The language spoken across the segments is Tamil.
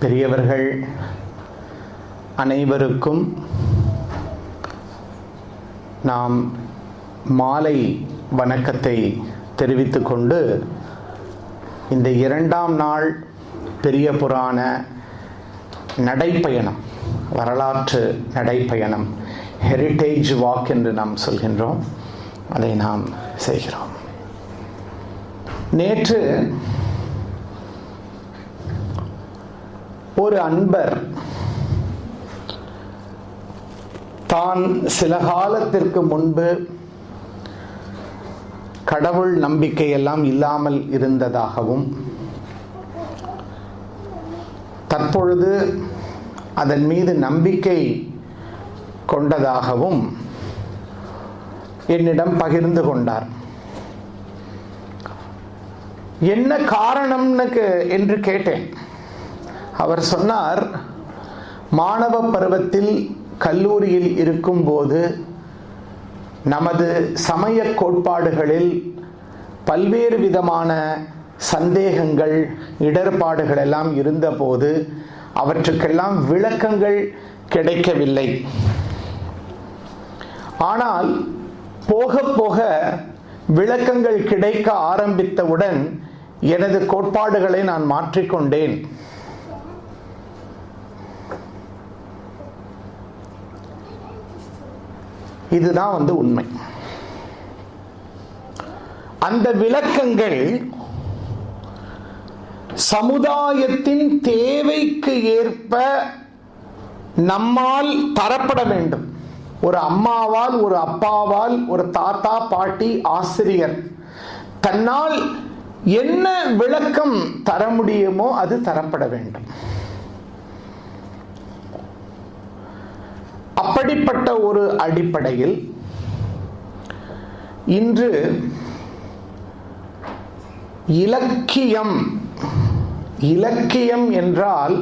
பெரியவர்கள் அனைவருக்கும் நாம் மாலை வணக்கத்தை தெரிவித்துக் கொண்டு இந்த 2ஆம் நாள் பெரிய புராண நடைப்பயணம், வரலாற்று நடைப்பயணம், ஹெரிட்டேஜ் வாக் என்று நாம் சொல்கின்றோம், அதை நாம் செய்கிறோம். நேற்று ஒரு அன்பர் தான் சில காலத்திற்கு முன்பு கடவுள் நம்பிக்கையெல்லாம் இல்லாமல் இருந்ததாகவும், தற்பொழுது அதன் மீது நம்பிக்கை கொண்டதாகவும் என்னிடம் பகிர்ந்து கொண்டார். என்ன காரணம் என்று கேட்டேன். அவர் சொன்னார், மாணவ பருவத்தில் கல்லூரியில் இருக்கும்போது நமது சமய கோட்பாடுகளில் பல்வேறு விதமான சந்தேகங்கள், இடர்பாடுகள் எல்லாம் இருந்தபோது அவற்றுக்கெல்லாம் விளக்கங்கள் கிடைக்கவில்லை. ஆனால் போக போக விளக்கங்கள் கிடைக்க ஆரம்பித்தவுடன் எனது கோட்பாடுகளை நான் மாற்றிக்கொண்டேன். இதுதான் உண்மை. அந்த விளக்கங்கள் சமுதாயத்தின் தேவைக்கு ஏற்ப நம்மால் தரப்பட வேண்டும். ஒரு அம்மாவால், ஒரு அப்பாவால், ஒரு தாத்தா, பாட்டி, ஆசிரியர் தன்னால் என்ன விளக்கம் தர முடியுமோ அது தரப்பட வேண்டும். அப்படிப்பட்ட ஒரு அடிப்படையில் இன்று இலக்கியம் என்றால்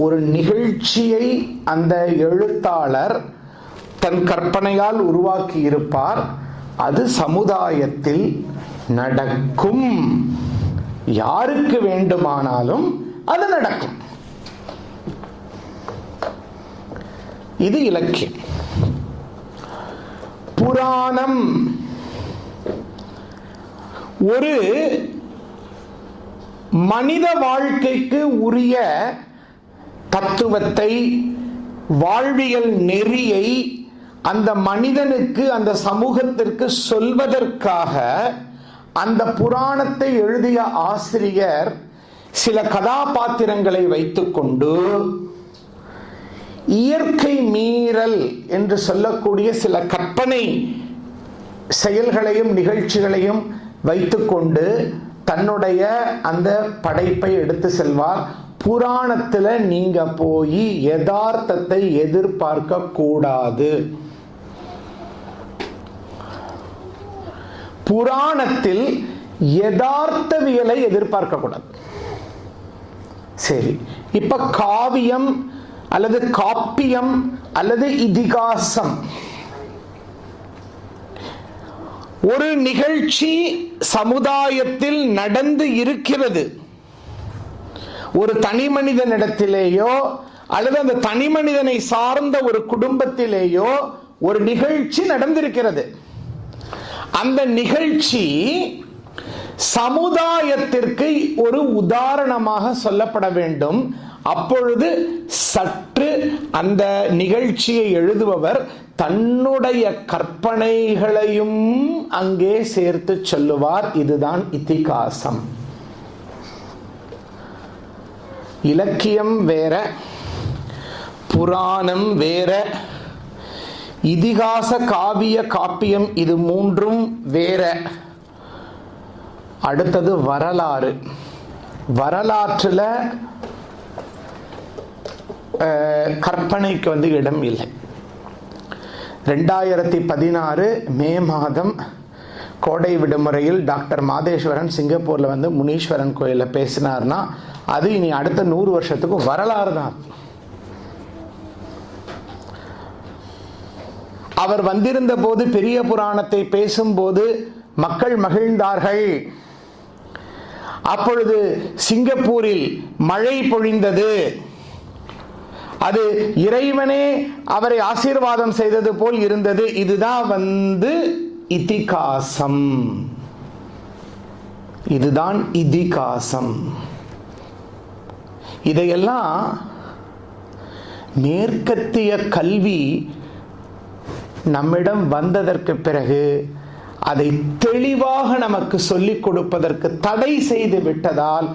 ஒரு நிகழ்ச்சியை அந்த எழுத்தாளர் தன் கற்பனையால் உருவாக்கி இருப்பார். அது சமுதாயத்தில் நடக்கும், யாருக்கு வேண்டுமானாலும் அது நடக்கும். இது இலக்கியம். புராணம் ஒரு மனித வாழ்க்கைக்கு உரிய தத்துவத்தை, வாழ்வியல் நெறியை அந்த மனிதனுக்கு, அந்த சமூகத்திற்கு சொல்வதற்காக அந்த புராணத்தை எழுதிய ஆசிரியர் சில கதாபாத்திரங்களை வைத்துக்கொண்டு இயற்கை மீறல் என்று சொல்லக்கூடிய சில கற்பனை செயல்களையும் நிகழ்ச்சிகளையும் வைத்துக்கொண்டு தன்னுடைய அந்த படைப்பை எடுத்து செல்வார். புராணத்தில் நீங்க போய் யதார்த்தத்தை எதிர்பார்க்க கூடாது. புராணத்தில் யதார்த்தவியலை எதிர்பார்க்க கூடாது. சரி, இப்ப காவியம் அல்லது காப்பியம் அல்லது இதிகாசம், ஒரு நிகழ்ச்சி சமுதாயத்தில் நடந்து இருக்கிறது. ஒரு தனி மனிதனிடத்திலேயோ அல்லது அந்த தனி மனிதனை சார்ந்த ஒரு குடும்பத்திலேயோ ஒரு நிகழ்ச்சி நடந்திருக்கிறது. அந்த நிகழ்ச்சி சமுதாயத்திற்கு ஒரு உதாரணமாக சொல்லப்பட வேண்டும். அப்பொழுது சற்று அந்த நிகழ்ச்சியை எழுதுபவர் தன்னுடைய கற்பனைகளையும் அங்கே சேர்த்து சொல்லுவார். இதுதான் இதிகாசம். இலக்கியம் வேற, புராணம் வேற, இதிகாச, காவிய, காப்பியம், இது மூன்றும் வேற. அடுத்தது வரலாறு. வரலாற்றுல கற்பனைக்கு இடம் இல்லை. 2016 மே மாதம் கோடை விடுமுறையில் டாக்டர் மாதேஸ்வரன் சிங்கப்பூர்ல முனீஸ்வரன் கோயிலில் பேசினார்னா அது இனி அடுத்த 100 வருஷத்துக்கு வரலாறு தான். அவர் வந்திருந்த போது பெரிய புராணத்தை பேசும்போது மக்கள் மகிழ்ந்தார்கள். அப்பொழுது சிங்கப்பூரில் மழை பொழிந்தது. அது இறைவனே அவரை ஆசீர்வாதம் செய்தது போல் இருந்தது. இதுதான் இதிகாசம். இதுதான் இதிகாசம். இதையெல்லாம் மேற்கத்திய கல்வி நம்மிடம் வந்ததற்கு பிறகு அதை தெளிவாக நமக்கு சொல்லிக் கொடுப்பதற்கு தடை செய்து விட்டதால்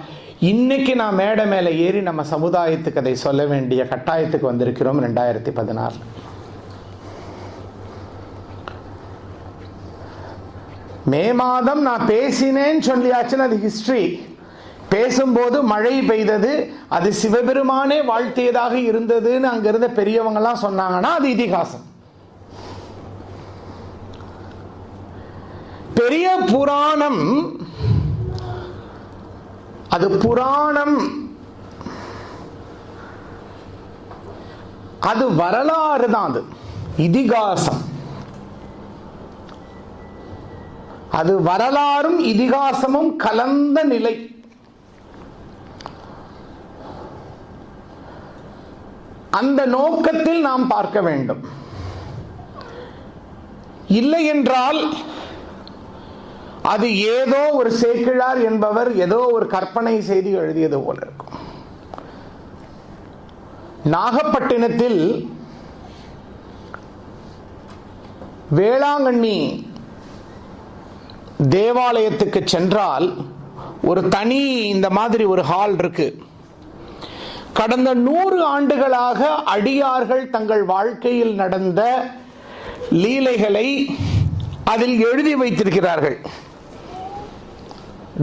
இன்னைக்கு நான் மேடை மேலே ஏறி நம்ம சமுதாயத்துக்கு அதை சொல்ல வேண்டிய கட்டாயத்துக்கு வந்திருக்கிறோம். 2016 மே மாதம் நான் பேசினேன்னு சொல்லியாச்சுன்னு அது ஹிஸ்டரி. பேசும்போது மழை பெய்தது, அது சிவபெருமானே வாழ்த்தியதாக இருந்ததுன்னு அங்கிருந்த பெரியவங்கெல்லாம் சொன்னாங்கன்னா அது இதிகாசம். பெரிய புராணம், அது புராணம், அது வரலாறு தான். அது இதிகாசம். அது வரலாறும் இதிகாசமும் கலந்த நிலை. அந்த நோக்கத்தில் நாம் பார்க்க வேண்டும். இல்லை என்றால் அது ஏதோ ஒரு சேக்கிழார் என்பவர் ஏதோ ஒரு கற்பனை செய்து எழுதியது போல இருக்கும். நாகப்பட்டினத்தில் வேளாங்கண்ணி தேவாலயத்துக்கு சென்றால் ஒரு தனி இந்த மாதிரி ஒரு ஹால் இருக்கு. கடந்த 100 ஆண்டுகளாக அடியார்கள் தங்கள் வாழ்க்கையில் நடந்த லீலைகளை அதில் எழுதி வைத்திருக்கிறார்கள்,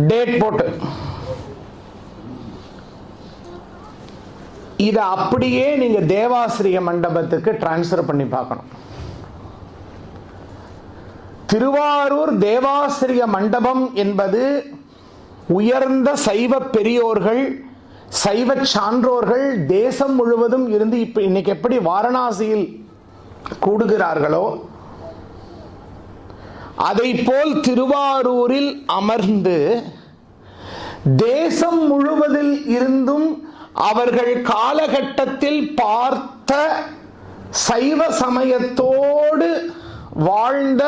டேட் போட்டு. இதை அப்படியே நீங்க தேவாசிரிய மண்டபத்துக்கு டிரான்ஸ்ஃபர் பண்ணி பார்க்கணும். திருவாரூர் தேவாசிரிய மண்டபம் என்பது உயர்ந்த சைவ பெரியோர்கள், சைவ சான்றோர்கள் தேசம் முழுவதும் இருந்து இப்ப இன்னைக்கு எப்படி வாரணாசியில் கூடுகிறார்களோ அதை போல் திருவாரூரில் அமர்ந்து தேசம் முழுவதில் இருந்தும் அவர்கள் காலகட்டத்தில் பார்த்த சைவ சமயத்தோடு வாழ்ந்த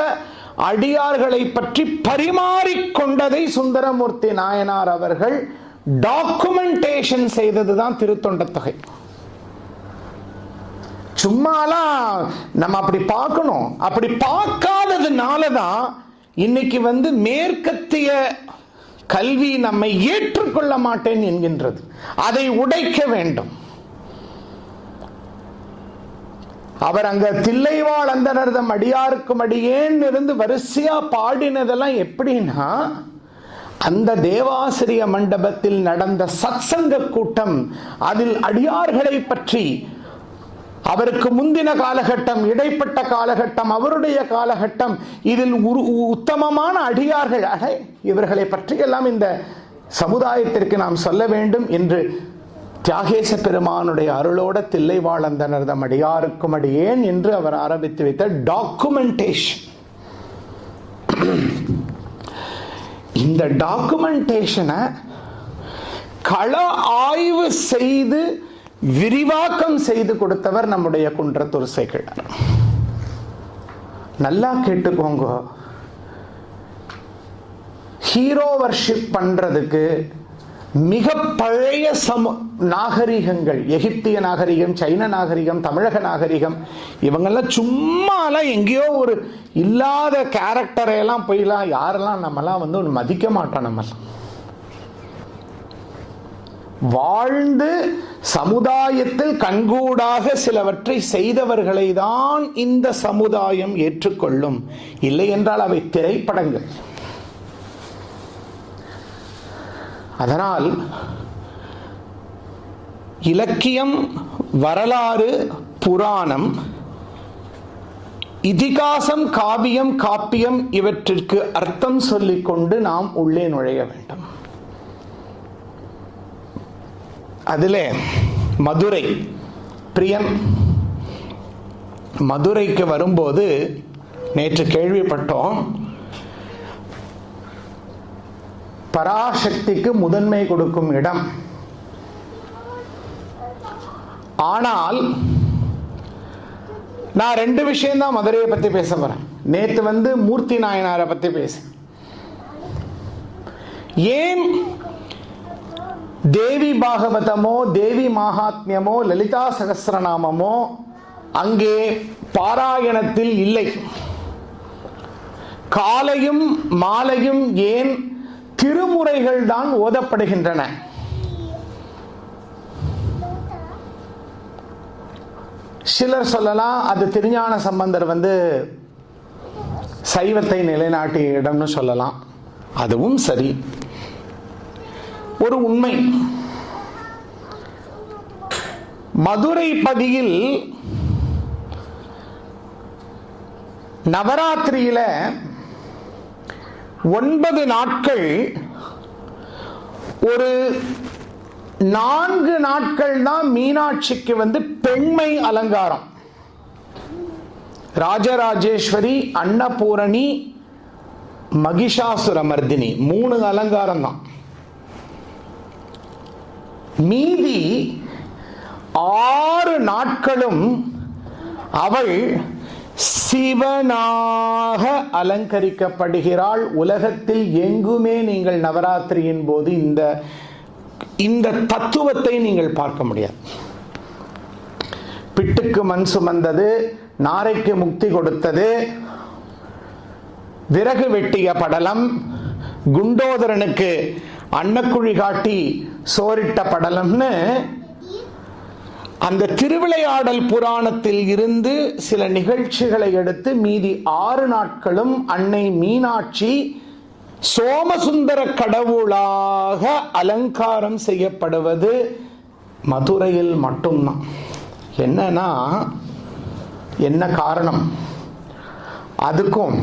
அடியார்களை பற்றி பரிமாறிக்கொண்டதை சுந்தரமூர்த்தி நாயனார் அவர்கள் டாக்குமெண்டேஷன் செய்ததுதான் திருத்தொண்டத்தொகை. சும்மாலாம் நம்ம அப்படி பார்க்கணும். அப்படி பார்க்காததுனாலதான் இன்னைக்கு மேற்கத்திய கல்வி நம்மை ஏற்றுக்கொள்ள மாட்டேன் என்கின்றது. அதை உடைக்க வேண்டும். அவர் அங்க தில்லைவாழ் அந்தணர்தம் அடியாருக்கும் அடியேன் இருந்து வரிசையா பாடினதெல்லாம் எப்படின்னா, அந்த தேவாசிரிய மண்டபத்தில் நடந்த சத்சங்க கூட்டம், அதில் அடியார்களை பற்றி அவருக்கு முந்தின காலகட்டம், இடைப்பட்ட காலகட்டம், அவருடைய காலகட்டம், இதில் உத்தமமான அடியார்கள், இவர்களை பற்றி எல்லாம் இந்த சமுதாயத்திற்கு நாம் சொல்ல வேண்டும் என்று தியாகேச பெருமானுடைய அருளோட தில்லைவாழ் அந்தணர்தம் அடியாருக்கும் அடியேன் என்று அவர் ஆரம்பித்து வைத்த டாக்குமெண்டேஷன். இந்த டாக்குமெண்டேஷனை கள ஆய்வு செய்து விரிவாக்கம் செய்து கொடுத்தவர் நம்முடைய குன்றத்தூர் சேக்கிழார். நல்லா கேட்டுக்கோங்க. ஹீரோ வர்ஷிப் பண்றதுக்கு மிக பழைய நாகரிகங்கள், எகிப்திய நாகரிகம், சைன நாகரிகம், தமிழக நாகரிகம், இவங்கெல்லாம் சும்மாலாம் எங்கேயோ ஒரு இல்லாத கேரக்டரை எல்லாம் போயெல்லாம் யாரெல்லாம் நம்மலாம் மதிக்க மாட்டோம். நம்மலாம் வாழ்ந்து சமுதாயத்தில் கண்கூடாக சிலவற்றை செய்தவர்களை தான் இந்த சமுதாயம் ஏற்றுக்கொள்ளும். இல்லை என்றால் அவை திரைப்படங்கள். அதனால் இலக்கியம், வரலாறு, புராணம், இதிகாசம், காவியம், காப்பியம் இவற்றிற்கு அர்த்தம் சொல்லிக்கொண்டு நாம் உள்ளே நுழைய வேண்டும். அதிலே மதுரை பிரியன் மதுரைக்கு வரும்போது நேற்று கேள்விப்பட்டோம், பராசக்திக்கு முதன்மை கொடுக்கும் இடம். ஆனால் நான் 2 விஷயம் தான் மதுரையை பத்தி பேச போறேன். நேத்து மூர்த்தி நாயனாரை பத்தி பேச, ஏன் தேவி பாகவதமோ தேவி மகாத்மியமோ லலிதா சகஸ்ரநாமமோ அங்கே பாராயணத்தில் இல்லை? காலையும் மாலையும் ஏன் திருமுறைகள் தான் ஓதப்படுகின்றன? சிலர் சொல்லலாம் அது திருஞான சம்பந்தர் சைவத்தை நிலைநாட்டிய இடம்னு சொல்லலாம். அதுவும் சரி. ஒரு உண்மை, மதுரை பதியில் நவராத்திரியில 9 நாட்கள், ஒரு 4 நாட்கள் தான் மீனாட்சிக்கு பெண்மை அலங்காரம். ராஜராஜேஸ்வரி, அன்னபூரணி, மகிஷாசுரமர்தினி 3 அலங்காரம் தான். மீதி 6 நாட்களும் அவள் சிவனாக அலங்கரிக்கப்படுகிறாள். உலகத்தில் எங்குமே நீங்கள் நவராத்திரியின் போது இந்த தத்துவத்தை நீங்கள் பார்க்க முடியாது. பிட்டுக்கு மண் சுமந்தது, நாரைக்கு முக்தி கொடுத்தது, விறகு வெட்டிய படலம், குண்டோதரனுக்கு அன்னக்குழி காட்டி சோரிட்ட படலம்னு அந்த திருவிளையாடல் புராணத்தில் இருந்து சில நிகழ்ச்சிகளை எடுத்து மீதி 6 நாட்களும் அன்னை மீனாட்சி சோமசுந்தர கடவுளாக அலங்காரம் செய்யப்படுவது மதுரையில் மட்டும்தான். என்ன காரணம்? அதுக்கும்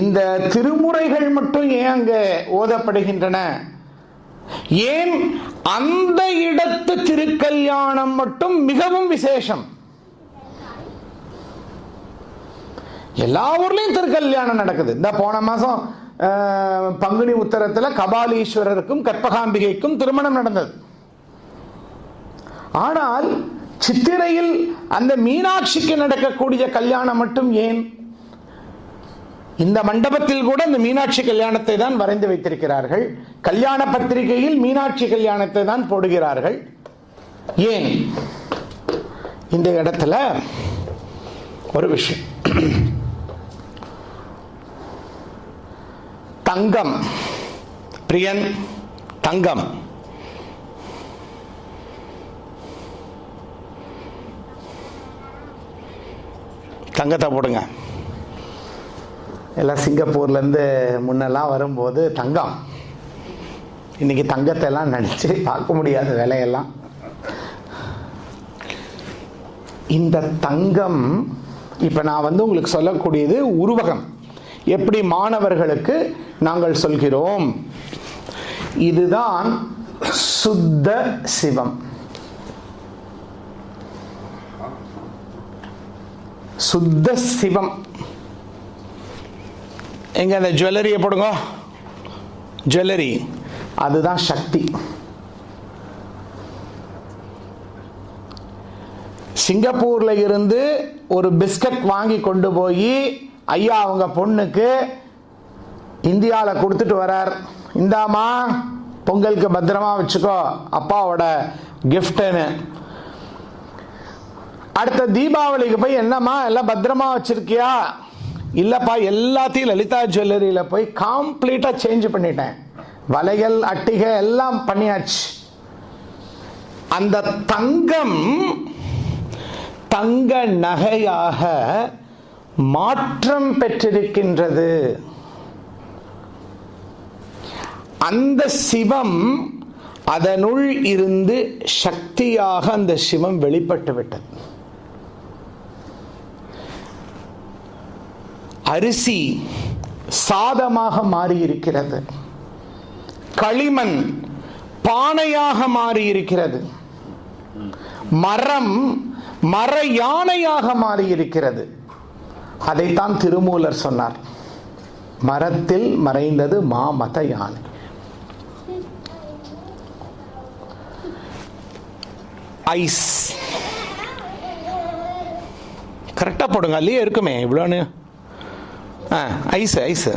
இந்த திருமுறைகள் மட்டும் ஏன் அங்க ஓதப்படுகின்றன? ஏன் அந்த இடத்து திருக்கல்யாணம் மட்டும் மிகவும் விசேஷம்? எல்லா ஊர்லயும் திருக்கல்யாணம் நடக்குது. இந்த போன மாசம் பங்குனி உத்தரத்துல கபாலீஸ்வரருக்கும் கற்பகாம்பிகைக்கும் திருமணம் நடந்தது. ஆனால் சித்திரையில் அந்த மீனாட்சிக்கு நடக்கக்கூடிய கல்யாணம் மட்டும் ஏன்? இந்த மண்டபத்தில் கூட இந்த மீனாட்சி கல்யாணத்தை தான் வரைந்து வைத்திருக்கிறார்கள். கல்யாண பத்திரிகையில் மீனாட்சி கல்யாணத்தை தான் போடுகிறார்கள். ஏன்? இந்த இடத்துல ஒரு விஷயம், தங்கம், பிரியன் தங்கம், தங்கத்தை போடுங்க. எல்லாம் சிங்கப்பூர்ல இருந்து முன்னெல்லாம் வரும்போது தங்கம், இன்னைக்கு தங்கத்தை எல்லாம் நினைச்சு பார்க்க முடியாத விலையெல்லாம். இந்த தங்கம் இப்ப நான் உங்களுக்கு சொல்லக்கூடியது உருவகம். எப்படி மாணவர்களுக்கு நாங்கள் சொல்கிறோம், இதுதான் சுத்த சிவம். சுத்த சிவம் எங்க? அந்த ஜுவல்லரியை போடுங்க. ஜுவல்லரி அதுதான் சக்தி. சிங்கப்பூர்ல இருந்து ஒரு பிஸ்கட் வாங்கி கொண்டு போய் ஐயா அவங்க பொண்ணுக்கு இந்தியாவில் கொடுத்துட்டு வரார். இந்தாமா பொங்கலுக்கு பத்திரமா வச்சுக்கோ அப்பாவோட கிஃப்ட்னு. அடுத்த தீபாவளிக்கு போய் என்னம்மா எல்லாம் பத்திரமா வச்சிருக்கியா? இல்லப்பா, எல்லாத்தையும் லலிதா ஜுவல்லரியில போய் கம்ப்ளீட்டா சேஞ்ச் பண்ணிட்டேன், வளையல் அட்டிகை எல்லாம் பண்ணியாச்சு. அந்த தங்கம் தங்க நகையாக மாற்றம் பெற்றிருக்கின்றது. அந்த சிவம் அதனுள் இருந்து சக்தியாக அந்த சிவம் வெளிப்பட்டு விட்டது. அரிசி சாதமாக மாறியிருக்கிறது, களிமண் பானையாக மாறியிருக்கிறது, மரம் மர யானையாக மாறியிருக்கிறது. அதைத்தான் திருமூலர் சொன்னார், மரத்தில் மறைந்தது மாமத யானை. ஐஸ் கரெக்டாக போடுங்க, அதுலேயே இருக்குமே இவ்வளோன்னு. Ice ice.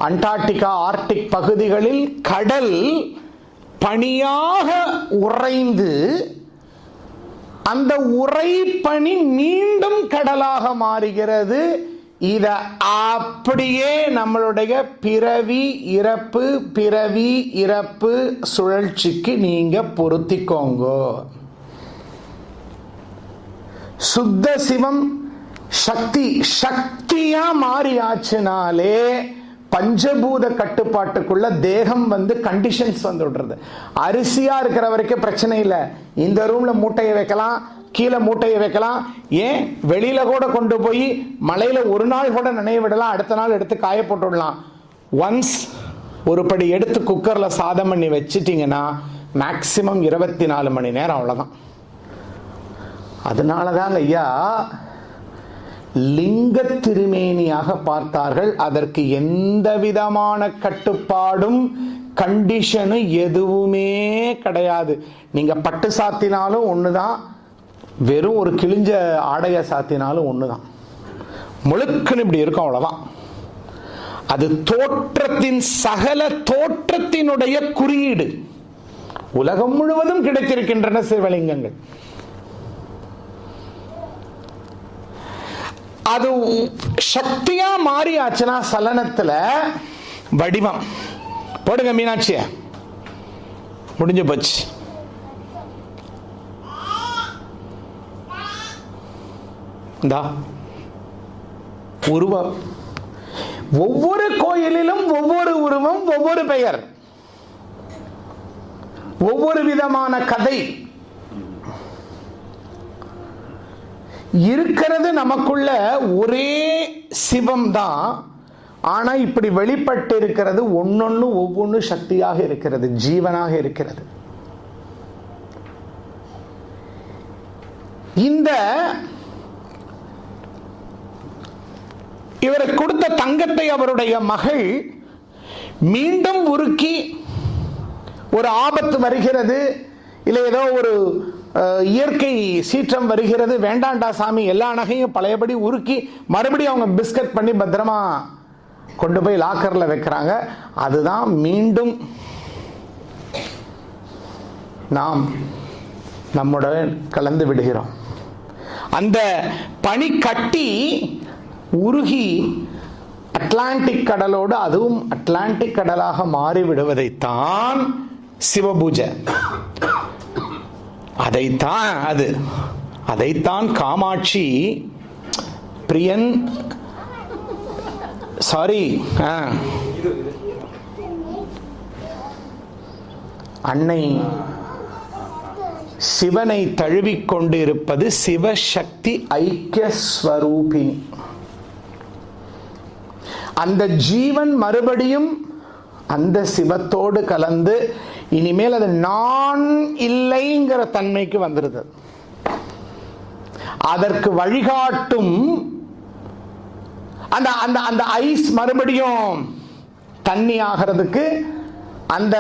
அண்டார்டிகா, ஆர்டிக் பகுதிகளில் கடல் பனியாக உறைந்து அந்த உறைபனி மீண்டும் கடலாக மாறுகிறது. இத அப்படியே நம்மளுடைய பிறவி இறப்பு பிறவி இறப்பு சுழற்சிக்கு நீங்க பொருத்திக்கோங்க. சுத்த சிவம் சக்தி சக்தியா மாறியாச்சுனாலே பஞ்சபூத கட்டுப்பாட்டுக்குள்ள தேகம் கண்டிஷன்ஸ் விடுறது. அரிசியா இருக்கிற வரைக்கும் பிரச்சனை இல்லை. இந்த ரூம்ல மூட்டையை வைக்கலாம், கீழே மூட்டையை வைக்கலாம், ஏன் வெளியில கூட கொண்டு போய் மலையில ஒரு நாள் கூட நனைய விடலாம், அடுத்த நாள் எடுத்து காய போட்டுடலாம். ஒன்ஸ் ஒரு படி எடுத்து குக்கர்ல சாதம் பண்ணி வச்சிட்டீங்கன்னா மேக்சிமம் 24 மணி நேரம், அவ்வளவுதான். அதனாலதான் ஐயா லிங்க திருமேனியாக பார்த்தார்கள். அதற்கு எந்த விதமான கட்டுப்பாடும் கண்டிஷனும் எதுவுமே கிடையாது. நீங்க பட்டு சாத்தினாலும் ஒண்ணுதான், வெறும் ஒரு கிழிஞ்ச ஆடைய சாத்தினாலும் ஒண்ணுதான். முழுக்குன்னு இப்படி இருக்கும், அவ்வளவுதான். அது தோற்றத்தின் சகல தோற்றத்தினுடைய குறியீடு. உலகம் முழுவதும் கிடைத்திருக்கின்றன சிவலிங்கங்கள். அது சக்தியா மாறியாச்சுன்னா சலனத்துல வடிவம் போடுங்க. மீனாட்சிய முடிஞ்சு போச்சு. உருவம் ஒவ்வொரு கோயிலிலும் ஒவ்வொரு உருவம், ஒவ்வொரு பெயர், ஒவ்வொரு விதமான கதை இருக்கிறது. நமக்குள்ள ஒரே சிவம் தான். ஆனா இப்படி வெளிப்பட்டு இருக்கிறது ஒன்னொன்னு ஒவ்வொன்று சக்தியாக இருக்கிறது, ஜீவனாக இருக்கிறது. இந்த இவருக்கு கொடுத்த தங்கத்தை அவருடைய மகள் மீண்டும் உருக்கி, ஒரு ஆபத்து வருகிறது, இல்லை ஏதோ ஒரு இயற்கை சீற்றம் வருகிறது, வேண்டாண்டா சாமி, எல்லா நகையும் பழையபடி உருக்கி மறுபடியும் அவங்க பிஸ்கட் பண்ணி பத்திரமா கொண்டு போய் லாக்கர்ல வைக்கிறாங்க. அதுதான் மீண்டும் நாம் நம்முடன் கலந்து விடுகிறோம். அந்த பனி கட்டி உருகி அட்லாண்டிக் கடலோடு, அதுவும் அட்லாண்டிக் கடலாக மாறி விடுவதைத்தான் சிவபூஜை. அதைத்தான் காமாட்சி பிரியன் அன்னை சிவனை தழுவிக்கொண்டு இருப்பது சிவசக்தி ஐக்கிய ஸ்வரூபிணி. அந்த ஜீவன் மறுபடியும் அந்த சிவத்தோடு கலந்து இனிமேல் அது நான் இல்லைங்கிற தன்மைக்கு வந்துருது. அதற்கு வழிகாட்டும் அந்த அந்த அந்த ஐஸ் மறுபடியும் தண்ணி ஆகிறதுக்கு, அந்த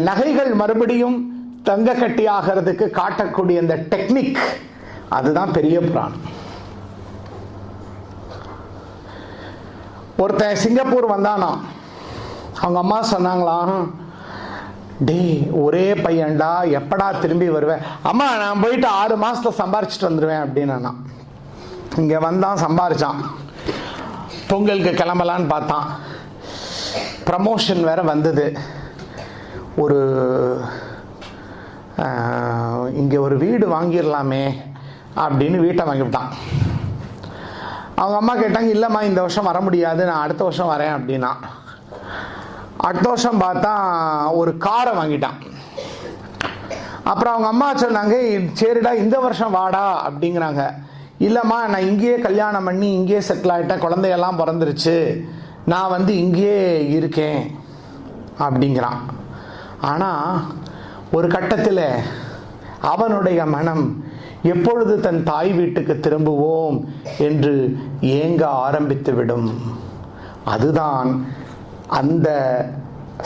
நகைகள் மறுபடியும் தங்க கட்டி ஆகிறதுக்கு காட்டக்கூடிய அந்த டெக்னிக், அதுதான் பெரிய புராணம். ஒருத்தன் சிங்கப்பூர் வந்தானா, அவங்க அம்மா சொன்னாங்களாம், டே ஒரே பையன்டா, எப்படா திரும்பி வருவேன்? அம்மா நான் போயிட்டு 6 மாசத்துல சம்பாரிச்சுட்டு வந்துடுவேன் அப்படின்னா. இங்க வந்தான், சம்பாரிச்சான், பொங்கலுக்கு கிளம்பலான்னு பார்த்தான், ப்ரமோஷன் வேற வந்தது, ஒரு இங்கே ஒரு வீடு வாங்கிடலாமே அப்படின்னு வீட்டை வாங்கிவிட்டான். அவங்க அம்மா கேட்டாங்க, இல்லைம்மா இந்த வருஷம் வர முடியாது, நான் அடுத்த வருஷம் வரேன் அப்படின்னா. அடுத்த வருஷம் பார்த்தா ஒரு காரை வாங்கிட்டான். அப்புறம் அவங்க அம்மா சொன்னாங்க, சரிடா இந்த வருஷம் வாடா அப்படிங்கிறாங்க. இல்லைம்மா நான் இங்கேயே கல்யாணம் பண்ணி இங்கேயே செட்டில் ஆகிட்டேன், குழந்தையெல்லாம் பிறந்துருச்சு, நான் இங்கேயே இருக்கேன் அப்படிங்கிறான். ஆனால் ஒரு கட்டத்தில் அவனுடைய மனம் எப்பொழுது தன் தாய் வீட்டுக்கு திரும்புவோம் என்று ஏங்க ஆரம்பித்து விடும். அதுதான் அந்த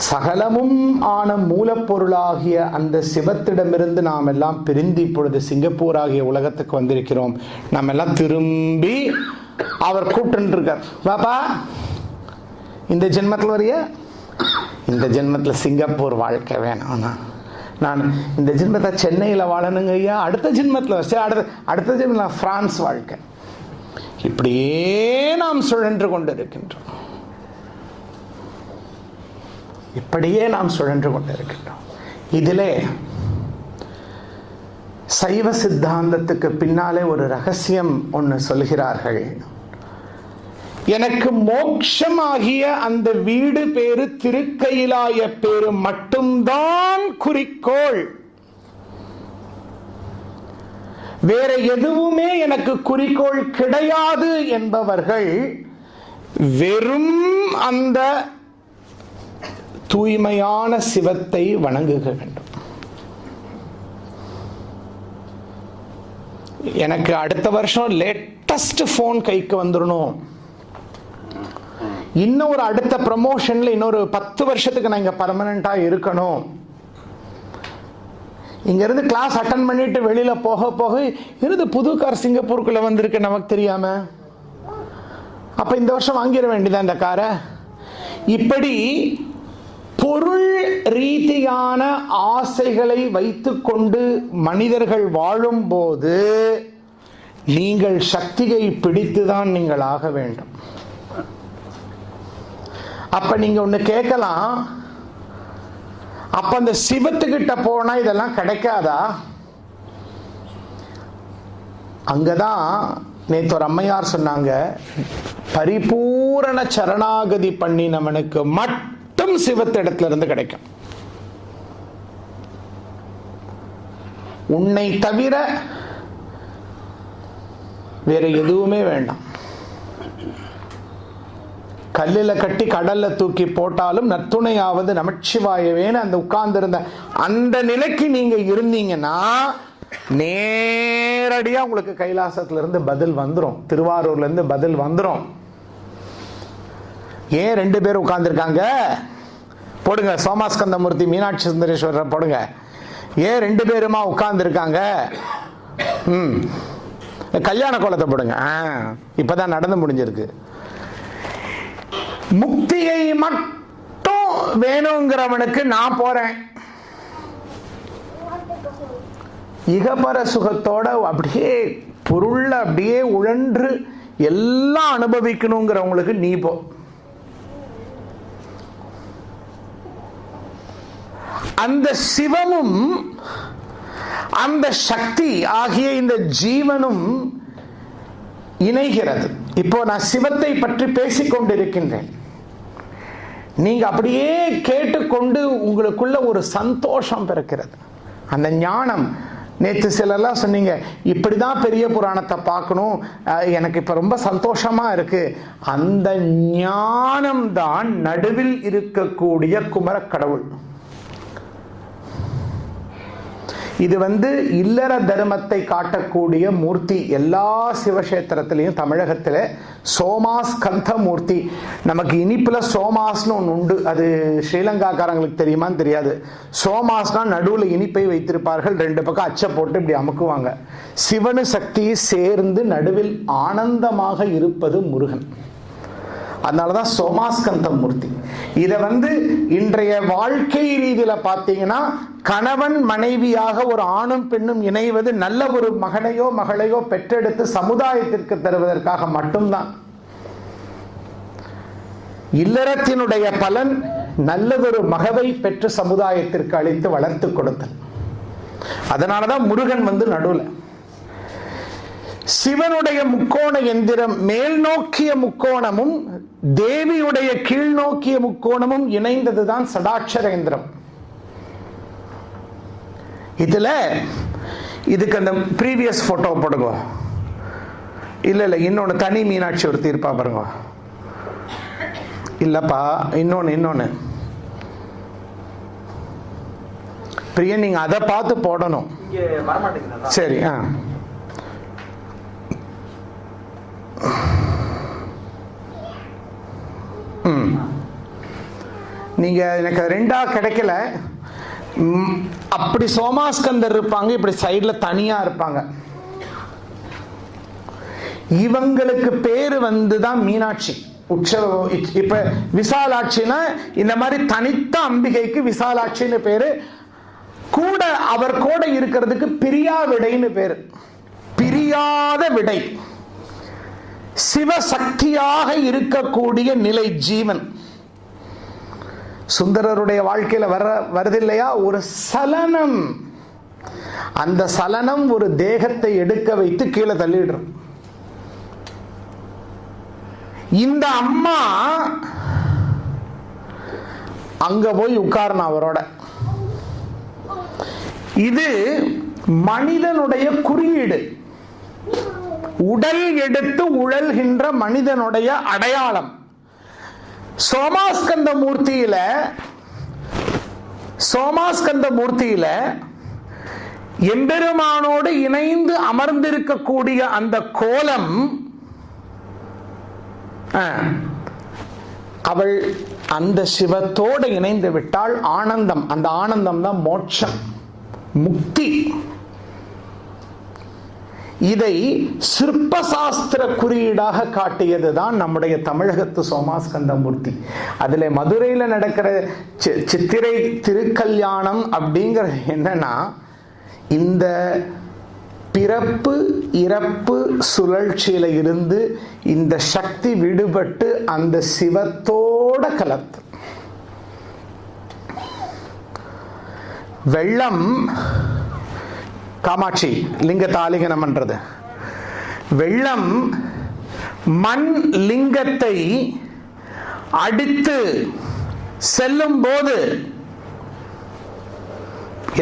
சகலமும் ஆன மூலப்பொருளாகிய அந்த சிவத்திடமிருந்து நாம் எல்லாம் பிரிந்து இப்பொழுது சிங்கப்பூர் ஆகிய உலகத்துக்கு வந்திருக்கிறோம். நாம் எல்லாம் திரும்பி அவர் கூப்பிட்டுருக்கார், பாப்பா இந்த ஜென்மத்தில் வரைய, இந்த ஜென்மத்தில் சிங்கப்பூர் வாழ்க்கை வேணாம்னா, நான் இந்த ஜென்மத்தை சென்னையில் வாழணுங்க ஐயா, அடுத்த ஜென்மத்தில் அடுத்த ஜென்மத்தில் பிரான்ஸ் வாழ்க்கை. இப்படியே நாம் சுழன்று கொண்டிருக்கின்றோம். இப்படியே நாம் சுழன்று கொண்டிருக்கின்றோம். இதிலே சைவ சித்தாந்தத்துக்கு பின்னாலே ஒரு ரகசியம் ஒன்று சொல்கிறார்கள். எனக்கு மோட்சமாகிய அந்த வீடு பேரு திருக்கயிலாய பேரு மட்டும்தான் குறிக்கோள், வேற எதுவுமே எனக்கு குறிக்கோள் கிடையாது என்பவர்கள் வெறும் அந்த தூய்மையான சிவத்தை வணங்குக வேண்டும். எனக்கு அடுத்த வருஷம் லேட்டஸ்ட் போன் கைக்கு வந்துடணும், இன்னும் ஒரு அடுத்த ப்ரமோஷன்ல இன்னொரு 10 வருஷத்துக்கு நான் இங்க பர்மனண்டா இருக்கணும், இங்க இருந்து கிளாஸ் அட்டன் பண்ணிட்டு வெளியில போக போக இருந்து புது கார் சிங்கப்பூருக்குள்ள வந்திருக்கு நமக்கு தெரியாம, அப்ப இந்த வருஷம் வாங்கிட வேண்டியதான் இந்த காரை. இப்படி பொருள் ரீதியான ஆசைகளை வைத்துக்கொண்டு மனிதர்கள் வாழும் போது நீங்கள் சக்தியை பிடித்துதான் நீங்கள் ஆக வேண்டும். அப்ப நீங்க ஒண்ணு கேட்கலாம், அப்ப அந்த சிவத்துக்கிட்ட போனா இதெல்லாம் கிடைக்காதா? அங்கதான் நேத்து ஒரு அம்மையார் சொன்னாங்க, பரிபூரண சரணாகதி பண்ணினவனுக்கு மட்டும் சிவத்திடத்துல இருந்து கிடைக்கும். உன்னை தவிர வேற எதுவுமே வேண்டாம். கல்லில கட்டி கடல்ல தூக்கி போட்டாலும் நத்துணையாவது நமச்சிவாயவேன்னு அந்த உட்கார்ந்து இருந்த அந்த நிலைக்கு நீங்க இருந்தீங்கன்னா நேரடியா உங்களுக்கு கைலாசத்துல இருந்து பதில் வந்துரும், திருவாரூர்ல இருந்து பதில் வந்துரும். ஏன் 2 பேர் உட்கார்ந்துருக்காங்க போடுங்க, சோமாஸ்கந்தமூர்த்தி மீனாட்சி சுந்தரேஸ்வரர் போடுங்க. ஏன் 2 பேருமா உட்கார்ந்துருக்காங்க? கல்யாண கோலத்தை போடுங்க, இப்பதான் நடந்து முடிஞ்சிருக்கு. முக்தியை மட்டும் வேணுங்கிறவனுக்கு நான் போறேன், இகபர சுகத்தோட அப்படியே பொருள்ல அப்படியே உழன்று எல்லாம் அனுபவிக்கணுங்கிறவங்களுக்கு நீ போ. அந்த சிவமும் அந்த சக்தி ஆகிய இந்த ஜீவனும் இணைகிறது. இப்போ நான் சிவத்தை பற்றி பேசிக் கொண்டிருக்கின்றேன், நீங்க அப்படியே கேட்டுக்கொண்டு உங்களுக்குள்ள ஒரு சந்தோஷம் பிறக்கிறது, அந்த ஞானம். நேற்று சிலர்லாம் சொன்னீங்க, இப்படிதான் பெரிய புராணத்தை பார்க்கணும், எனக்கு இப்ப ரொம்ப சந்தோஷமா இருக்கு. அந்த ஞானம் தான் நடுவில் இருக்கக்கூடிய குமரக்கடவுள். இது இல்லற தர்மத்தை காட்டக்கூடிய மூர்த்தி. எல்லா சிவக்ஷேத்திரத்திலையும் தமிழகத்தில் சோமாஸ்கந்த மூர்த்தி. நமக்கு இனிப்புல சோமாஸ்னு ஒன்று உண்டு, அது ஸ்ரீலங்காக்காரங்களுக்கு தெரியுமான்னு தெரியாது. சோமாஸ்னா நடுவில் இனிப்பை வைத்திருப்பார்கள், 2 பக்கம் அச்சை போட்டு இப்படி அமுக்குவாங்க. சிவனு சக்தி சேர்ந்து நடுவில் ஆனந்தமாக இருப்பது முருகன். அதனாலதான் சோமாஸ்கந்த மூர்த்தி. இத இன்றைய வாழ்க்கை ரீதியில பாத்தீங்கன்னா, கணவன் மனைவியாக ஒரு ஆணும் பெண்ணும் இணைவது நல்ல ஒரு மகனையோ மகளையோ பெற்றெடுத்து சமுதாயத்திற்கு தருவதற்காக மட்டும்தான். இல்லறத்தினுடைய பலன் நல்லதொரு மகவை பெற்று சமுதாயத்திற்கு அளித்து வளர்த்து கொடுத்தல். அதனாலதான் முருகன் நடுவுல. சிவனுடைய முக்கோண எந்திரம் மேல் நோக்கிய முக்கோணமும் தேவியுடைய கீழ் நோக்கிய முக்கோணமும் இணைந்ததுதான் சடாட்சர எந்திரம். இதுக்கு அந்த ப்ரீவியஸ் போட்டோ போடுங்க. இல்ல இன்னொன்னு தனி மீனாட்சி ஒரு தீர்ப்பா பாருங்க. இல்லப்பா இன்னொன்னு பிரியன், நீங்க அதை பார்த்து போடணும். சரி. நீங்க எனக்கு ரெண்டா கிடைக்கல. அப்படி சோமாஸ்கந்தர் இருப்பாங்க, இப்படி சைடுல தனியா இருப்பாங்க. இவங்களுக்கு பேரு வந்துதான் மீனாட்சி. இப்ப விசாலாட்சினா இந்த மாதிரி தனித்த அம்பிகைக்கு விசாலாட்சின்னு பேரு. கூட அவர் கூட இருக்கிறதுக்கு பிரியா விடைன்னு பேரு. பிரியாத விடை, சிவசக்தியாக இருக்கக்கூடிய நிலை ஜீவன். சுந்தரருடைய வாழ்க்கையில வருது இல்லையா ஒரு சலனம். அந்த சலனம் ஒரு தேகத்தை எடுக்க வைத்து கீழே தள்ளிடுறோம். இந்த அம்மா அங்க போய் உட்காரணும் அவரோட. இது மனிதனுடைய குறியீடு. உடல் எடுத்து உழல்கின்ற மனிதனுடைய அடையாளம். சோமாஸ்கந்த மூர்த்தியில எம்பெருமானோடு இணைந்து அமர்ந்திருக்கக்கூடிய அந்த கோலம், அவள் அந்த சிவத்தோடு இணைந்து விட்டால் ஆனந்தம். அந்த ஆனந்தம் தான் மோட்சம், முக்தி. இதை சிற்பசாஸ்திர குறியீடாக காட்டியதுதான் நம்முடைய தமிழகத்து சோமாஸ்கந்த மூர்த்தி. அதுல மதுரையில நடக்கிற சித்திரை திருக்கல்யாணம் அப்படிங்கிறது என்னன்னா, இந்த பிறப்பு இறப்பு சுழற்சியில இருந்து இந்த சக்தி விடுபட்டு அந்த சிவத்தோட கலத்து. வெள்ளம் காமாட்சி லிங்கத்தை ஆலிங்கனம் பண்றது. வெள்ளம் மண் லிங்கத்தை அடித்து செல்லும் போது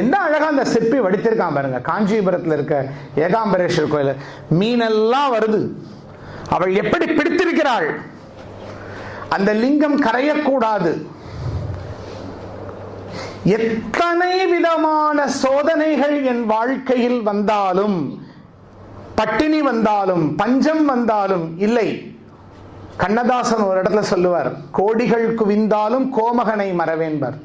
என்ன அழகா அந்த சிற்பி வடித்திருக்கான் பாருங்க. காஞ்சிபுரத்தில் இருக்க ஏகாம்பரேஸ்வர் கோயில் மீனெல்லாம் வருது. அவள் எப்படி பிடித்திருக்கிறாள். அந்த லிங்கம் கரையக்கூடாது. எத்தனை விதமான சோதனைகள் என் வாழ்க்கையில் வந்தாலும், பட்டினி வந்தாலும், பஞ்சம் வந்தாலும் இல்லை. கண்ணதாசன் ஒரு இடத்துல சொல்லுவார், கோடிகள் குவிந்தாலும் கோமகனை மறவேன்பர்.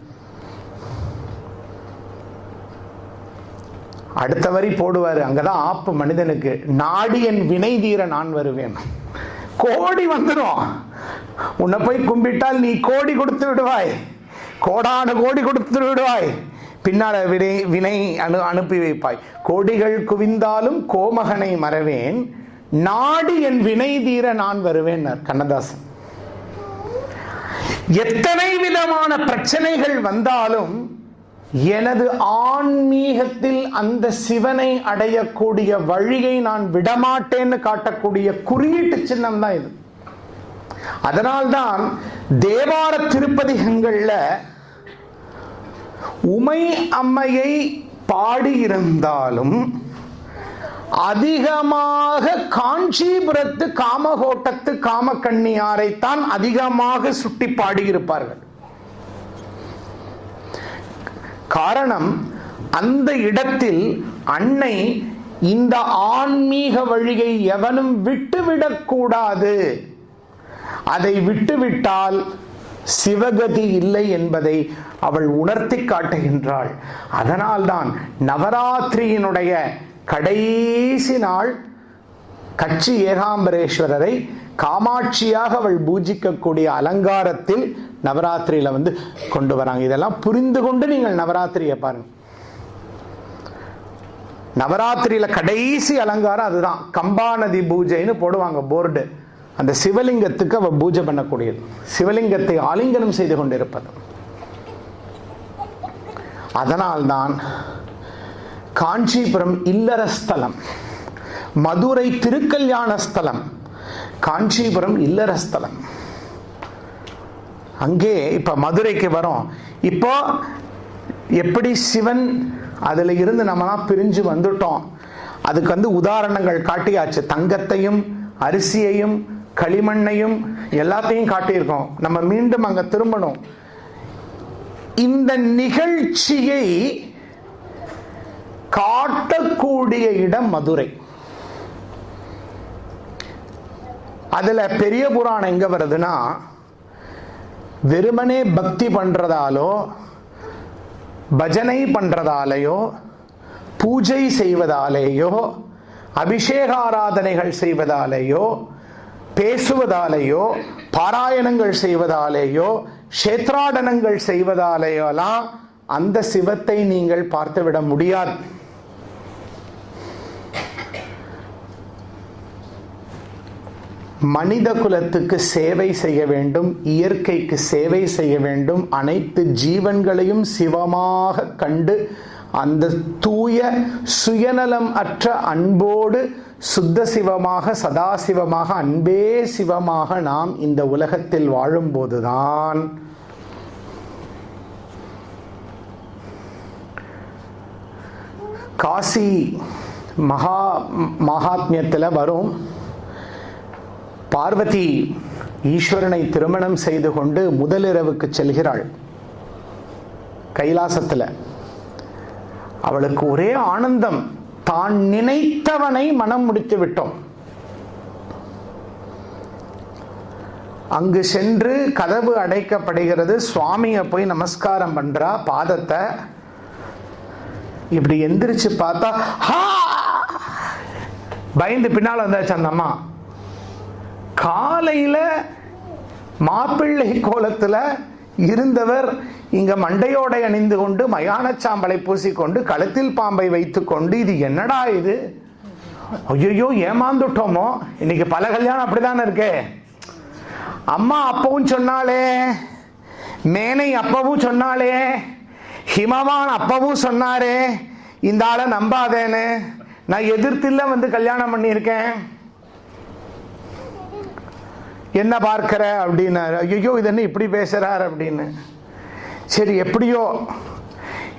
அடுத்த வரி போடுவாரு, அங்கதான் ஆப்பு மனிதனுக்கு, நாடி என் வினை தீர நான் வருவேன். கோடி வந்துடும், உன்னை போய் கும்பிட்டால் நீ கோடி கொடுத்து விடுவாய், கோடான கோடி கொடுத்து விடுவாய், பின்னால வினை அனுப்பி வைப்பாய். கோடிகள் குவிந்தாலும் கோமகனை மறவேன், நாடி என் வினை தீர நான் வருவேன் கண்ணதாசன். எத்தனை விதமான பிரச்சனைகள் வந்தாலும் எனது ஆன்மீகத்தில் அந்த சிவனை அடையக்கூடிய வழியை நான் விடமாட்டேன்னு காட்டக்கூடிய குறியீட்டு சின்னம் தான் இது. அதனால்தான் தேவார திருப்பதிகங்கள்ல உமை அம்மையை பாடியிருந்தாலும் அதிகமாக காஞ்சிபுரத்து காமகோட்டத்து காமக்கண்ணியாரைத்தான் அதிகமாக சுட்டி பாடியிருப்பார்கள். காரணம், அந்த இடத்தில் அன்னை இந்த ஆன்மீக வழியை எவனும் விட்டுவிடக் கூடாது, அதை விட்டுவிட்டால் சிவகதி இல்லை என்பதை அவள் உணர்த்தி காட்டுகின்றாள். அதனால்தான் நவராத்திரியினுடைய கடைசி நாள் கச்சி ஏகாம்பரேஸ்வரரை காமாட்சியாக அவள் பூஜிக்கக்கூடிய அலங்காரத்தில் நவராத்திரியில கொண்டு வராங்க. இதெல்லாம் புரிந்து கொண்டு நீங்கள் நவராத்திரியை பாருங்க. நவராத்திரியில கடைசி அலங்காரம் அதுதான். கம்பாநதி பூஜைன்னு போடுவாங்க போர்டு. அந்த சிவலிங்கத்துக்கு அவ பூஜை பண்ணக்கூடியது, சிவலிங்கத்தை ஆலிங்கனம் செய்து கொண்டிருப்பது. அதனால்தான் காஞ்சிபுரம் இல்லற ஸ்தலம், மதுரை திருக்கல்யாண ஸ்தலம், காஞ்சிபுரம் இல்லற ஸ்தலம். அங்கே இப்ப மதுரைக்கு வரோம். இப்போ எப்படி சிவன் அதுல இருந்து நம்மலாம் பிரிஞ்சு வந்துட்டோம், அதுக்கு உதாரணங்கள் காட்டியாச்சு. தங்கத்தையும் அரிசியையும் களிமண்ணையும் எல்லாத்தையும் காட்டியிருக்கோம். நம்ம மீண்டும் அங்க திரும்பணும். இந்த நிகழ்ச்சியை காட்டக்கூடிய இடம் மதுரை. அதுல பெரிய புராணம் எங்க வருதுன்னா, வெறுமனே பக்தி பண்றதாலோ பஜனை பண்றதாலேயோ பூஜை செய்வதாலேயோ அபிஷேக ஆராதனைகள் செய்வதாலேயோ பேசுவதாலேயோ பாராயணங்கள் செய்வதாலேயோ க்ஷேத்ராடனங்கள் செய்வதாலேயோலாம் அந்த சிவத்தை நீங்கள் பார்த்துவிட முடியாது. மனித குலத்துக்கு சேவை செய்ய வேண்டும், இயற்கைக்கு சேவை செய்ய வேண்டும், அனைத்து ஜீவன்களையும் சிவமாக கண்டு அந்த தூய சுயநலம் அற்ற அன்போடு சுத்த சிவமாக சதாசிவமாக அன்பே சிவமாக நாம் இந்த உலகத்தில் வாழும்போதுதான் காசி மகாத்மியத்தில் வரும், பார்வதி ஈஸ்வரனை திருமணம் செய்து கொண்டு முதலிரவுக்கு செல்கிறாள். கைலாசத்தில் அவளுக்கு ஒரே ஆனந்தம், தான் நினைத்தவனை மனம் முடித்து விட்டோம். அங்கு சென்று கதவு அடைக்கப்படுகிறது. சுவாமியை போய் நமஸ்காரம் பண்றா, பாதத்தை இப்படி எந்திரிச்சு பார்த்தா பயந்து பின்னால் வந்தாச்சு அந்த அம்மா. காலையில மாப்பிள்ளை கோலத்துல இருந்தவர் இங்க மண்டையோடை அணிந்து கொண்டு மயான சாம்பலை பூசிக்கொண்டு கழுத்தில் பாம்பை வைத்துக் கொண்டு, இது என்னடா இது, ஐயோ ஏமாந்துட்டோமோ. இன்னைக்கு பல கல்யாணம் அப்படித்தானே இருக்கே. அம்மா அப்பவும் சொன்னாலே, மேனை அப்பவும் சொன்னாலே, ஹிமவான் அப்பவும் சொன்னாரே இந்த ஆளை நம்பாதேன்னு. நான் எதிர்த்துல வந்து கல்யாணம் பண்ணியிருக்கேன், என்ன பார்க்கிற அப்படின்னாரு. ஐயோ இது என்ன இப்படி பேசுறார் அப்படின்னு. சரி எப்படியோ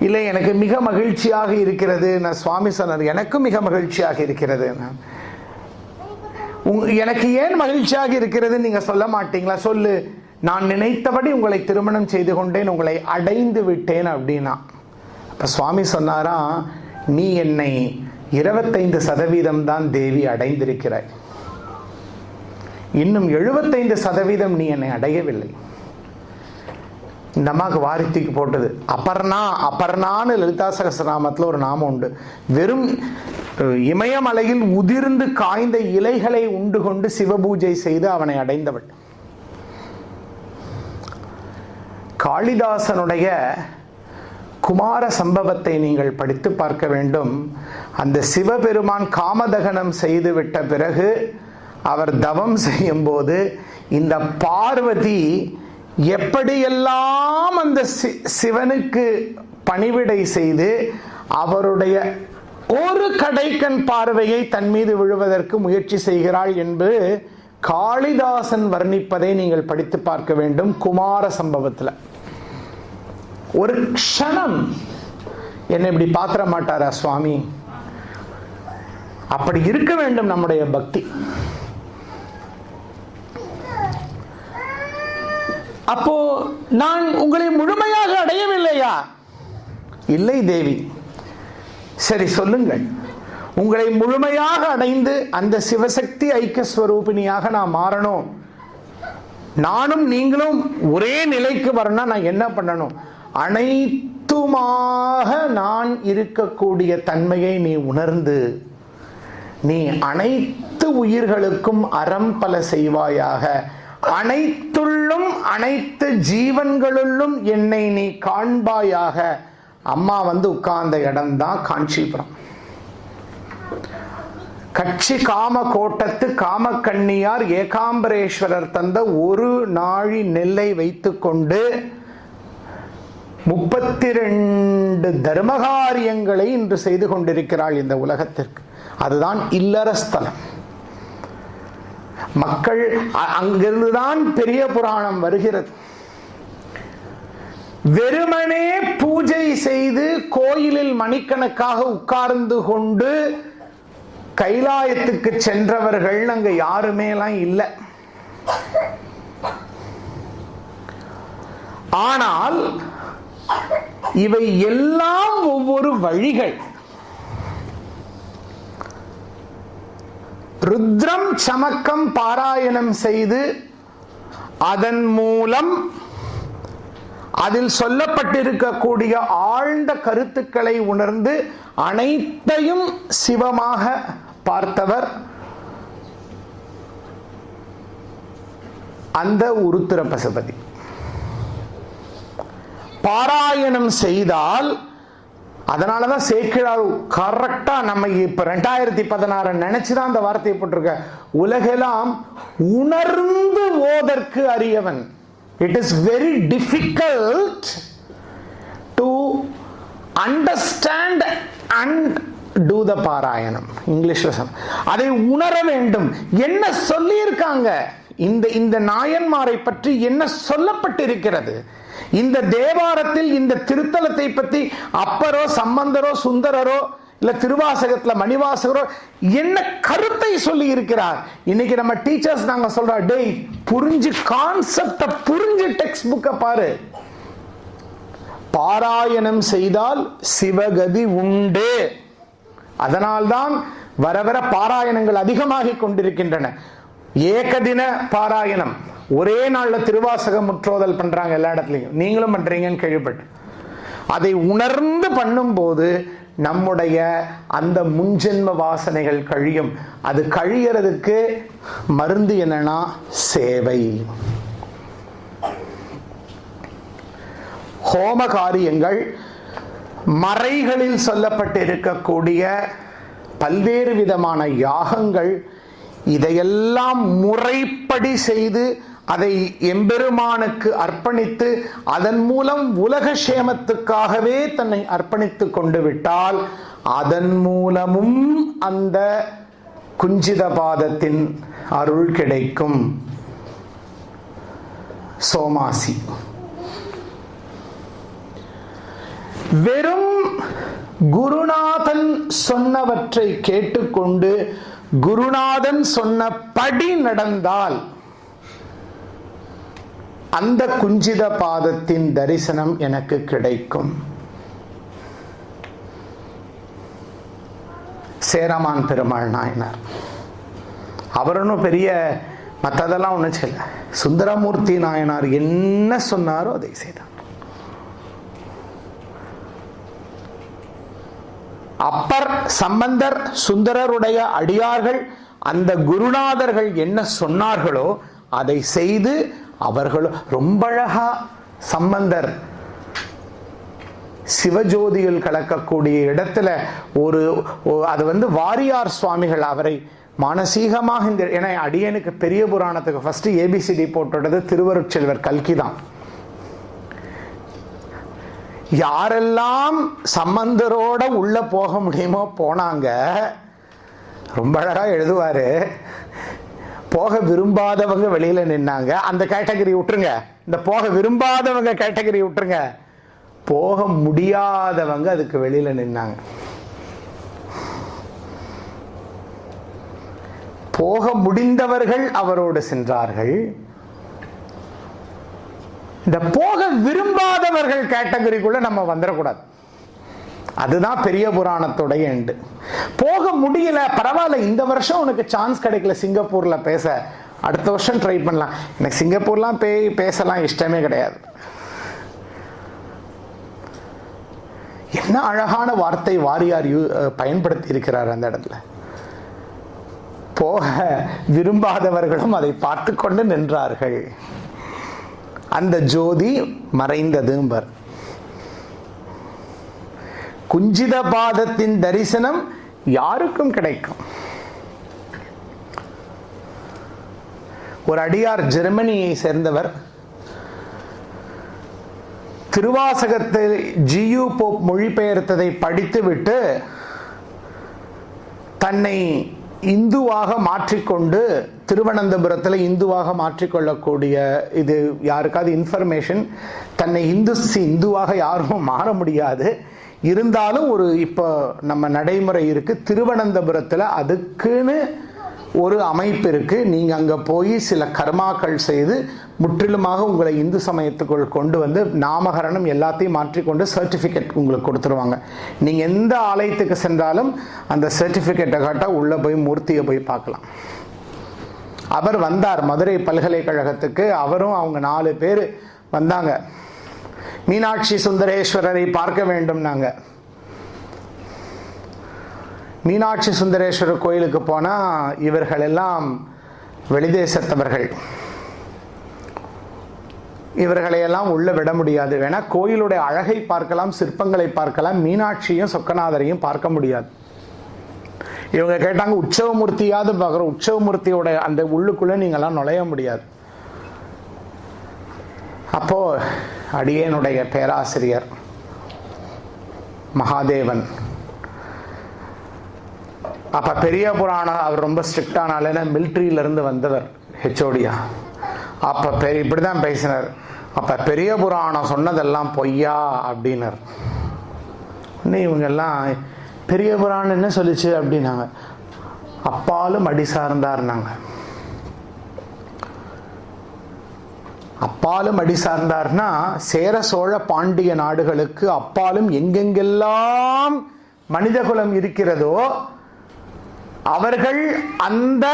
இல்லை, எனக்கு மிக மகிழ்ச்சியாக இருக்கிறது. நான் சுவாமி சொன்னார், எனக்கும் மிக மகிழ்ச்சியாக இருக்கிறது. எனக்கு ஏன் மகிழ்ச்சியாக இருக்கிறது நீங்க சொல்ல மாட்டீங்களா? சொல்லு. நான் நினைத்தபடி உங்களை திருமணம் செய்து கொண்டேன், உங்களை அடைந்து விட்டேன் அப்படின்னா. அப்ப சுவாமி சொன்னாரா, நீ என்னை 25% தான் தேவி அடைந்திருக்கிறாய், இன்னும் 75% நீ என்னை அடையவில்லை. இந்த அம்மாவுக்கு வாரித்திக்கு போட்டது அபர்ணா. அபர்ணான்னு லலிதா சகஸ்ரநாமத்தில் ஒரு நாமம் உண்டு. வெறும் இமயமலையில் உதிர்ந்து காய்ந்த இலைகளை உண்டு கொண்டு சிவபூஜை செய்து அவனை அடைந்தவள். காளிதாசனுடைய குமார சம்பவத்தை நீங்கள் படித்து பார்க்க வேண்டும். அந்த சிவபெருமான் காமதகனம் செய்து விட்ட பிறகு அவர் தவம் செய்யும் போது இந்த பார்வதி எப்படியெல்லாம் அந்த சிவனுக்கு பணிவிடை செய்து அவருடைய ஒரு கடைக்கண் பார்வையை தன் மீது விழுவதற்கு முயற்சி செய்கிறாள் என்று காளிதாசன் வர்ணிப்பதை நீங்கள் படித்து பார்க்க வேண்டும். குமார சம்பவத்தில் ஒரு க்ஷணம் என்னை இப்படி பாத்திர மாட்டாரா சுவாமி? அப்படி இருக்க வேண்டும் நம்முடைய பக்தி. அப்போ நான் உங்களை முழுமையாக அடையவில்லையா? இல்லை தேவி. சரி சொல்லுங்கள், உங்களை முழுமையாக அடைந்து அந்த சிவசக்தி ஐக்கியஸ்வரூபிணியாக நான் மாறணும், நானும் நீங்களும் ஒரே நிலைக்கு வரணும், நான் என்ன பண்ணணும்? அனைத்துமாக நான் இருக்கக்கூடிய தன்மையை நீ உணர்ந்து நீ அனைத்து உயிர்களுக்கும் அறம் பல செய்வாயாக, அனைத்துள்ளும் அனைத்து ஜீவன்களுள்ளும் என்னை நீ காண்பாயாக. அம்மா வந்து உட்கார்ந்த இடம்தான் காஞ்சிபுரம். கட்சி காம கோட்டத்து காமக்கண்ணியார் ஏகாம்பரேஸ்வரர் தந்த ஒரு நாழி நெல்லை வைத்துக்கொண்டு 32 தர்மகாரியங்களை இன்று செய்து கொண்டிருக்கிறாள் இந்த உலகத்திற்கு. அதுதான் இல்லறஸ்தலம். மக்கள் அங்கிருந்துதான் பெரிய புராணம் வருகிறது. வெறுமனே பூஜை செய்து கோயிலில் மணிக்கணக்காக உட்கார்ந்து கொண்டு கைலாயத்துக்கு சென்றவர்கள் அங்க யாருமே எல்லாம் இல்லை. ஆனால் இவை எல்லாம் ஒவ்வொரு வழிகள். ருத்ரம் சமக்கம் பாராயணம் செய்து அதன் மூலம் அதில் சொல்லப்பட்டிருக்கக்கூடிய ஆழ்ந்த கருத்துக்களை உணர்ந்து அனைத்தையும் சிவமாக பார்த்தவர் அந்த உருத்திர பசுபதி. பாராயணம் செய்தால், அதனாலதான் சேக்கிழார் கரெக்டா நம்ம இப்ப 2016 நினைச்சுதான் அந்த வார்த்தையை போட்டிருக்க, உலகெல்லாம் உணர்ந்து ஓதற்கு அறியவன். It is very difficult to understand and do the பாராயணம். இங்கிலீஷ்ல அதை உணர வேண்டும். என்ன சொல்லி இருக்காங்க, இந்த நாயன்மாரை பற்றி என்ன சொல்லப்பட்டிருக்கிறது, இந்த தேவாரத்தில் இந்த திருத்தலத்தை பற்றி அப்பரோ சம்பந்தரோ சுந்தரரோ இல்ல திருவாசகத்துல மணிவாசகரோ என்ன கருத்தை சொல்லி இருக்கிறார். இன்னைக்கு நம்ம டீச்சர்ஸ் நாங்க சொல்றோம், டேய் புரிஞ்சு கான்செப்ட புரிஞ்சு டெக்ஸ்ட் புக்க பாரு. பாராயணம் செய்தால் சிவகதி உண்டு. அதனால்தான் வர வர பாராயணங்கள் அதிகமாகிக் கொண்டிருக்கின்றன. ஏகதின பாராயணம், ஒரே நாள்ல திருவாசகம் முற்றோதல் பண்றாங்க எல்லா இடத்துலையும், நீங்களும் பண்றீங்கன்னு கேள்விப்பட்டு. அதை உணர்ந்து பண்ணும் போது நம்முடைய அந்த முன்ஜென்ம வாசனைகள் கழியும். அது கழியறதுக்கு மருந்து என்னன்னா சேவை. ஹோம காரியங்கள், மறைகளில் சொல்லப்பட்டிருக்கக்கூடிய பல்வேறு விதமான யாகங்கள், இதையெல்லாம் முறைப்படி செய்து அதை எம்பெருமானுக்கு அர்ப்பணித்து அதன் மூலம் உலக சேமத்துக்காகவே தன்னை அர்ப்பணித்துக் கொண்டு விட்டால் அதன் மூலமும் அந்த குஞ்சித பாதத்தின் அருள் கிடைக்கும். சோமாசி. வெறும் குருநாதன் சொன்னவற்றை கேட்டுக்கொண்டு குருநாதன் சொன்னபடி நடந்தால் அந்த குஞ்சித பாதத்தின் தரிசனம் எனக்கு கிடைக்கும். சேரமான் பெருமாள் நாயனார் அவரும் பெரிய மற்றதெல்லாம் ஒன்றும் செய்யல. சுந்தரமூர்த்தி நாயனார் என்ன சொன்னாரோ அதை செய்தார். அப்பர், சம்பந்தர், சுந்தரருடைய அடியார்கள் அந்த குருநாதர்கள் என்ன சொன்னார்களோ அதை செய்து அவர்களும் ரொம்ப அழகா சம்பந்தர் சிவஜோதியில் கலக்கக்கூடிய இடத்துல அது வாரியார் சுவாமிகள் அவரை மானசீகமாக ஏன்னா அடியனுக்கு பெரிய புராணத்துக்கு ஃபர்ஸ்ட் ஏபிசிடி போட்டுட்டது திருவருட்செல்வர் கல்கி தான். யாரெல்லாம் சம்பந்தரோட உள்ள போக முடியுமோ போனாங்க. ரொம்ப அழகா எழுதுவாரு, போக விரும்பாதவங்க வெளியில நின்னாங்க. அந்த கேட்டகரி விட்டுருங்க, இந்த போக விரும்பாதவங்க கேட்டகரி விட்டுருங்க, போக முடியாதவங்க அதுக்கு வெளியில நின்னாங்க. போக முடிந்தவர்கள் அவரோடு சென்றார்கள். இந்த போக விரும்பாதவர்கள் கேட்டகரிக்குள்ள நம்ம வந்துடக்கூடாது. அதுதான் பெரிய புராணத்துடைய எண்டு. போக முடியல, பரவாயில்ல, இந்த வருஷம் உனக்கு சான்ஸ் கிடைக்கல சிங்கப்பூர்ல பேச, அடுத்த வருஷம் ட்ரை பண்ணலாம். எனக்கு சிங்கப்பூர்லாம் பேசலாம் இஷ்டமே கிடையாது. என்ன அழகான வார்த்தை வாரியார் பயன்படுத்தி இருக்கிறார் அந்த இடத்துல. போக விரும்பாதவர்களும் அதை பார்த்து கொண்டு நின்றார்கள். அந்த ஜோதி மறைந்ததும்பர். குஞ்சித பாதத்தின் தரிசனம் யாருக்கும் கிடைக்கும். ஒரு அடியார் ஜெர்மனியை சேர்ந்தவர் திருவாசகத்தை ஜியு போப் மொழிபெயர்த்ததை படித்துவிட்டு தன்னை இந்துவாக மாற்றிக்கொண்டு திருவனந்தபுரத்தில் இந்துவாக மாற்றிக்கொள்ளக்கூடிய, இது யாருக்காவது இன்ஃபர்மேஷன், தன்னை இந்துவாக யாரும் மாற முடியாது. இருந்தாலும் இப்போ நம்ம நடைமுறை இருக்கு, திருவனந்தபுரத்தில் அதுக்குன்னு ஒரு அமைப்பு இருக்கு. நீங்க அங்க போய் சில கர்மாக்கள் செய்து முற்றிலுமாக உங்களை இந்து சமயத்துக்குள் கொண்டு வந்து நாமகரணம் எல்லாத்தையும் மாற்றிக்கொண்டு சர்டிபிகேட் உங்களுக்கு கொடுத்துருவாங்க. நீங்க எந்த ஆலயத்துக்கு சென்றாலும் அந்த சர்டிபிகேட்டை காட்ட உள்ள போய் மூர்த்தியை போய் பார்க்கலாம். அவர் வந்தார் மதுரை பல்கலைக்கழகத்துக்கு. அவரும் அவங்க 4 பேர் வந்தாங்க. மீனாட்சி சுந்தரேஸ்வரரை பார்க்க வேண்டும். நாங்க மீனாட்சி சுந்தரேஸ்வரர் கோயிலுக்கு போனா இவர்கள் எல்லாம் வெளிதேசத்தவர்கள், இவர்களையெல்லாம் உள்ள விட முடியாது. வேணா கோயிலுடைய அழகை பார்க்கலாம், சிற்பங்களை பார்க்கலாம், மீனாட்சியும் சொக்கநாதரையும் பார்க்க முடியாது. இவங்க கேட்டாங்க உற்சவமூர்த்தியாவது பார்க்குறோம், உற்சவமூர்த்தியோட அந்த உள்ளுக்குள்ள நீங்கள்லாம் நுழைய முடியாது. அப்போ அடியேனுடைய பேராசிரியர் மகாதேவன், அப்ப பெரிய புராணம், அவர் ரொம்ப ஸ்ட்ரிக்டானால மிலிட்ரியிலிருந்து வந்தவர், ஹெச்ஓடியா. அப்ப இப்படிதான் பேசினார். அப்ப பெரிய புராணம் சொன்னதெல்லாம் பொய்யா அப்படின்னார். இவங்க எல்லாம் பெரிய புராணம் என்ன சொல்லிச்சு அப்படின்னாங்க. அப்பாலும் அடி சார்ந்தார்னாங்க. அப்பாலும் அடி சார்ந்தார்னா சேர சோழ பாண்டிய நாடுகளுக்கு அப்பாலும் எங்கெங்கெல்லாம் மனிதகுலம் இருக்கிறதோ அவர்கள் அந்த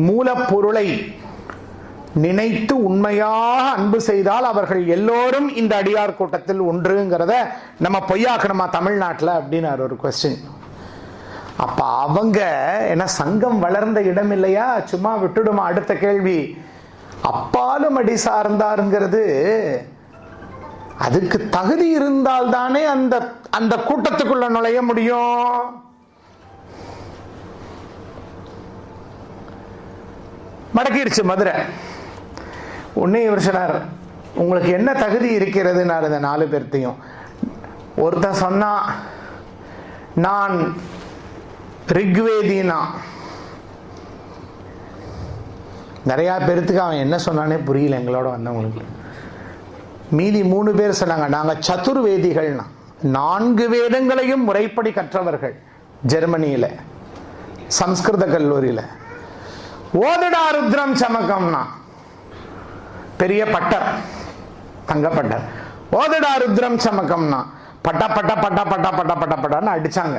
மூலப்பொருளை நினைத்து உண்மையாக அன்பு செய்தால் அவர்கள் எல்லோரும் இந்த அடியார் கூட்டத்தில் ஒன்றுங்கிறத நம்ம பொய்யாக்கணுமா தமிழ்நாட்டில் அப்படின்னு ஒரு கொஸ்டின். அப்ப அவங்க என்ன சங்கம் வளர்ந்த இடம் இல்லையா, சும்மா விட்டுடுமா? அடுத்த கேள்வி, அப்பாலும் அடி சார்ந்தாருங்கிறது அதுக்கு தகுதி இருந்தால் தானே அந்த அந்த கூட்டத்துக்குள்ள நுழைய முடியும். மடக்கிடுச்சு மதுரை. உன்னை இவர் சொன்னார், உங்களுக்கு என்ன தகுதி இருக்கிறதுனாரு இந்த 4 பேர்த்தையும். ஒருத்தன் சொன்னா நான் ரிக்வேதினா, நிறைய பேர்த்துக்கு அவன் என்ன சொன்னானே புரியல எங்களோட வந்தவங்களுக்கு. மீதி 3 பேர் சொன்னாங்க நாங்க சதுர்வேதிகள்னா, 4 வேதங்களையும் முறைப்படி கற்றவர்கள். ஜெர்மனியில சம்ஸ்கிருத கல்லூரியில. ஓதடா ருத்ரம் சமக்கம்னா பெரிய பட்டர், தங்கப்பட்டர். ஓதடா ருத்ரம் சமக்கம்னா பட்ட பட்ட பட்ட பட்ட பட்ட பட்ட பட்டான்னு அடிச்சாங்க.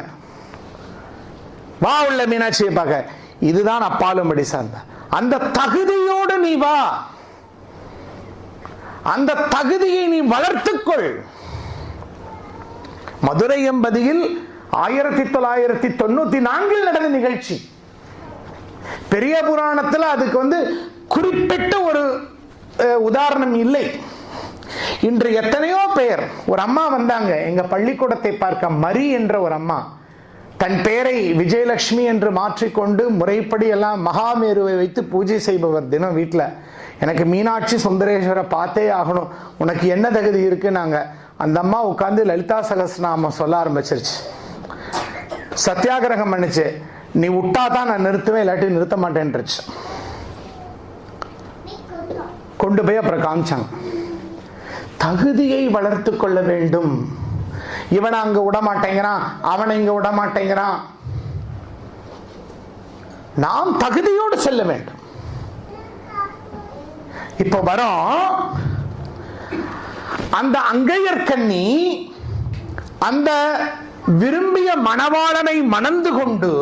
வா உள்ள மீனாட்சியை பார்க்க. இதுதான் அப்பாலும் அடி சார்ந்த. அந்த தகுதியோடு நீ வா, அந்த தகுதியை நீ வளர்த்துக்கொள். மதுரை எம்பதியில் 1994 நடந்த நிகழ்ச்சி. பெரிய புராணத்தில் அதுக்கு குறிப்பிட்ட ஒரு உதாரணம் இல்லை. இன்று எத்தனையோ பேர், ஒரு அம்மா வந்தாங்க எங்க பள்ளிக்கூடத்தை பார்க்க, மரி என்ற ஒரு அம்மா தன் பெயரை விஜயலட்சுமி என்று மாற்றிக்கொண்டு முறைப்படி எல்லாம் மகாமேருவை வைத்து பூஜை செய்பவர். தினம் வீட்டில் எனக்கு மீனாட்சி சுந்தரேஸ்வரை பார்த்தே ஆகணும், உனக்கு என்ன தகுதி இருக்குன்னாங்க. அந்த அம்மா உட்காந்து லலிதா சகஸ்ரநாமம் சொல்ல ஆரம்பிச்சிருச்சு. சத்தியாகிரகம் பண்ணிச்சு. நீ விட்டா தான் நான் நிறுத்துவேன், இல்லாட்டி நிறுத்த மாட்டேன்ருச்சு. கொண்டு போய் அப்புறம் காமிச்சாங்க. தகுதியை வளர்த்து கொள்ள வேண்டும். இவனை அங்க விட மாட்டேங்கிறான், அவனை இங்க விட மாட்டேங்கிறான். நாம் தகுதியோடு செல்ல வேண்டும். இப்ப வரோம், அந்த அங்கையர்கண்ணி அந்த விரும்பிய மணவாளனை மணந்து கொண்டு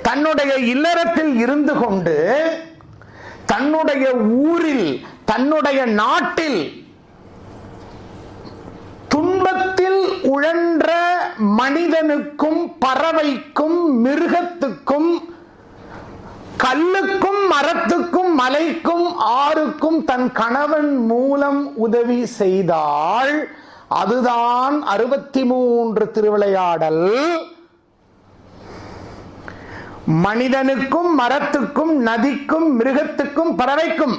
தன்னுடைய இல்லறத்தில் இருந்து கொண்டு தன்னுடைய ஊரில் தன்னுடைய நாட்டில் துன்பத்தில் உழன்ற மனிதனுக்கும் பறவைக்கும் மிருகத்துக்கும் கல்லுக்கும் மரத்துக்கும் மலைக்கும் ஆறுக்கும் தன் கணவன் மூலம் உதவி செய்தாள். அதுதான் 63 திருவிளையாடல். மனிதனுக்கும் மரத்துக்கும் நதிக்கும் மிருகத்துக்கும் பறவைக்கும்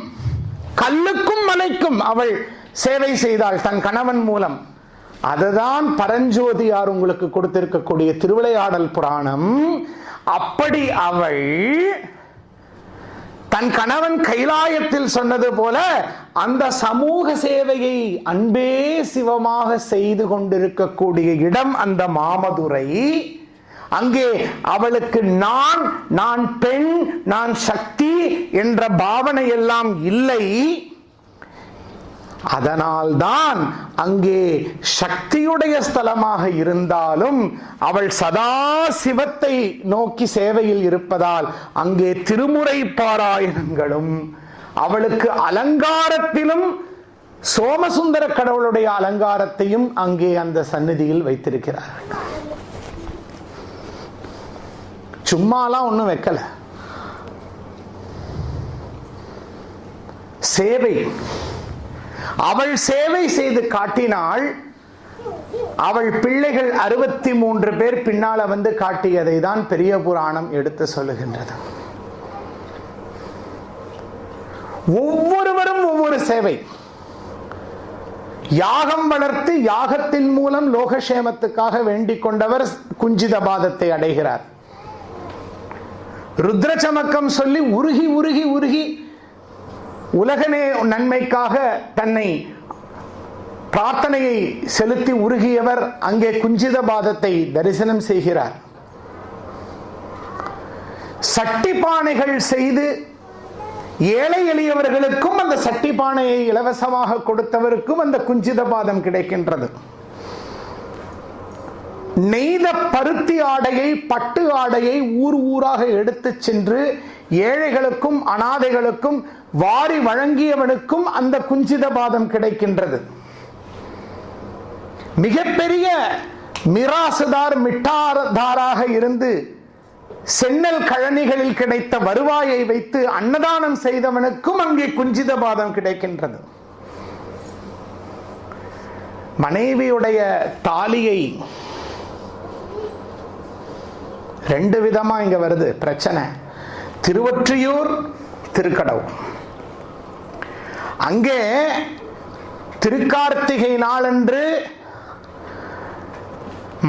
கல்லுக்கும் மலைக்கும் அவள் சேவை செய்தாள் தன் கணவன் மூலம். அதுதான் பரஞ்சோதியார் உங்களுக்கு கொடுத்திருக்கக்கூடிய திருவிளையாடல் புராணம். அப்படி அவள் தன் கணவன் கைலாயத்தில் சொன்னது போல அந்த சமூக சேவையை அன்பே சிவமாக செய்து கொண்டிருக்கக்கூடிய இடம் அந்த மாமதுரை. அங்கே அவளுக்கு நான் பெண், நான் சக்தி என்ற பாவனை எல்லாம் இல்லை. அதனால்தான் அங்கே சக்தியுடைய ஸ்தலமாக இருந்தாலும் அவள் சதா சிவத்தை நோக்கி சேவையில் இருப்பதால் அங்கே திருமுறை பாராயணங்களும் அவளுக்கு அலங்காரத்திலும் சோமசுந்தர கடவுளுடைய அலங்காரத்தையும் அங்கே அந்த சந்நிதியில் வைத்திருக்கிறார்கள். சும்மாலாம் ஒன்றும் வைக்கல, சேவை. அவள் சேவை செய்து காட்டினாள். அவள் பிள்ளைகள் 63 பேர் பின்னால வந்து காட்டியதை தான் பெரிய புராணம் எடுத்து சொல்லுகின்றது. ஒவ்வொருவரும் ஒவ்வொரு சேவை. யாகம் வளர்த்து யாகத்தின் மூலம் லோகக்ஷேமத்துக்காக வேண்டிக் கொண்டவர் குஞ்சித பாதத்தை அடைகிறார். ருத்ரச்சமக்கம் சொல்லி உருகி உருகி உருகி உலகனே நன்மைக்காக தன்னை பிரார்த்தனையை செலுத்தி உருகியவர் அங்கே குஞ்சித பாதத்தை தரிசனம் செய்கிறார். சட்டி பானைகள் செய்து ஏழை எளியவர்களுக்கும் அந்த சட்டி பானையை இலவசமாக கொடுத்தவருக்கும் அந்த குஞ்சித பாதம் கிடைக்கின்றது. நெய்த பருத்தி ஆடையை, பட்டு ஆடையை ஊர் ஊராக எடுத்து சென்று ஏழைகளுக்கும் அனாதைகளுக்கும் வாரி வழங்கியவனுக்கும் அந்த குஞ்சித பாதம் கிடைக்கின்றது. மிகப்பெரிய மிராசுதார் மிட்டாதாராக இருந்து சென்னல் கழனிகளில் கிடைத்த வருவாயை வைத்து அன்னதானம் செய்தவனுக்கும் அங்கே குஞ்சித பாதம் கிடைக்கின்றது. மனைவியுடைய தாலியை 2 விதமா இங்க வருது பிரச்சனை. திருவொற்றியூர், திருக்கடவுர். அங்கே திருக்கார்த்திகை நாளன்று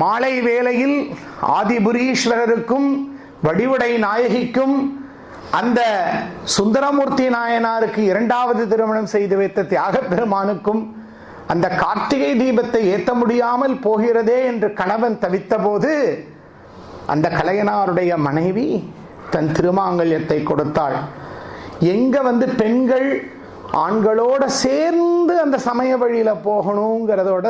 மாலை வேளையில் ஆதிபுரீஸ்வரருக்கும் வடிவுடை நாயகிக்கும் அந்த சுந்தரமூர்த்தி நாயனாருக்கு 2வது திருமணம் செய்து வைத்த தியாக பெருமானுக்கும் அந்த கார்த்திகை தீபத்தை ஏற்ற முடியாமல் போகிறதே என்று கணவன் தவித்த போது அந்த கலையனாருடைய மனைவி தன் திருமாங்கல்யத்தை கொடுத்தாள். எங்க வந்து பெண்கள் ஆண்களோட சேர்ந்து அந்த சமய வழியில போகணுங்கிறதோட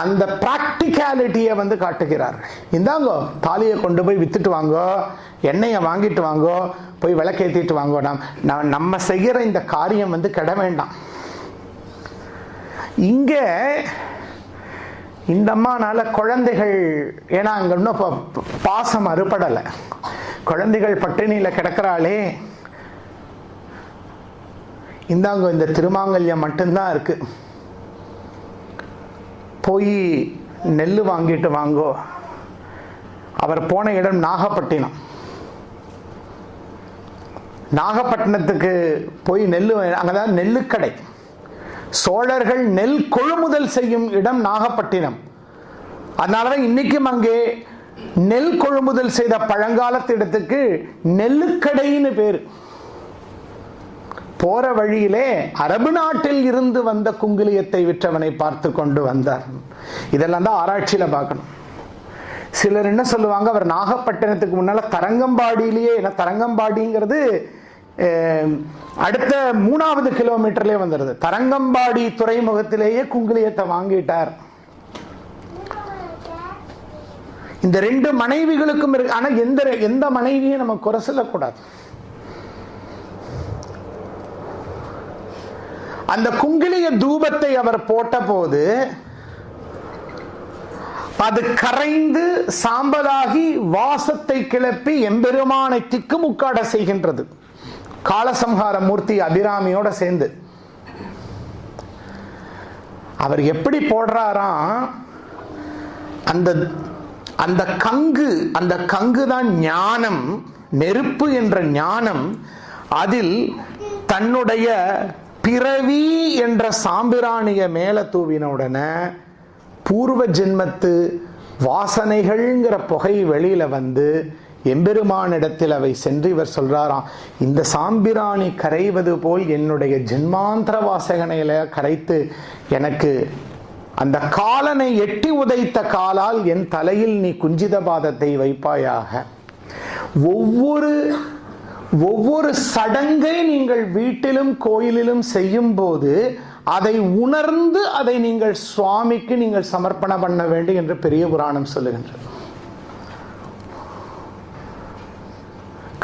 அந்த பிராக்டிகாலிட்டியை வந்து காட்டுகிறார்கள். இந்தாங்கோ தாலியை கொண்டு போய் வித்துட்டு வாங்கோ, எண்ணெயை வாங்கிட்டு வாங்கோ, போய் விளக்கேற்றிட்டு வாங்கோ. நம்ம செய்கிற இந்த காரியம் வந்து கெட வேண்டாம். இங்க இந்த அம்மானால குழந்தைகள், ஏன்னா அங்க இன்னும் பாசம் அறுபடலை, குழந்தைகள் பட்டினியில கிடக்கிறாளே, இந்தாங்க இந்த திருமாங்கல்யம் மட்டும்தான் இருக்கு, போய் நெல் வாங்கிட்டு வாங்கோ. அவர் போன இடம் நாகப்பட்டினம். நாகப்பட்டினத்துக்கு போய் நெல், அங்கதான் நெல்லுக்கடை. சோழர்கள் நெல் கொள்முதல் செய்யும் இடம் நாகப்பட்டினம். அதனாலதான் இன்னைக்கும் அங்கே நெல் கொள்முதல் செய்த பழங்காலத்து இடத்துக்கு நெல்லுக்கடைன்னு பேரு. போற வழியிலே அரபு நாட்டில் இருந்து வந்த குங்குலியத்தை விற்றவனை பார்த்து கொண்டு வந்தார். இதெல்லாம் தான் ஆராய்ச்சியில பார்க்கணும். சிலர் என்ன சொல்லுவாங்க, அவர் நாகப்பட்டினத்துக்கு முன்னால தரங்கம்பாடியிலேயே, ஏன்னா தரங்கம்பாடிங்கிறது அடுத்த 3வது கிலோமீட்டர்லயே வந்துடுது, தரங்கம்பாடி துறைமுகத்திலேயே குங்குலியத்தை வாங்கிட்டார். இந்த 2 மனைவிகளுக்கும் இருக்கு. ஆனா எந்த மனைவியும் நம்ம குறை சொல்லக்கூடாது. அந்த குங்கிலிய தூபத்தை அவர் போட்ட போது அது கரைந்து சாம்பலாகி வாசத்தை கிளப்பி எம்பெருமானை திக்குமுக்காட செய்கின்றது. காலசம்ஹார மூர்த்தி அபிராமியோட சேர்ந்து அவர் எப்படி போடுறாராம், அந்த கங்கு தான் ஞானம், நெருப்பு என்ற ஞானம். அதில் தன்னுடைய பிறவி என்ற சாம்பிராணிய மேல தூவின உடனே பூர்வ ஜென்மத்து வாசனைகள்ங்கிற புகை வெளியில வந்து எம்பெருமானிடத்தில் அவை சென்று இவர் சொல்றாராம், இந்த சாம்பிராணி கரைவது போல் என்னுடைய ஜென்மாந்திர வாசகனையில கரைத்து எனக்கு அந்த காலனை எட்டி உதைத்த காலால் என் தலையில் நீ குஞ்சித பாதத்தை வைப்பாயாக. ஒவ்வொரு சடங்கை நீங்கள் வீட்டிலும் கோயிலிலும் செய்யும் போது அதை உணர்ந்து அதை நீங்கள் சுவாமிக்கு நீங்கள் சமர்ப்பணம் பண்ண வேண்டும் என்று பெரிய புராணம் சொல்லுகின்றது.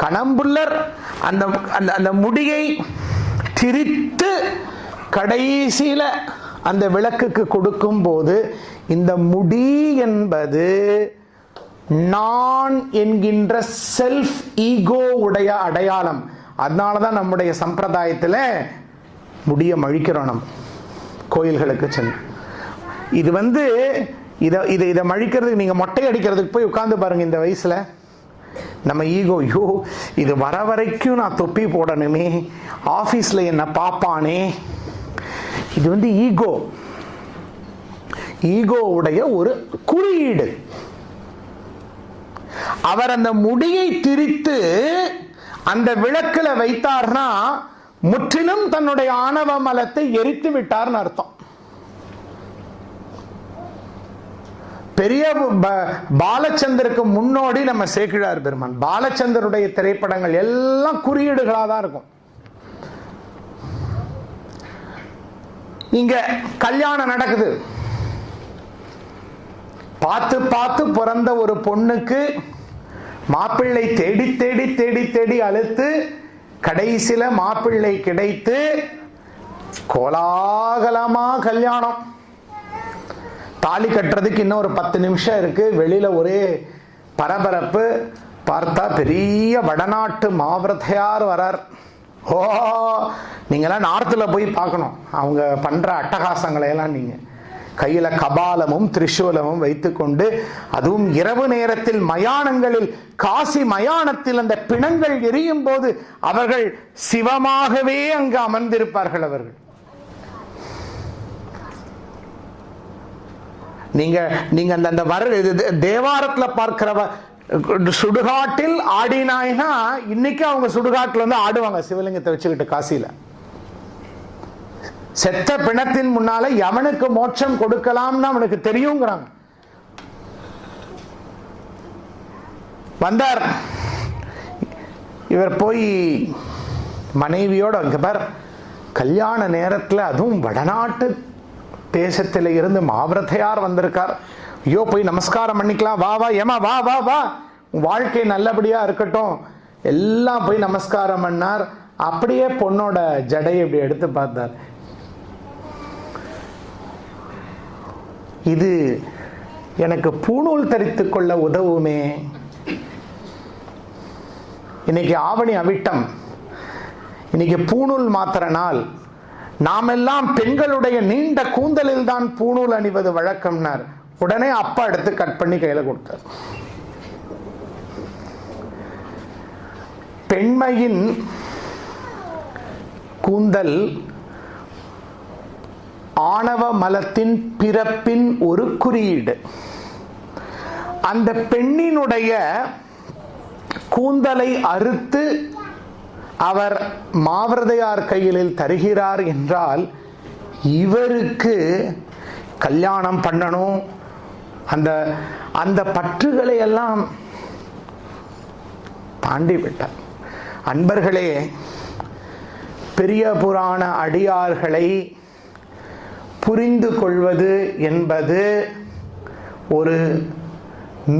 கணம்புள்ளர் அந்த முடியை திரித்து கடைசியில அந்த விளக்குக்கு கொடுக்கும் போது இந்த முடி என்பது நான் என்கின்ற செல்ஃப் ஈகோ உடைய அடையாளம். அதனாலதான் நம்முடைய சம்பிரதாயத்தில் முடிய மழிக்கிறோம். நம்ம கோயில்களுக்கு சென்று இது இதை மழிக்கிறதுக்கு, நீங்க மொட்டை அடிக்கிறதுக்கு போய் உட்கார்ந்து பாருங்க. இந்த வயசுல நம்ம ஈகோ, ஐயோ இது வர வரைக்கும் நான் தொப்பி போடணுமே, ஆபீஸ்ல என்ன பாப்பானே. இது ஈகோவுடைய ஒரு குறியீடு. அவர் அந்த முடியை திரித்து அந்த விளக்குல வைத்தார்னா முற்றிலும் தன்னுடைய ஆணவ மலத்தை எரித்து விட்டார்னு அர்த்தம். பெரிய பாலச்சந்தருக்கு முன்னோடி நம்ம சேக்கிழார் பெருமான். பாலச்சந்தருடைய திரைப்படங்கள் எல்லாம் குறியீடுகளாக தான் இருக்கும். இங்க கல்யாணம் நடக்குது. பார்த்து பார்த்து பிறந்த ஒரு பொண்ணுக்கு மாப்பிள்ளை தேடி தேடி தேடி தேடி அழுத்து கடைசியில மாப்பிள்ளை கிடைத்து கோலாகலமா கல்யாணம். தாலி கட்டுறதுக்கு இன்னும் ஒரு 10 நிமிஷம் இருக்கு. வெளியில ஒரே பரபரப்பு. பார்த்தா பெரிய வடநாட்டு மாவிரதையார் வரார். ஓ, நீங்களாம் நார்த்தில் போய் பார்க்கணும் அவங்க பண்ற அட்டகாசங்களை எல்லாம். நீங்க கையில கபாலமும் திரிசூலமும் வைத்துக்கொண்டு, அதுவும் இரவு நேரத்தில் மயானங்களில், காசி மயானத்தில் அந்த பிணங்கள் எரியும் போது அவர்கள் சிவமாகவே அங்கு அமர்ந்திருப்பார்கள். அவர்கள் நீங்க அந்த தேவாரத்துல பார்க்கிற சுடுகாட்டில் ஆடினாய்னா இன்னைக்கு அவங்க சுடுகாட்டுல ஆடுவாங்க சிவலிங்கத்தை வச்சுக்கிட்டு. காசியில செத்த பிணத்தின் முன்னால யமனுக்கு மோட்சம் கொடுக்கலாம்னு அவனுக்கு தெரியுங்கிறாங்க. வந்தார் இவர் போய் மனைவியோட, அங்க பார் கல்யாண நேரத்துல, அதுவும் வடநாட்டு தேசத்தில இருந்து மாவிரதையார் வந்திருக்கார். ஐயோ போய் நமஸ்காரம் பண்ணிக்கலாம், வா வா ஏமா வா வா வா, வாழ்க்கை நல்லபடியா இருக்கட்டும், எல்லாம் போய் நமஸ்காரம் பண்ணார். அப்படியே பொண்ணோட ஜடையை இப்படி எடுத்து பார்த்தார். இது எனக்கு பூணூல் தரித்துக் கொள்ள உதவுமே. இன்னைக்கு ஆவணி அவிட்டம், இன்னைக்கு பூணூல் மாத்திர நாள். நாமெல்லாம் பெண்களுடைய நீண்ட கூந்தலில் தான் பூணூல் அணிவது வழக்கம்னார். உடனே அப்பா எடுத்து கட் பண்ணி கையில கொடுத்தார். பெண்மையின் கூந்தல் ஆணவ மலத்தின் பிறப்பின் ஒரு குறியீடு. அந்த பெண்ணினுடைய கூந்தலை அறுத்து அவர் மாவிரதையார் கையில் தருகிறார் என்றால் இவருக்கு கல்யாணம் பண்ணணும், அந்த அந்த பற்றுகளை எல்லாம் தாண்டி விட்டார். அன்பர்களே, பெரிய புராண அடியார்களை புரிந்து கொள்வது என்பது ஒரு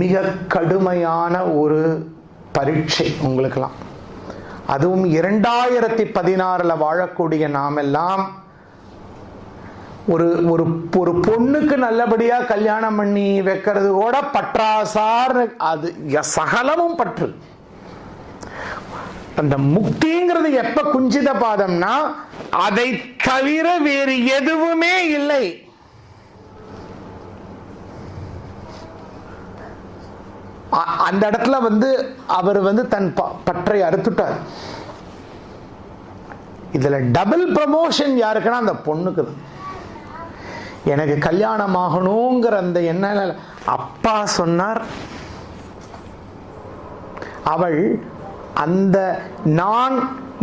மிக கடுமையான ஒரு பரீட்சை உங்களுக்கெல்லாம். அதுவும் 2016 வாழக்கூடிய நாம் எல்லாம் ஒரு ஒரு பொண்ணுக்கு நல்லபடியா கல்யாணம் பண்ணி வைக்கிறது கூட பற்றாசார். அது சகலமும் பற்று. அந்த முக்திங்கிறது எப்ப குஞ்சித பாதம்னா அதை தவிர வேறு எதுவுமே இல்லை. அந்த இடத்துல அவர் தன் பற்றை அறுத்துட்டார். இதுல டபுள் ப்ரமோஷன் யாருக்குன்னா அந்த பொண்ணுக்கு. எனக்கு கல்யாணம் ஆகணுங்கிற அந்த எண்ணம் அப்பா சொன்னார். அவள் அந்த நான்,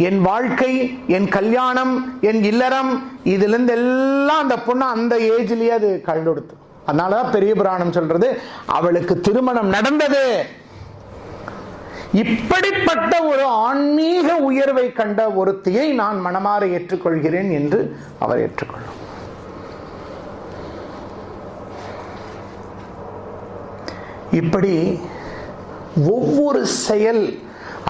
என் வாழ்க்கை, என் கல்யாணம், என் இல்லறம், இதுல இருந்து எல்லாம் அந்த பொண்ணு அந்த ஏஜ்லயே அது கழுடுத்து. அதனாலதான் பெரிய புராணம் சொல்றது அவளுக்கு திருமணம் நடந்தது. இப்படிப்பட்ட ஒரு ஆன்மீக உயர்வை கண்ட ஒருத்தியை நான் மனமாற ஏற்றுக்கொள்கிறேன் என்று அவர் ஏற்றுக்கொள்ளும். இப்படி ஒவ்வொரு செயல்,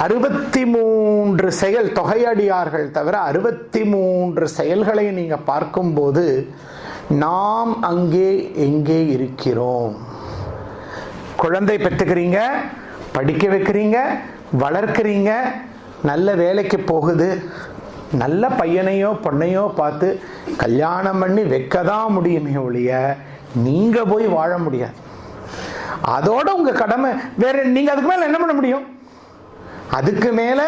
63 செயல், தொகையடியார்கள் தவிர 63 செயல்களை நீங்க பார்க்கும்போது நாம் அங்கே எங்கே இருக்கிறோம்? குழந்தை பெற்றுக்கிறீங்க, படிக்க வைக்கிறீங்க, வளர்க்கிறீங்க, நல்ல வேலைக்கு போகுது, நல்ல பையனையோ பொண்ணையோ பார்த்து கல்யாணம் பண்ணி வைக்கதான் முடியுமே ஒழிய நீங்க போய் வாழ முடியாது. அதோட உங்க கடமை வேற. நீங்க அதுக்கு மேல என்ன பண்ண முடியும்? அதுக்கு மேல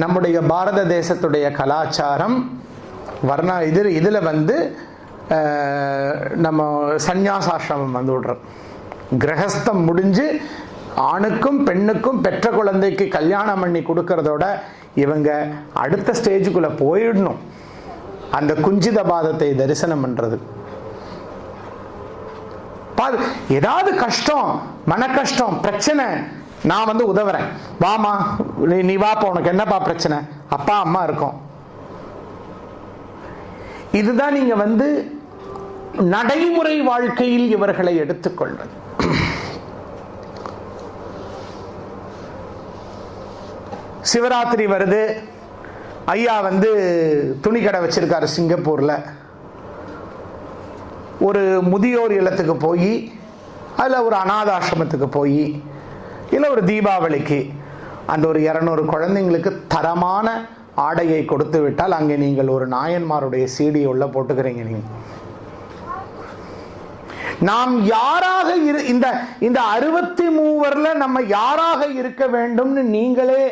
நம்முடைய பாரத தேசத்துடைய கலாச்சாரம் வர்ணா இதுல வந்து நம்ம சந்நியாசாசிரமம் வந்து விடுறோம். கிரகஸ்தம் முடிஞ்சு ஆணுக்கும் பெண்ணுக்கும் பெற்ற குழந்தைக்கு கல்யாணம் பண்ணி கொடுக்கறதோட இவங்க அடுத்த ஸ்டேஜுக்குள்ள போயிடணும். அந்த குஞ்சித பாதத்தை தரிசனம் பண்றது. ஏதாவது கஷ்டம், மன கஷ்டம், பிரச்சனை, நான் வந்து உதவுறேன், வாமா நீ வாப்பா, உனக்கு என்னப்பா பிரச்சனை, அப்பா அம்மா இருக்கும். இதுதான் நீங்க வந்து நடைமுறை வாழ்க்கையில் இவர்களை எடுத்துக்கொள்வது. சிவராத்திரி வருது, ஐயா வந்து துணி கடை வச்சிருக்காரு சிங்கப்பூர்ல. ஒரு முதியோர் இல்லத்துக்கு போய், அதில் ஒரு அநாதாசிரமத்துக்கு போய், இல்லை ஒரு தீபாவளிக்கு அந்த ஒரு 200 குழந்தைங்களுக்கு தரமான ஆடையை கொடுத்து விட்டால் அங்கே நீங்கள் ஒரு நாயன்மாருடைய சீடியை உள்ள போட்டுக்கிறீங்க. நீங்க நாம் யாராக இந்த 63 நம்ம யாராக இருக்க வேண்டும்னு நீங்களே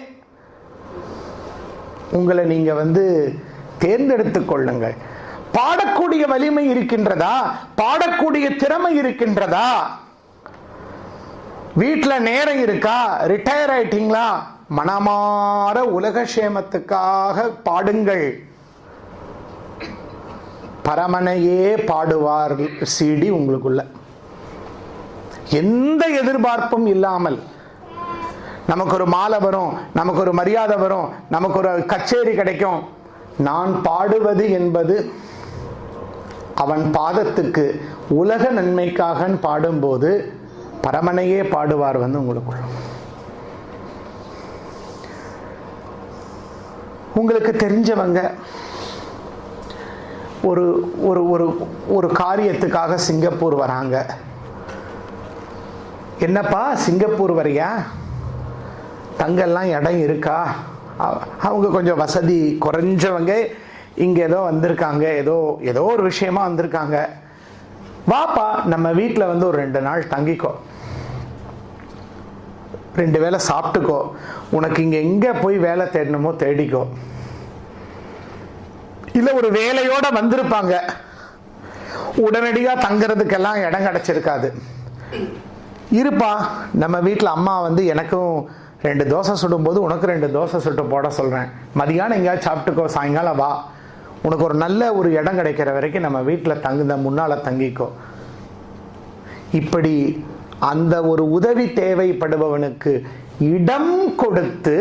உங்களை நீங்க வந்து தேர்ந்தெடுத்துக் கொள்ளுங்கள். பாடக்கூடிய வலிமை இருக்கின்றதா? பாடக்கூடிய திறமை இருக்கின்றதா? வீட்டுல நேரம் இருக்கா? ரிட்டையர் ஆயிட்டீங்களா? மனமாற உலக சேமத்துக்காக பாடுங்கள். பரமனையே பாடுவார் சீடி உங்களுக்குள்ள. எந்த எதிர்பார்ப்பும் இல்லாமல் நமக்கு ஒரு மாலை வரும், நமக்கு ஒரு மரியாதை வரும், நமக்கு ஒரு கச்சேரி கிடைக்கும். நான் பாடுவது என்பது அவன் பாதத்துக்கு உலக நன்மைக்காக பாடும்போது பரமனையே பாடுவார் வந்து உங்களுக்குள்ள. உங்களுக்கு தெரிஞ்சவங்க ஒரு ஒரு ஒரு ஒரு காரியத்துக்காக சிங்கப்பூர் வராங்க. என்னப்பா சிங்கப்பூர் வரியா? தங்கெல்லாம் இடம் இருக்கா? அவங்க கொஞ்சம் வசதி குறைஞ்சவங்க, இங்க ஏதோ வந்திருக்காங்க, ஏதோ ஒரு விஷயமா வந்திருக்காங்க. வாப்பா நம்ம வீட்டில் வந்து ஒரு 2 நாள் தங்கிக்கோ, 2 வேளை சாப்பிட்டுக்கோ, உனக்கு இங்க எங்க போய் வேலை தேடணுமோ தேடிக்கோ. இல்ல ஒரு வேலையோட வந்திருப்பாங்க, உடனடியா தங்குறதுக்கெல்லாம் இடம் கிடைச்சிருக்காது. இருப்பா நம்ம வீட்டில் அம்மா வந்து எனக்கும் 2 தோசை சுடும்போது உனக்கு 2 தோசை சுட்டு போட சொல்றேன், மதியானம் எங்கேயாவது சாப்பிட்டுக்கோ, சாயங்காலம் வா, உனக்கு ஒரு நல்ல ஒரு இடம் கிடைக்கிற வரைக்கும் நம்ம வீட்டில் தங்குந்த முன்னால தங்கிக்கோ. இப்படி அந்த ஒரு உதவி தேவைப்படுபவனுக்கு இடம் கொடுத்து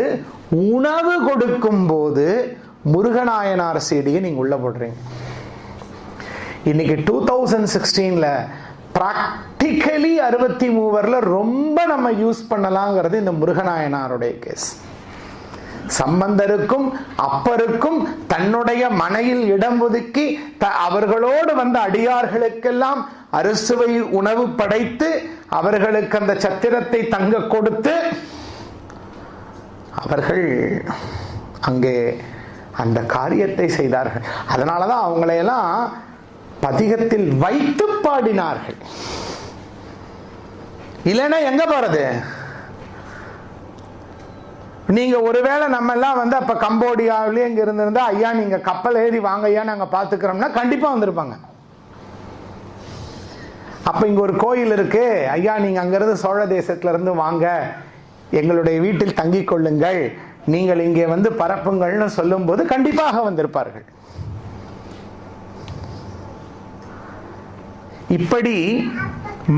உணவு கொடுக்கும் போது முருகநாயனார் சீடியை நீங்க உள்ள போடுறீங்க. இன்னைக்கு 2016ல பிராக்டிகலி 63 ரொம்ப நம்ம யூஸ் பண்ணலாங்கிறது இந்த முருகநாயனாருடைய கேஸ். சம்பந்தருக்கும் அப்பருக்கும் தன்னுடைய மனையில் இடம் ஒதுக்கி அவர்களோடு வந்த அடியார்களுக்கெல்லாம் அறுசுவை உணவு படைத்து அவர்களுக்கு அந்த சத்திரத்தை தங்க கொடுத்து அவர்கள் அங்கே அந்த காரியத்தை செய்தார்கள். அதனாலதான் அவங்களையெல்லாம் பதிகத்தில் வைத்து பாடினார்கள். இல்லைன்னா எங்க போறது? நீங்க ஒருவேளை நம்ம எல்லாம் வந்து அப்ப கம்போடியாவிலேயே இங்க இருந்திருந்தா, ஐயா நீங்க கப்பல் ஏறி வாங்க ஐயா நாங்க பாத்துக்கிறோம்னா கண்டிப்பா வந்திருப்பாங்க. அப்ப இங்க ஒரு கோயில் இருக்கு ஐயா, நீங்க அங்கிருந்து சோழ தேசத்துல இருந்து வாங்க, எங்களுடைய வீட்டில் தங்கிக் கொள்ளுங்கள், நீங்கள் இங்கே வந்து பரப்புங்கள்னு சொல்லும் போது கண்டிப்பாக வந்திருப்பார்கள். இப்படி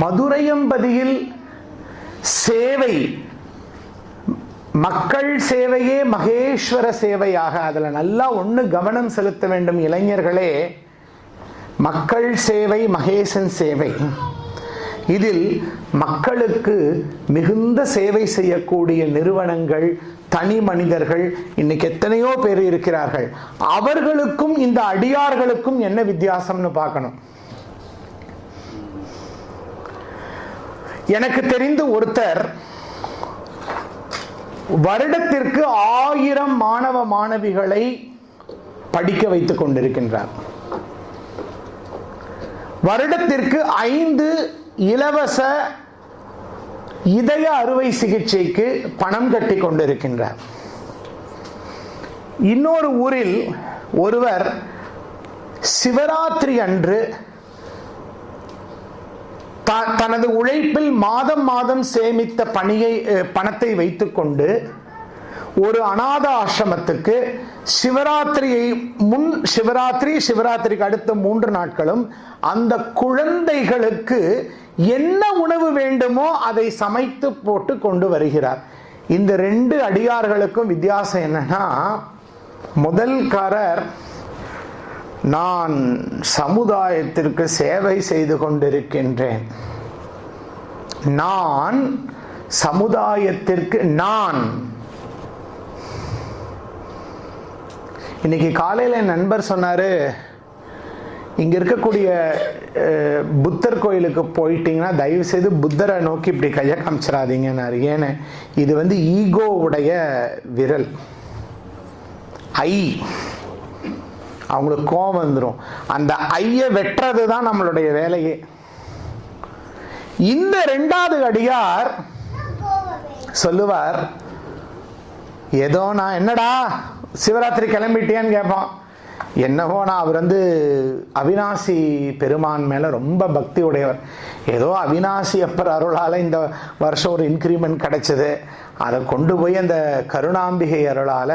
மதுரையம்பதியில் சேவை, மக்கள் சேவையே மகேஸ்வர சேவையாக, அதுல நல்லா ஒண்ணு கவனம் செலுத்த வேண்டும் இளைஞர்களே. மக்கள் சேவை மகேசன் சேவை. இதில் மக்களுக்கு மிகுந்த சேவை செய்யக்கூடிய நிறுவனங்கள், தனி மனிதர்கள் இன்னைக்கு எத்தனையோ பேர் இருக்கிறார்கள். அவர்களுக்கும் இந்த அடியார்களுக்கும் என்ன வித்தியாசம்னு பார்க்கணும். எனக்கு தெரிந்து ஒருத்தர் வருடத்திற்கு 1000 மாணவ மாணவிகளை படிக்க வைத்துக் கொண்டிருக்கின்றார். வருடத்திற்கு 5 இலவச இதய அறுவை சிகிச்சைக்கு பணம் கட்டி கொண்டிருக்கின்றார். இன்னொரு ஊரில் ஒருவர் சிவராத்திரி அன்று தனது உழைப்பில் மாதம் மாதம் சேமித்த பணத்தை வைத்துக் கொண்டு ஒரு அநாத ஆசிரமத்துக்கு சிவராத்திரிக்கு அடுத்த 3 நாட்களும் அந்த குழந்தைகளுக்கு என்ன உணவு வேண்டுமோ அதை சமைத்து போட்டு கொண்டு வருகிறார். இந்த 2 அடியார்களுக்கும் வித்தியாசம் என்னன்னா, முதல்காரர் நான் சமுதாயத்திற்கு சேவை செய்து கொண்டிருக்கின்றேன், நான் சமுதாயத்திற்கு இன்னைக்கு காலையில் என் நண்பர் சொன்னாரு, இங்க இருக்கக்கூடிய புத்தர் கோயிலுக்கு போயிட்டீங்கன்னா தயவு செய்து புத்தரை நோக்கி இப்படி கையை காமிச்சிடாதீங்கன்னாரு. ஏன்னு, இது ஈகோவுடைய விரல், அவங்களுக்கு கோபம் வந்துடும். அந்த ஐய வெட்டுறது தான் நம்மளுடைய வேலையே. இந்த 2வது அடியார் சொல்லுவார், ஏதோ நான் என்னடா சிவராத்திரி கிளம்பிட்டியான்னு கேட்பான். என்னவோ நான் அவர் அவினாசி பெருமான் மேல ரொம்ப பக்தி உடையவர், ஏதோ அவினாசி அப்பர் அருளால இந்த வருஷம் ஒரு இன்கிரிமெண்ட் கிடைச்சது, அதை கொண்டு போய் அந்த கருணாம்பிகை அருளால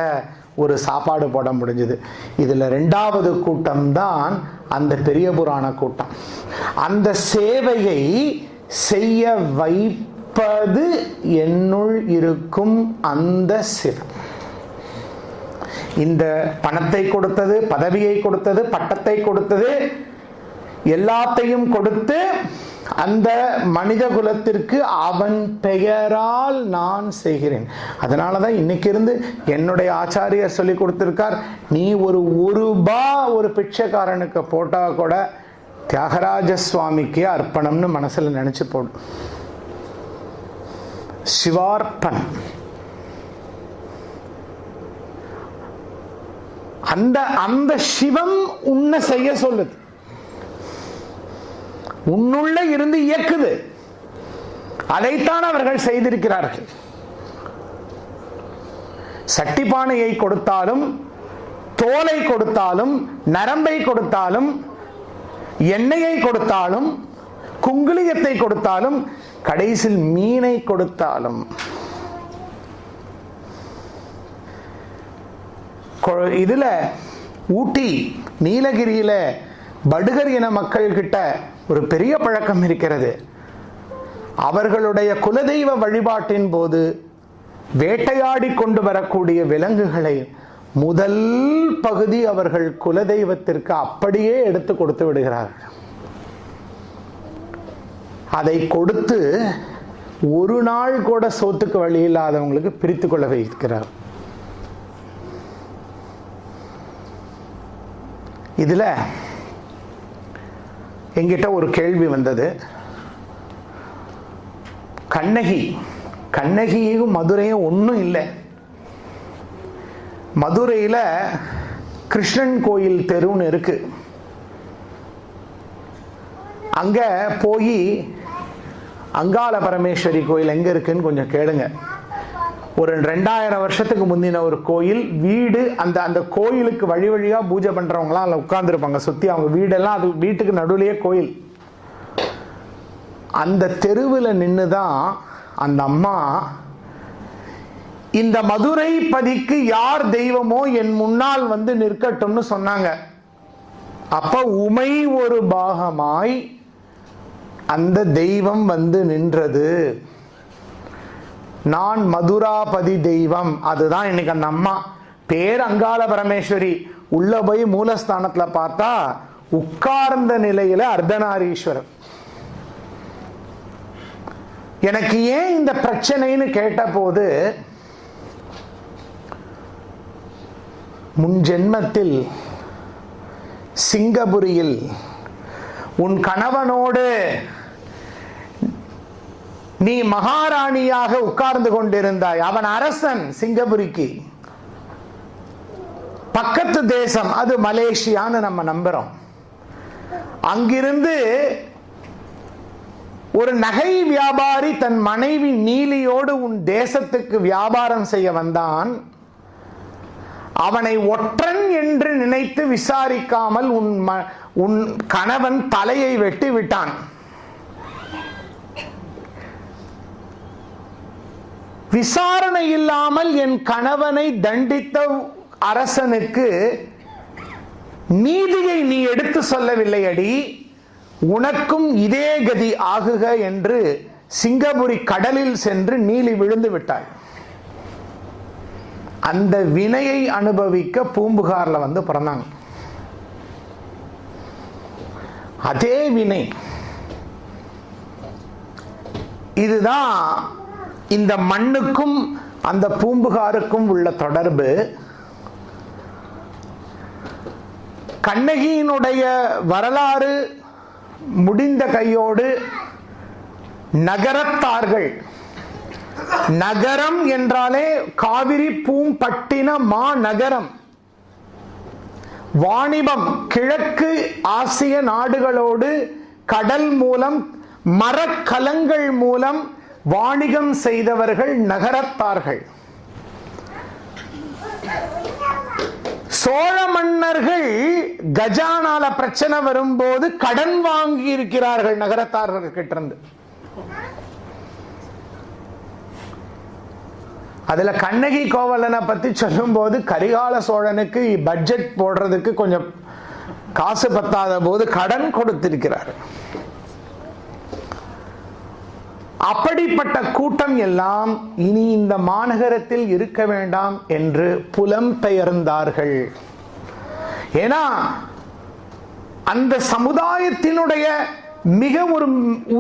ஒரு சாப்பாடு போட முடிஞ்சது. இதுல 2வது கூட்டம் தான் அந்த பெரிய புராண கூட்டம். அந்த சேவையை செய்ய வைப்பது என்னுள் இருக்கும் அந்த சிவம். இந்த பணத்தை கொடுத்தது, பதவியை கொடுத்தது, பட்டத்தை கொடுத்தது, எல்லாத்தையும் கொடுத்து அந்த மனித குலத்திற்கு அவன் பெயரால் நான் செய்கிறேன். அதனாலதான் இன்னைக்கு இருந்து என்னுடைய ஆச்சாரியர் சொல்லி கொடுத்திருக்கார், நீ ஒரு ரூபாய் ஒரு பிச்சைக்காரனுக்கு போட்டா கூட தியாகராஜ சுவாமிக்கு அர்ப்பணம்னு மனசுல நினைச்சு போடு. சிவார்ப்பன். அந்த சிவம் உன்னை செய்ய சொல்லுது, உன்னுள்ள இருந்து இயக்குது. அதைத்தான் அவர்கள் செய்திருக்கிறார்கள். சட்டிப்பானையை கொடுத்தாலும், தோலை கொடுத்தாலும், நரம்பை கொடுத்தாலும், எண்ணெயை கொடுத்தாலும், குங்குளியத்தை கொடுத்தாலும், கடைசியில் மீனை கொடுத்தாலும், இதுல ஊட்டி நீலகிரியில படுகர் இன மக்கள் கிட்ட ஒரு பெரிய பழக்கம் இருக்கிறது. அவர்களுடைய குலதெய்வ வழிபாட்டின் போது வேட்டையாடி கொண்டு வரக்கூடிய விலங்குகளை முதல் பகுதி அவர்கள் குலதெய்வத்திற்கு அப்படியே எடுத்து கொடுத்து விடுகிறார்கள். அதை கொடுத்து ஒரு நாள் கூட சோத்துக்கு வழி இல்லாதவங்களுக்கு பிரித்து கொள்ள வைக்கிறார். இதுல என்கிட்ட ஒரு கேள்வி வந்தது. கண்ணகியும் மதுரையும் ஒன்றும் இல்லை. மதுரையில கிருஷ்ணன் கோயில் தெருன்னு இருக்கு. அங்க போய் அங்காள பரமேஸ்வரி கோயில் எங்க இருக்குன்னு கொஞ்சம் கேளுங்க. ஒரு 2000 வருஷத்துக்கு முந்தின ஒரு கோயில் வீடு. அந்த கோயிலுக்கு வழி வழியா பூஜை பண்றவங்களாம் அதில் உட்கார்ந்துருப்பாங்க சுத்தி. அவங்க வீடெல்லாம் அது வீட்டுக்கு நடுவுலயே கோயில். அந்த தெருவில் நின்றுதான் அந்த அம்மா இந்த மதுரை பதிக்கு யார் தெய்வமோ என் முன்னால் நிற்கட்டும்னு சொன்னாங்க. அப்ப உமை ஒரு பாகமாய் அந்த தெய்வம் நின்றது. நான் மதுராபதி தெய்வம். அதுதான் இன்னைக்கு அந்த அம்மா பேர் அங்காள பரமேஸ்வரி. உள்ள போய் மூலஸ்தானத்துல பார்த்தா உட்கார்ந்த நிலையில அர்த்தநாரீஸ்வரர். எனக்கு ஏன் இந்த பிரச்சனைன்னு கேட்டபோது, முன் ஜென்மத்தில் சிங்கபுரியில் உன் கணவனோடு நீ மகாராணியாக உட்கார்ந்து கொண்டிருந்தாய். அவன் அரசன், சிங்கபுரிக்கு பக்கத்து தேசம் அது மலேசியான்னு நம்ம நம்புறோம். அங்கிருந்து ஒரு நகை வியாபாரி தன் மனைவி நீலியோடு உன் தேசத்துக்கு வியாபாரம் செய்ய வந்தான். அவனை ஒற்றன் என்று நினைத்து விசாரிக்காமல் உன் கணவன் தலையை வெட்டி விட்டான். விசாரணை இல்லாமல் என் கணவனை தண்டித்த அரசனுக்கு நீதியை நீ எடுத்து சொல்லவில்லை அடி, உனக்கும் இதே கதி ஆகுக என்று சிங்கபுரி கடலில் சென்று நீலி விழுந்து விட்டாள். அந்த வினையை அனுபவிக்க பூம்புகார்ல வந்து பிறந்தாங்க. அதே வினை. இதுதான் இந்த மண்ணுக்கும் அந்த பூம்புகாருக்கும் உள்ள தொடர்பு. கண்ணகியினுடைய வரலாறு முடிந்த கையோடு நகரத்தார்கள், நகரம் என்றாலே காவிரி பூம்பட்டின மாநகரம், வாணிபம், கிழக்கு ஆசிய நாடுகளோடு கடல் மூலம் மரக்கலங்கள் மூலம் வாணிகம் செய்தவர்கள் நகரத்தார்கள். சோழ மன்னர்கள் கஜானால பிரச்சனை வரும்போது கடன் வாங்கி இருக்கிறார்கள் நகரத்தார்கள் கிட்ட இருந்து. அதுல கண்ணகி கோவலனை பத்தி சொல்லும் போது கரிகால சோழனுக்கு பட்ஜெட் போடுறதுக்கு கொஞ்சம் காசு பத்தாத போது கடன் கொடுத்திருக்கிறார். அப்படிப்பட்ட கூட்டம் எல்லாம் இனி இந்த மாநகரத்தில் இருக்க வேண்டாம் என்று புலம்பெயர்ந்தார்கள். ஏன்னா அந்த சமுதாயத்தினுடைய மிக ஒரு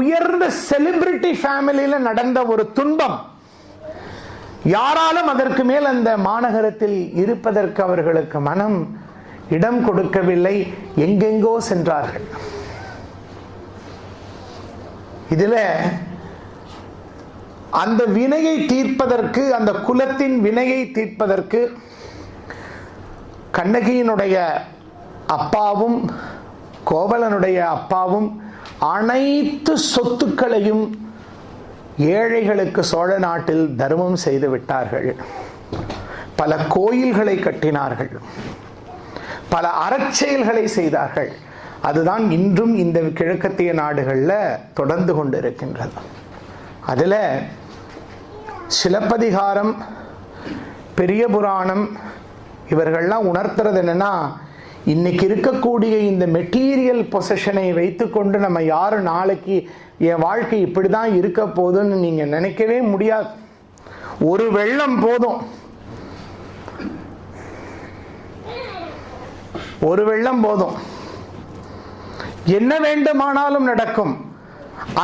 உயர்ந்த செலிபிரிட்டி ஃபேமிலியில நடந்த ஒரு துன்பம், யாராலும் அதற்கு மேல் அந்த மாநகரத்தில் இருப்பதற்கு அவர்களுக்கு மனம் இடம் கொடுக்கவில்லை. எங்கெங்கோ சென்றார்கள். இதுல அந்த வினையை தீர்ப்பதற்கு, அந்த குலத்தின் வினையை தீர்ப்பதற்கு கண்ணகியினுடைய அப்பாவும் கோவலனுடைய அப்பாவும் அனைத்து சொத்துக்களையும் ஏழைகளுக்கு சோழ நாட்டில் தர்மம் செய்து விட்டார்கள். பல கோயில்களை கட்டினார்கள், பல அறச்செயல்களை செய்தார்கள். அதுதான் இன்றும் இந்த கிழக்கத்திய நாடுகள்ல தொடர்ந்து கொண்டிருக்கின்றது. அதுல சிலப்பதிகாரம், பெரிய புராணம் இவர்கள்லாம் உணர்த்துறது என்னன்னா, இன்னைக்கு இருக்கக்கூடிய இந்த மெட்டீரியல் பொசிஷனை வைத்துக்கொண்டு நம்ம யாரு நாளைக்கு என் வாழ்க்கை இப்படிதான் இருக்க போதுன்னு நீங்க நினைக்கவே முடியாது. ஒரு வெள்ளம் போதும், ஒரு வெள்ளம் போதும், என்ன வேண்டுமானாலும் நடக்கும்.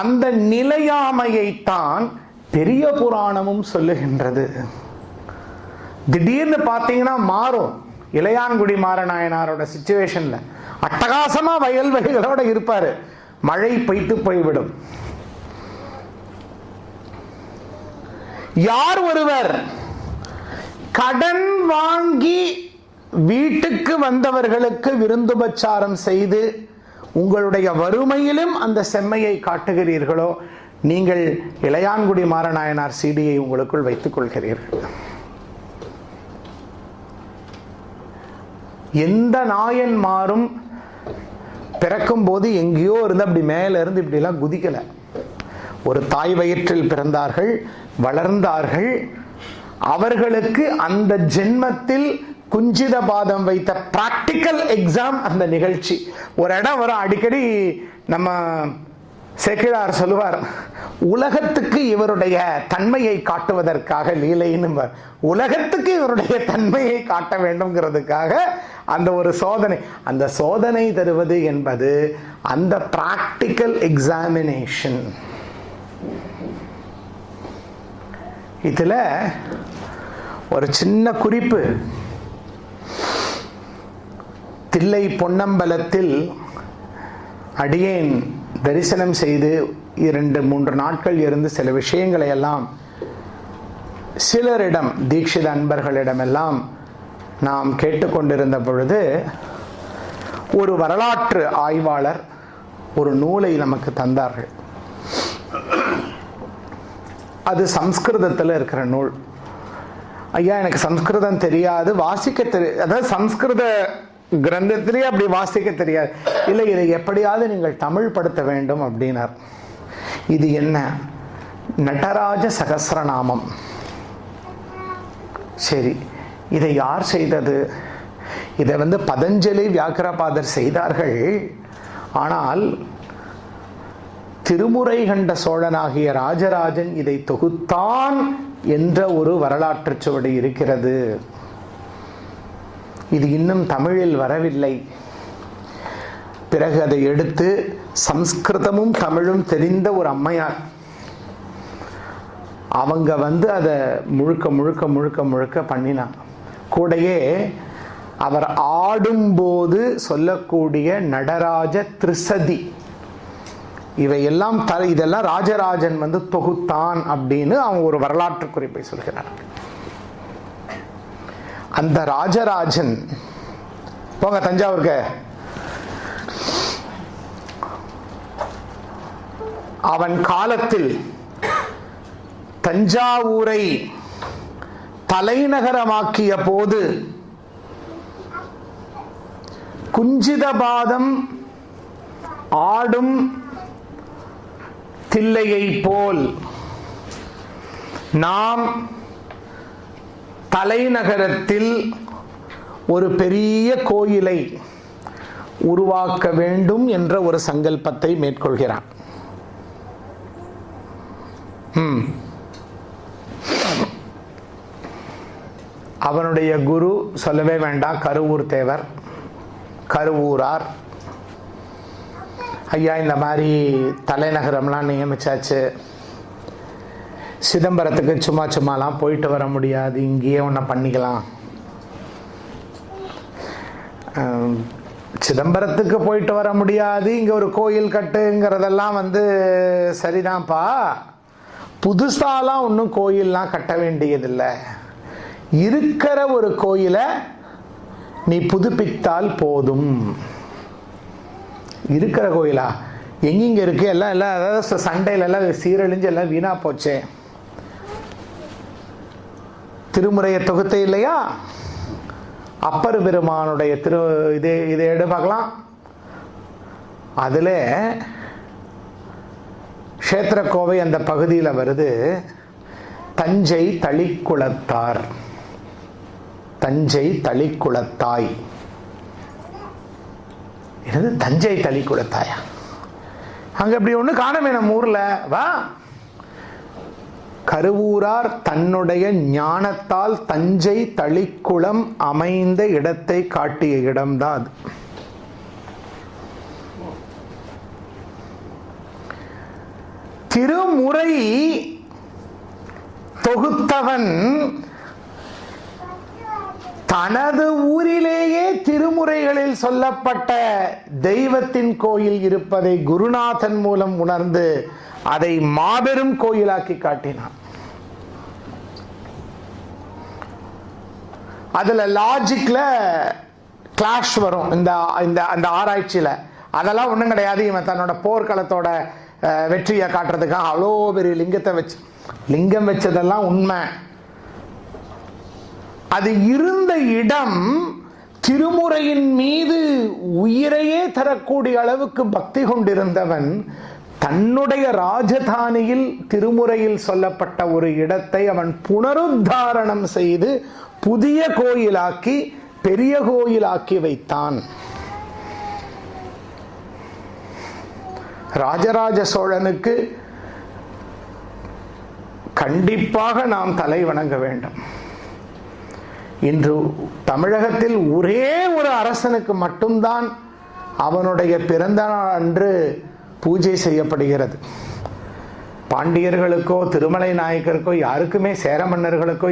அந்த நிலையாமையைத்தான் பெரிய புராணமும் சொல்லுகின்றது. திடீர்னு பார்த்தீங்கன்னா மாறும். இளையான்குடி மாறநாயனாரோட சிச்சுவேஷன்ல அட்டகாசமா வயல்வெளிகளோட இருப்பாரு, மழை பெய்து போய்விடும். யார் ஒருவர் கடன் வாங்கி வீட்டுக்கு வந்தவர்களுக்கு விருந்துபச்சாரம் செய்து உங்களுடைய வறுமையிலும் அந்த செம்மையை காட்டுகிறீர்களோ, நீங்கள் இளையான்குடி மாறநாயனார் சீடியை உங்களுக்குள் வைத்துக் கொள்கிறீர்கள். எந்த நாயன்மாரும் பிறக்கும் போது எங்கேயோ இருந்து அப்படி மேல இருந்து இப்படி எல்லாம் குதிக்கல. ஒரு தாய் வயிற்றில் பிறந்தார்கள், வளர்ந்தார்கள். அவர்களுக்கு அந்த ஜென்மத்தில் குஞ்சித பாதம் வைத்த பிராக்டிக்கல் எக்ஸாம் அந்த நிகழ்ச்சி. ஒரு இடம் வரும் அடிக்கடி, நம்ம சேக்கிழார் சொல்லுவார், உலகத்துக்கு இவருடைய தன்மையை காட்டுவதற்காக லீலைன்னு, உலகத்துக்கு இவருடைய தன்மையை காட்ட வேண்டும்ங்கிறதுக்காக அந்த ஒரு சோதனை. அந்த சோதனை தருவது என்பது அந்த பிராக்டிக்கல் எக்ஸாமினேஷன். இதுல ஒரு சின்ன குறிப்பு. தில்லை பொன்னம்பலத்தில் அடியேன் தரிசனம் செய்து 2-3 நாட்கள் இருந்து சில விஷயங்களை எல்லாம் சிலரிடம், தீட்சித அன்பர்களிடமெல்லாம் நாம் கேட்டுக்கொண்டிருந்த பொழுது, ஒரு வரலாற்று ஆய்வாளர் ஒரு நூலை நமக்கு தந்தார்கள். அது சம்ஸ்கிருதத்தில் இருக்கிற நூல். ஐயா, எனக்கு சம்ஸ்கிருதம் தெரியாது, வாசிக்க தெரியாது, அதாவது சம்ஸ்கிருத கிரந்தத்திலே அப்படி வாசிக்க தெரியாது. இல்லை, இதை எப்படியாவது நீங்கள் தமிழ் படுத்த வேண்டும் அப்படின்னார். இது என்ன? நடராஜ சகஸ்ரநாமம். சரி, இதை யார் செய்தது? இதை பதஞ்சலி வியாக்கிரபாதர் செய்தார்கள். ஆனால் திருமுறை கண்ட சோழனாகிய ராஜராஜன் இதை தொகுத்தான் என்ற ஒரு வரலாற்று சுவடு இருக்கிறது. இது இன்னும் தமிழில் வரவில்லை. பிறகு அதை எடுத்து சம்ஸ்கிருதமும் தமிழும் தெரிந்த ஒரு அம்மையார், அவங்க அதை முழுக்க முழுக்க முழுக்க முழுக்க பண்ணினாங்க. கூடையே அவர் ஆடும்போது சொல்லக்கூடிய நடராஜ திரிசதி, இவையெல்லாம் இதெல்லாம் ராஜராஜன் தொகுத்தான் அப்படின்னு அவங்க ஒரு வரலாற்று குறிப்பை சொல்கிறார். அந்த ராஜராஜன் போங்க தஞ்சாவூருக்கு, அவன் காலத்தில் தஞ்சாவூரை தலைநகரமாக்கிய போது குஞ்சிதபாதம் ஆடும் தில்லையை போல் நாம் தலைநகரத்தில் ஒரு பெரிய கோயிலை உருவாக்க வேண்டும் என்ற ஒரு சங்கல்பத்தை மேற்கொள்கிறான். அவனுடைய குரு சொல்லவே வேண்டாம், கருவூர் தேவர், கருவூரார். ஐயா, இந்த மாதிரி தலைநகரம்லாம் நியமிச்சாச்சு, சிதம்பரத்துக்கு சும்மாலாம் போயிட்டு வர முடியாது, இங்கேயே ஒன்றை பண்ணிக்கலாம். சிதம்பரத்துக்கு போயிட்டு வர முடியாது, இங்கே ஒரு கோயில் கட்டுங்கிறதெல்லாம் சரிதான்ப்பா. புதுசாலாம் ஒன்றும் கோயில்லாம் கட்ட வேண்டியதில்லை. இருக்கிற ஒரு கோயிலை நீ புதுப்பித்தால் போதும். இருக்கிற கோயிலா? எங்கிங்க இருக்கு? எல்லாம் அதாவது சண்டையில எல்லாம் சீரழிஞ்சு எல்லாம் வீணா போச்சே. திருமுறையை தொகுத்த இல்லையா? அப்பர் பெருமானுடைய இதை எடு பார்க்கலாம். அதுல க்ஷேத்திரக்கோவை அந்த பகுதியில் வருது, தஞ்சை தளிக்குளத்தார், தஞ்சை தளிக்குளத்தாய். என்னது தஞ்சை தளிக்குளத்தாயா? அங்க இப்படி ஒண்ணு காணமே நம்ம ஊர்ல. வா, கருவூரார் தன்னுடைய ஞானத்தால் தஞ்சை தளிக்குளம் அமைந்த இடத்தை காட்டிய இடம்தான் அது. திருமுறை தொகுத்தவன் தனது ஊரிலேயே திருமுறைகளில் சொல்லப்பட்ட தெய்வத்தின் கோயில் இருப்பதை குருநாதன் மூலம் உணர்ந்து அதை மாபெரும் கோயிலாக்கி காட்டினான். அதுல லாஜிக்ல கிளாஷ் வரும். இந்த ஆராய்ச்சியில அதெல்லாம் ஒண்ணும் கிடையாது. இவன் தன்னோட போர்க்களத்தோட வெற்றியை காட்டுறதுக்காக அவ்வளோ பெரிய லிங்கம் வச்சதெல்லாம் உண்மை. அது இருந்த இடம் திருமுறையின் மீது உயிரையே தரக்கூடிய அளவுக்கு பக்தி கொண்டிருந்தவன் தன்னுடைய ராஜதானியில் திருமுறையில் சொல்லப்பட்ட ஒரு இடத்தை அவன் புனருத்தாரணம் செய்து புதிய கோயிலாக்கி பெரிய கோயிலாக்கி வைத்தான். ராஜராஜ சோழனுக்கு கண்டிப்பாக நாம் தலை வணங்க வேண்டும். இன்று தமிழகத்தில் ஒரே ஒரு அரசனுக்கு மட்டும்தான் அவனுடைய பிறந்த நாள் அன்று பூஜை செய்யப்படுகிறது. பாண்டியர்களுக்கோ திருமலை நாயக்கருக்கோ யாருக்குமே, சேர மன்னர்களுக்கோ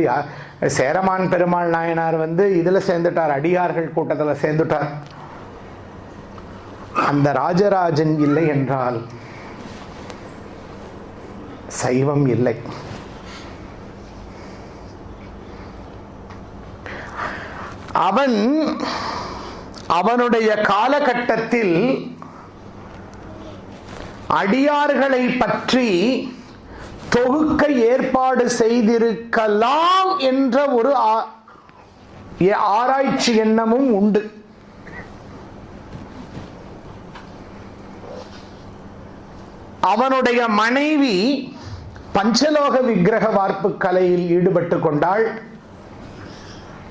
சேரமான் பெருமாள் நாயனார் இதுல சேர்ந்துட்டார், அடியார்கள் கூட்டத்தில் சேர்ந்துட்டார். அந்த ராஜராஜன் இல்லை என்றால் சைவம் இல்லை. அவனுடைய காலகட்டத்தில் அடியார்களை பற்றி தொகுக்க ஏற்பாடு செய்திருக்கலாம் என்ற ஒரு ஆராய்ச்சி எண்ணமும் உண்டு. அவனுடைய மனைவி பஞ்சலோக விக்கிரக வார்ப்பு கலையில் ஈடுபட்டு கொண்டாள்.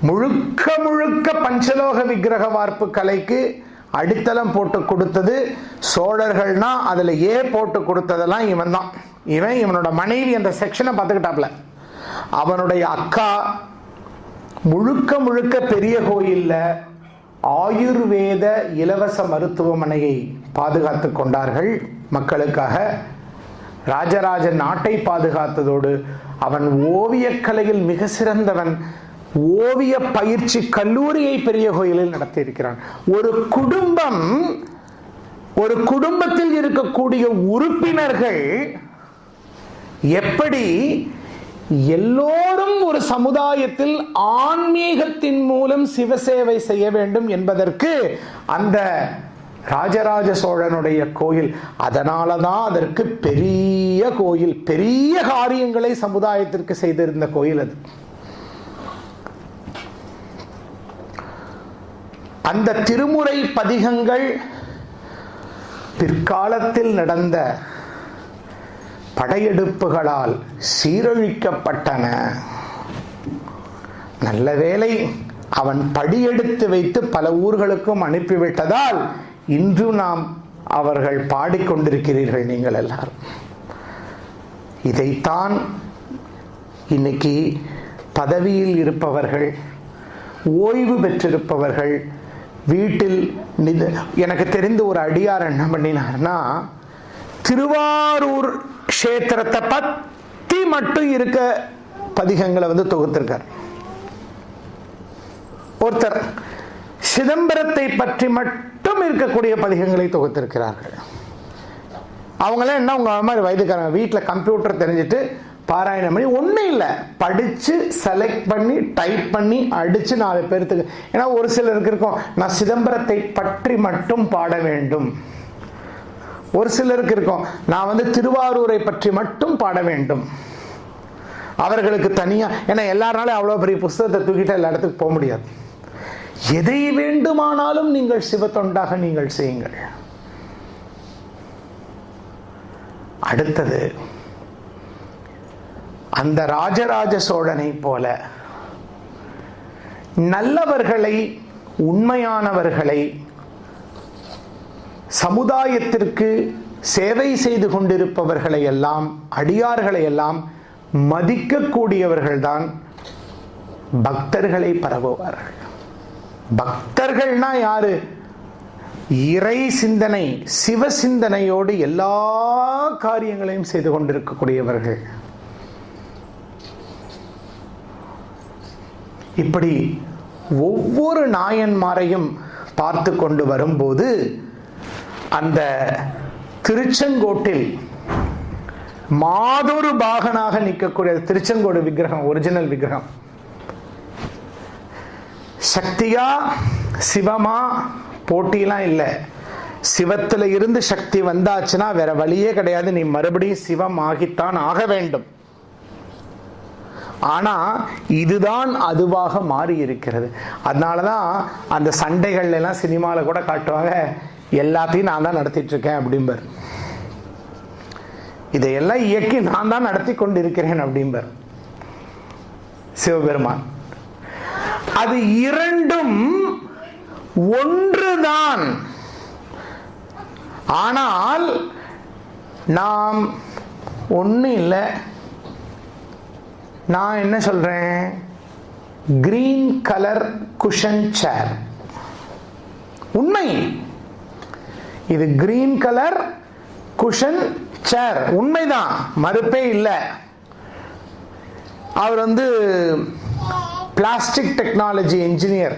முழுக்க முழுக்க பஞ்சலோக விக்கிரக வார்ப்பு கலைக்கு அடித்தளம் போட்டு கொடுத்தது சோழர்கள்னா அதுல போட்டு கொடுத்ததெல்லாம் இவன் தான். இவனோட மனைவி அந்த செக்ஷனை பார்த்துக்கிட்டாப்ல. அவனுடைய அக்கா முழுக்க முழுக்க பெரிய கோயில்ல ஆயுர்வேத இலவச மருத்துவமனையை பாதுகாத்து கொண்டார்கள் மக்களுக்காக. ராஜராஜன் நாட்டை பாதுகாத்ததோடு அவன் ஓவியக்கலையில் மிக சிறந்தவன். ஓவிய பயிற்சி கல்லூரியை பெரிய கோயிலில் நடத்தியிருக்கிறான். ஒரு குடும்பத்தில் இருக்கக்கூடிய உறுப்பினர்கள் எப்படி எல்லோரும் ஒரு சமுதாயத்தில் ஆன்மீகத்தின் மூலம் சிவசேவை செய்ய வேண்டும் என்பதற்கு அந்த ராஜராஜ சோழனுடைய கோயில், அதனாலதான் அதற்கு பெரிய கோயில், பெரிய காரியங்களை சமுதாயத்திற்கு செய்திருந்த கோயில் அது. அந்த திருமுறை பதிகங்கள் பிற்காலத்தில் நடந்த படையெடுப்புகளால் சீரழிக்கப்பட்டன. நல்ல வேளை அவன் படியெடுத்து வைத்து பல ஊர்களுக்கும் அனுப்பிவிட்டதால் இன்று நாம் அவர்கள் பாடிக்கொண்டிருக்கிறீர்கள் நீங்கள் எல்லாரும். இதைத்தான் இன்னைக்கு பதவியில் இருப்பவர்கள், ஓய்வு பெற்றிருப்பவர்கள் வீட்டில் எனக்கு தெரிந்து ஒரு அடியார் என்ன பண்ணினார்னா, திருவாரூர் கஷேத்திரத்தை பத்தி மட்டும் இருக்க பதிகங்களை தொகுத்திருக்கார். ஒருத்தர் சிதம்பரத்தை பற்றி மட்டும் இருக்கக்கூடிய பதிகங்களை தொகுத்திருக்கிறார்கள். அவங்களாம் என்ன உங்க மாதிரி வயதுக்காரங்க, வீட்டில் கம்ப்யூட்டர் தெரிஞ்சுட்டு பாராயணம் பண்ணி ஒன்றும் இல்லை, படித்து செலக்ட் பண்ணி டைப் பண்ணி அடித்து 4 பேர்த்துக்கு. ஏன்னா ஒரு சிலருக்கு இருக்கும், நான் சிதம்பரத்தை பற்றி மட்டும் பாட வேண்டும். ஒரு சிலருக்கு இருக்கும், நான் திருவாரூரை பற்றி மட்டும் பாட வேண்டும். அவர்களுக்கு தனியாக, ஏன்னா எல்லாருனாலும் அவ்வளோ பெரிய புஸ்தகத்தை தூக்கிட்டு எல்லா இடத்துக்கு போக முடியாது. எதை வேண்டுமானாலும் நீங்கள் சிவத்தொண்டாக நீங்கள் செய்யுங்கள். அடுத்தது, அந்த ராஜராஜ சோழனை போல நல்லவர்களை, உண்மையானவர்களை, சமுதாயத்திற்கு சேவை செய்து கொண்டிருப்பவர்களை எல்லாம், அடியார்களை எல்லாம் மதிக்கக்கூடியவர்கள்தான் பக்தர்களை பரவுவார்கள். பக்தர்கள்னா யாரு? இறை சிந்தனை, சிவ சிந்தனையோடு எல்லா காரியங்களையும் செய்து கொண்டிருக்கக்கூடியவர்கள். இப்படி ஒவ்வொரு நாயன்மாரையும் பார்த்து கொண்டு வரும்போது அந்த திருச்செங்கோட்டில் மாதொரு பாகனாக நிற்கக்கூடிய திருச்செங்கோடு விக்கிரகம், ஒரிஜினல் விக்கிரகம், சக்தியா சிவமா போட்டிலாம் இல்லை. சிவத்துல இருந்து சக்தி வந்தாச்சுன்னா வேற வழியே கிடையாது, நீ மறுபடியும் சிவம் ஆகித்தான் ஆக வேண்டும். ஆனா இதுதான் அதுவாக மாறி இருக்கிறது. அதனாலதான் அந்த சண்டைகள் எல்லாம் சினிமாவில் கூட காட்டுவாங்க, எல்லாத்தையும் நான் தான் நடத்திட்டு இருக்கேன் அப்படிம்பார். இதையெல்லாம் இயக்கி நான் தான் நடத்தி கொண்டு இருக்கிறேன் அப்படிம்பார் சிவபெருமான். அது இரண்டும் ஒன்றுதான். ஆனால் நாம் ஒண்ணு இல்லை. நான் என்ன சொல்றேன், கிரீன் கலர் குஷன் சேர். உண்மை, இது கிரீன் கலர் குஷன் சார் உண்மைதான், மறுப்பே இல்லை. அவர் பிளாஸ்டிக் டெக்னாலஜி இன்ஜினியர்.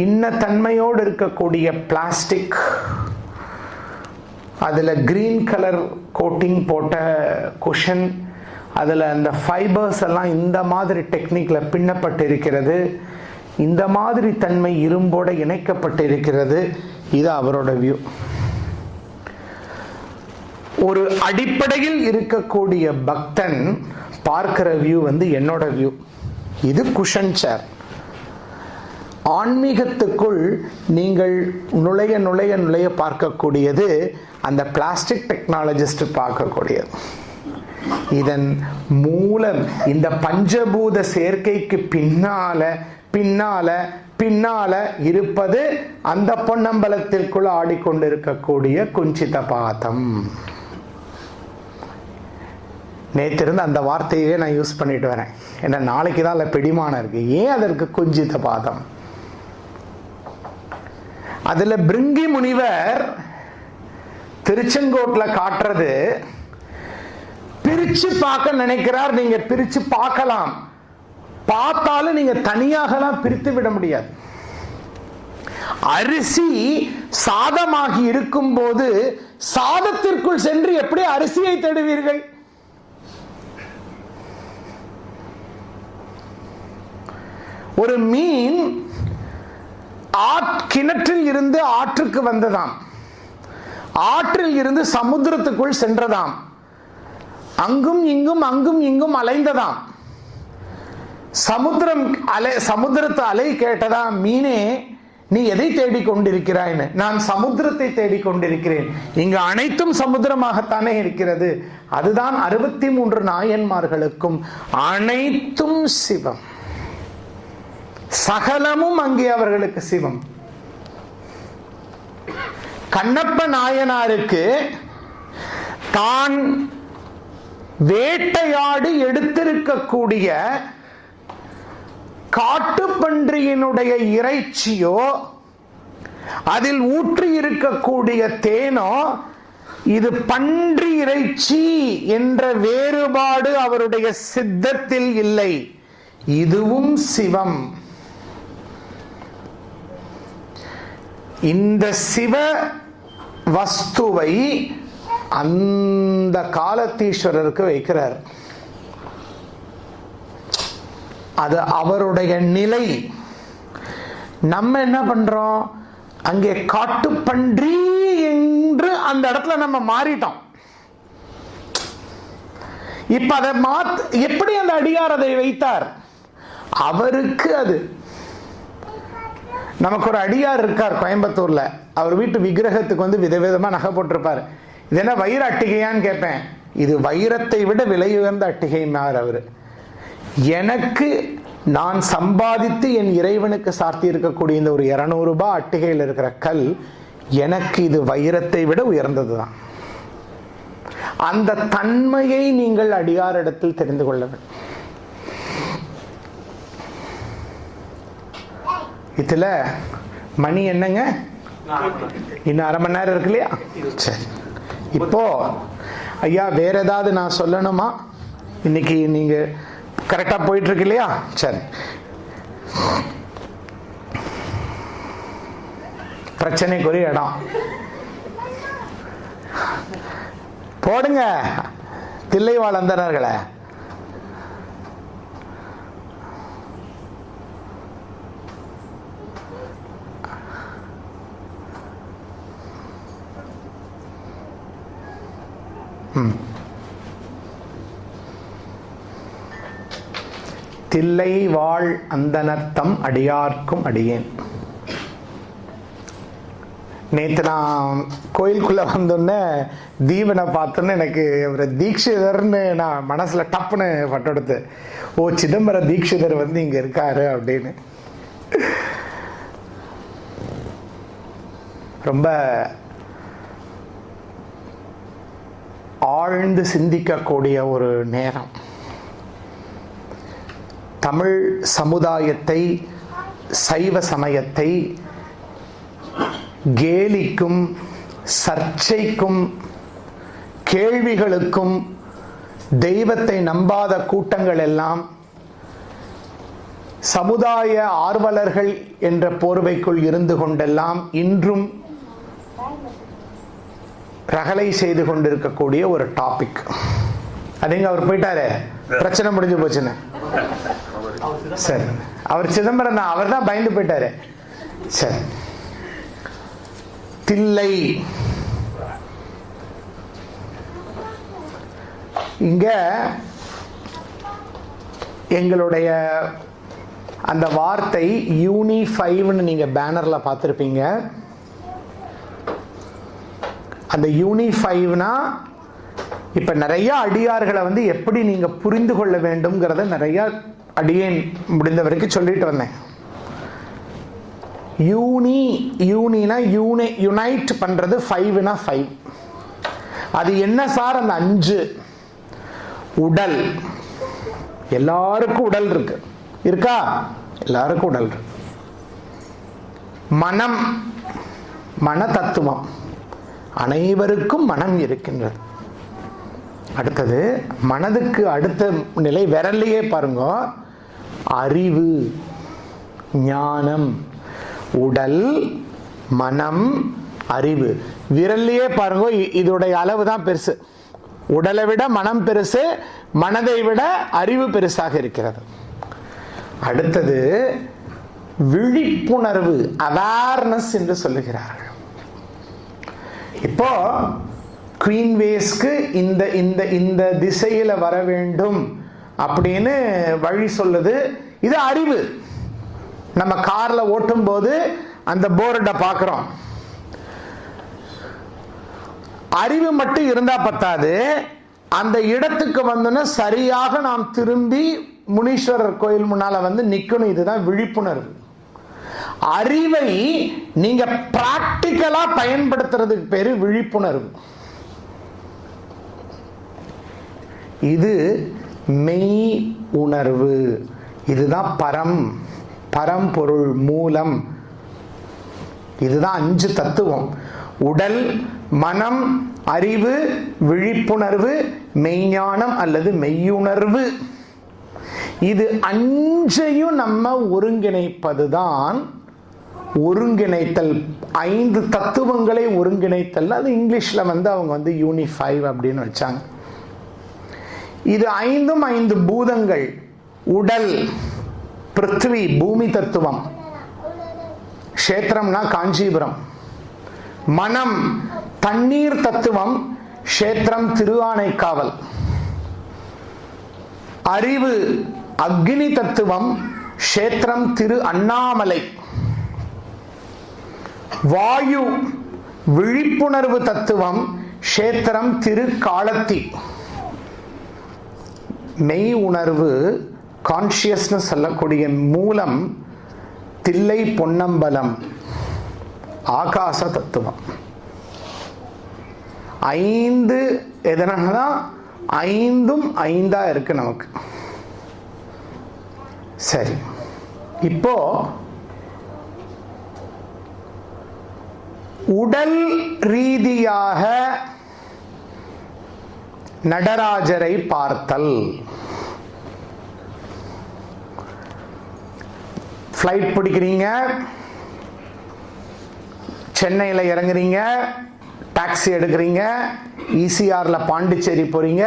இன்ன தன்மையோடு இருக்கக்கூடிய பிளாஸ்டிக், அதில் கிரீன் கலர் கோட்டிங் போட்ட குஷன், அதில் அந்த ஃபைபர்ஸ் எல்லாம் இந்த மாதிரி டெக்னிக்கில் பின்னப்பட்டு இருக்கிறது, இந்த மாதிரி தன்மை இரும்போட இணைக்கப்பட்டு இருக்கிறது. இது அவரோட வியூ. ஒரு அடிப்படையில் இருக்கக்கூடிய பக்தன் பார்க்கிற வியூ என்னோட வியூ. இது குஷன் சேர். ஆன்மீகத்துக்குள் நீங்கள் நுழைய நுழைய நுழைய பார்க்கக்கூடியது அந்த பிளாஸ்டிக் டெக்னாலஜிஸ்ட் பார்க்கக்கூடியது. இதன் மூலம் இந்த பஞ்சபூத சேர்க்கைக்கு பின்னால பின்னால பின்னால இருப்பது அந்த பொன்னம்பலத்திற்குள் ஆடிக்கொண்டிருக்கக்கூடிய குஞ்சித பாதம். நேற்றிருந்து அந்த வார்த்தையே நான் யூஸ் பண்ணிட்டு வரேன். ஏன்னா நாளைக்கு தான் அதில் பிடிமானம் இருக்கு. ஏன் அதற்கு குஞ்சித பாதம்? அதுல பிருங்கி முனிவர் திருச்செங்கோட்ல காட்டுறது பிரிச்சு பார்க்க நினைக்கிறார். நீங்க பிரிச்சு பார்க்கலாம், பார்த்தாலும் நீங்க தனியாகலாம் பிரித்து விட முடியாது. அரிசி சாதமாகி இருக்கும் போது சாதத்திற்குள் சென்று எப்படி அரிசியை தேடுவீர்கள்? ஒரு மீன் கிணற்றில் இருந்து ஆற்றுக்கு வந்ததாம், ஆற்றில் இருந்து சமுத்திரத்துக்குள் சென்றதாம், அங்கும் இங்கும் அங்கும் இங்கும் அலைந்ததாம். சமுத்திரத்து அலை கேட்டதா, மீனே நீ எதை தேடிக்கொண்டிருக்கிறாய்னு? நான் சமுத்திரத்தை தேடிக்கொண்டிருக்கிறேன். இங்கு அனைத்தும் சமுத்திரமாகத்தானே இருக்கிறது. அதுதான் 63 நாயன்மார்களுக்கும் அனைத்தும் சிவம், சகலமும் அங்கே அவர்களுக்கு சிவம். கண்ணப்ப நாயனாருக்கு தான் வேட்டையாடி எடுத்திருக்கக்கூடிய காட்டுப்பன்றியினுடைய இறைச்சியோ அதில் ஊற்றி இருக்கக்கூடிய தேனோ இது பன்றி இறைச்சி என்ற வேறுபாடு அவருடைய சித்தத்தில் இல்லை. இதுவும் சிவம். இந்த சிவ வஸ்துவை அந்த காலத்தீஸ்வரருக்கு வைக்கிறார். அது அவருடைய நிலை. நம்ம என்ன பண்றோம்? அங்கே காட்டுப்பன்றி என்று அந்த இடத்துல நம்ம மாறிட்டோம். இப்ப அதை எப்படி அந்த அடியார் அதை வைத்தார்? அவருக்கு அது. நமக்கு ஒரு அடியார் இருக்கார் கோயம்புத்தூர்ல. அவர் வீட்டு விக்கிரகத்துக்கு விதவிதமா நகை போட்டிருப்பார். இது என்ன வைர அட்டிகையான்னு கேட்பேன். இது வைரத்தை விட விலை உயர்ந்த அட்டிகைனார் அவரு. எனக்கு நான் சம்பாதித்து என் இறைவனுக்கு சார்த்தி இருக்கக்கூடிய இந்த ஒரு 200 ரூபாய் அட்டிகையில் இருக்கிற கல் எனக்கு இது வைரத்தை விட உயர்ந்ததுதான். அந்த தன்மையை நீங்கள் அடியாரிடத்தில் தெரிந்து கொள்ள வேண்டும். இதுல மணி என்னங்க? இன்னும் 1/2 மணி நேரம் இருக்கு இல்லையா? சரி, இப்போ ஐயா வேற ஏதாவது நான் சொல்லணுமா? இன்னைக்கு நீங்க கரெக்டா போயிட்டு இருக்கு இல்லையா? சரி, பிரச்சனைக்குரிய இடம் போடுங்க தில்லைவாழ் அந்தணர்களை. தில்லை வாழ் அந்தனர்த்தம் அடியார்க்கும் அடியேன். நேற்று நான் கோயிலுக்குள்ள வந்தோடனே தீபனை பார்த்தோன்னே எனக்கு ஒரு தீட்சிதர்னு நான் மனசுல டப்புன்னு பட்டெடுத்து, ஓ சிதம்பர தீட்சிதர் இங்க இருக்காரு அப்படின்னு. ரொம்ப ஆழ்ந்து சிந்திக்கக்கூடிய ஒரு நேரம். தமிழ் சமுதாயத்தை, சைவ சமயத்தை கேலிக்கும் சர்ச்சைக்கும் கேள்விகளுக்கும் தெய்வத்தை நம்பாத கூட்டங்கள் எல்லாம் சமுதாய ஆர்வலர்கள் என்ற போர்வைக்குள் இருந்து கொண்டெல்லாம் இன்றும் ரகளை செய்து கொண்டிருக்கக்கூடிய ஒரு டாபிக். அதுங்க அவர் போயிட்டாரு, பிரச்சனை முடிஞ்சு போச்சுன்னு. சரி, அவர் சிதம்பரம் தான், அவர் தான் பயந்து போயிட்டாரு. சரி, தில்லை இங்க எங்களுடைய அந்த வார்த்தை யூனிஃபைவ்னு நீங்க பேனர்ல பார்த்திருப்பீங்க. அந்த யூனிஃபைவ்னா இப்ப நிறைய அடியார்களை வந்து எப்படி நீங்க புரிந்து கொள்ள வேண்டும்ங்கிறத நிறைய அடியேன் முடிந்த வரைக்கும் சொல்லிட்டு வந்தேன். யூனினா யுனைட் பண்றது, ஃபைவ்னா ஃபைவ். அது என்ன சார்? அந்த 5 உடல். எல்லாருக்கும் உடல் இருக்கு, இருக்கா? எல்லாருக்கும் உடல் இருக்கு. மனம், மன தத்துவம், அனைவருக்கும் மனம் இருக்கின்றது. அடுத்தது மனதுக்கு அடுத்த நிலை விரல்லையே பாருங்க, அறிவு, ஞானம். உடல், மனம், அறிவு. விரல்லையே பாருங்க, இதோடைய அளவு தான் பெருசு. உடலை விட மனம் பெருசு, மனதை விட அறிவு பெருசாக இருக்கிறது. அடுத்தது விழிப்புணர்வு, அவேர்னஸ் என்று சொல்லுகிறார்கள். இப்போ குவீன் வேஸ்க்கு இந்த இந்த இந்த திசையில வர வேண்டும் அப்படின்னு வழி சொல்லுது. இது அறிவு. நம்ம கார்ல ஓட்டும் போது அந்த போர்டை பார்க்கிறோம். அறிவு மட்டும் இருந்தா பத்தாது, அந்த இடத்துக்கு வந்தோன்னா சரியாக நாம் திரும்பி முனீஸ்வரர் கோயில் முன்னால வந்து நிக்கணும். இதுதான் விழிப்புணர்வு. அறிவை நீங்க பிராக்டிக்கலா பயன்படுத்துறதுக்கு பேரு விழிப்புணர்வு. இது மெய் உணர்வு. இதுதான் பரம்பொருள், மூலம். இதுதான் 5 தத்துவம்: உடல், மனம், அறிவு, விழிப்புணர்வு, மெய்ஞானம் அல்லது மெய்யுணர்வு. இது 5ஐயும் நம்ம ஒருங்கிணைப்பதுதான் ஒருங்கிணைத்தல். 5 தத்துவங்களை ஒருங்கிணைத்தல். அது இங்கிலீஷ்ல வந்து அவங்க வந்து யூனிஃபைவ் அப்படின்னு வச்சாங்க. இது 5ம் 5 பூதங்கள். உடல் பிருத்வி, பூமி தத்துவம். கஷேத்திரம்னா காஞ்சிபுரம். மனம் தண்ணீர் தத்துவம், கஷேத்திரம் திருஆனைக்காவல். அறிவு அக்னி தத்துவம், கஷேத்திரம் திரு அண்ணாமலை. வாயு விழிப்புணர்வு தத்துவம், கஷேத்திரம் திரு காலத்தி. மெய் உணர்வு, கான்சியஸ்னஸ் சொல்லக்கூடிய மூலம் தில்லை பொன்னம்பலம், ஆகாச தத்துவம். 5 எதனாலதான் 5ம் 5ஆ இருக்கு நமக்கு. சரி, இப்போ உடல் ரீதியாக நடராஜரை பார்த்தல். ஃப்ளைட் பிடிக்கிறீங்க, சென்னையில் இறங்குறீங்க, டாக்ஸி எடுக்கிறீங்க, ஈசிஆர்ல பாண்டிச்சேரி போறீங்க,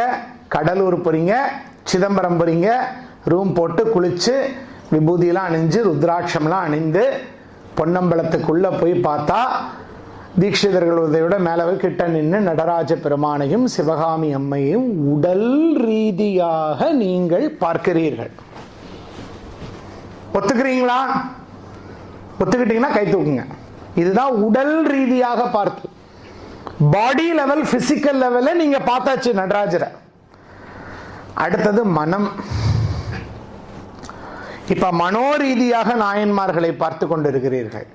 கடலூர் போறீங்க, சிதம்பரம் போறீங்க. ரூம் போட்டு குளிச்சு விபூதியெல்லாம் அணிஞ்சு ருத்ராட்சம்லாம் அணிந்து பொன்னம்பலத்துக்குள்ள போய் பார்த்தா தீட்சிதர்கள் விட மேல கிட்ட நின்று நடராஜ பெருமானையும் சிவகாமி அம்மையும் உடல் ரீதியாக நீங்கள் பார்க்கிறீர்கள். ஒத்துக்கிறீங்களா? ஒத்துக்கிட்டீங்கன்னா கை தூக்குங்க. இதுதான் உடல் ரீதியாக பார்த்து. பாடி லெவல், பிசிக்கல் லெவல்ல நீங்க பார்த்தாச்சு நடராஜரை. அடுத்தது மனம். இப்ப மனோரீதியாக நாயன்மார்களை பார்த்து கொண்டிருக்கிறீர்கள்.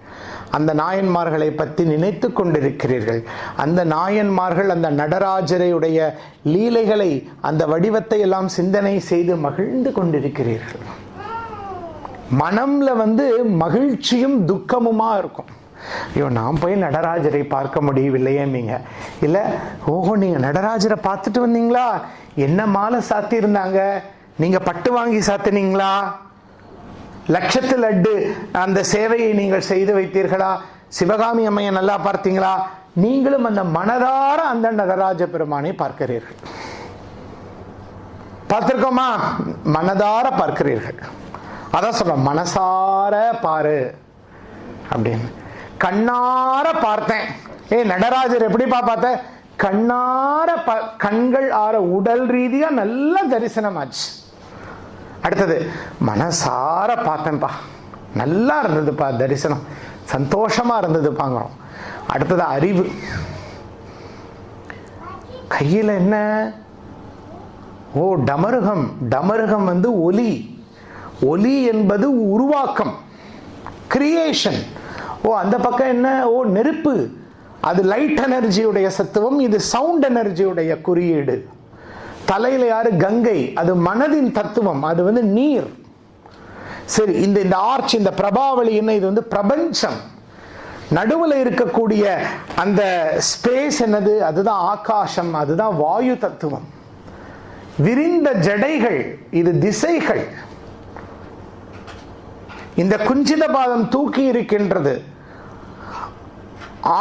அந்த நாயன்மார்களை பற்றி நினைத்து கொண்டிருக்கிறீர்கள். அந்த நாயன்மார்கள் அந்த நடராஜரையுடைய லீலைகளை, அந்த வடிவத்தை எல்லாம் சிந்தனை செய்து மகிழ்ந்து கொண்டிருக்கிறீர்கள். மனம்ல வந்து மகிழ்ச்சியும் துக்கமுமா இருக்கும். ஐயோ நான் போய் நடராஜரை பார்க்க முடியவில்லையேமீங்க. இல்லை, ஓஹோ நீங்கள் நடராஜரை பார்த்துட்டு வந்தீங்களா? என்ன மாலை சாத்தி இருந்தாங்க? நீங்கள் பட்டு வாங்கி சாத்தினீங்களா? லட்சத்து லட்டு அந்த சேவையை நீங்கள் செய்து வைத்தீர்களா? சிவகாமி அம்மையை நல்லா பார்த்தீங்களா? நீங்களும் அந்த மனதார அந்த நடராஜ பெருமானை பார்க்கிறீர்கள். பார்த்திருக்கோமா? மனதார பார்க்கிறீர்கள். அதான் சொல்ற, மனசார பாரு அப்படின்னு. கண்ணார பார்த்தேன். நடராஜர் எப்படிப்பா பார்த்த? கண்ணார கண்கள் ஆற, உடல் ரீதியா நல்ல தரிசனம் ஆச்சு. அடுத்தது மனசார பார்த்தேன்ப்பா, நல்லா இருந்ததுப்பா தரிசனம், சந்தோஷமா இருந்ததுப்பாங்கிறோம். அடுத்தது அறிவு. கையில் என்ன? ஓ டமருகம். டமருகம் ஒலி. ஒலி என்பது உருவாக்கம், கிரியேஷன். ஓ அந்த பக்கம் என்ன? ஓ நெருப்பு. அது லைட் எனர்ஜியுடைய சத்துவம், இது சவுண்ட் எனர்ஜியுடைய குறியீடு. தலையில யாரு? கங்கை. அது மனதின் தத்துவம், அது நீர். சரி, இந்த ஆர்ச், இந்த பிரபாவளி என்ன? இது பிரபஞ்சம். நடுவில் இருக்கக்கூடிய அந்த ஸ்பேஸ் என்னது? அதுதான் ஆகாசம், அதுதான் வாயு தத்துவம். விரிந்த ஜடைகள், இது திசைகள். இந்த குஞ்சித பாதம் தூக்கி இருக்கின்றது.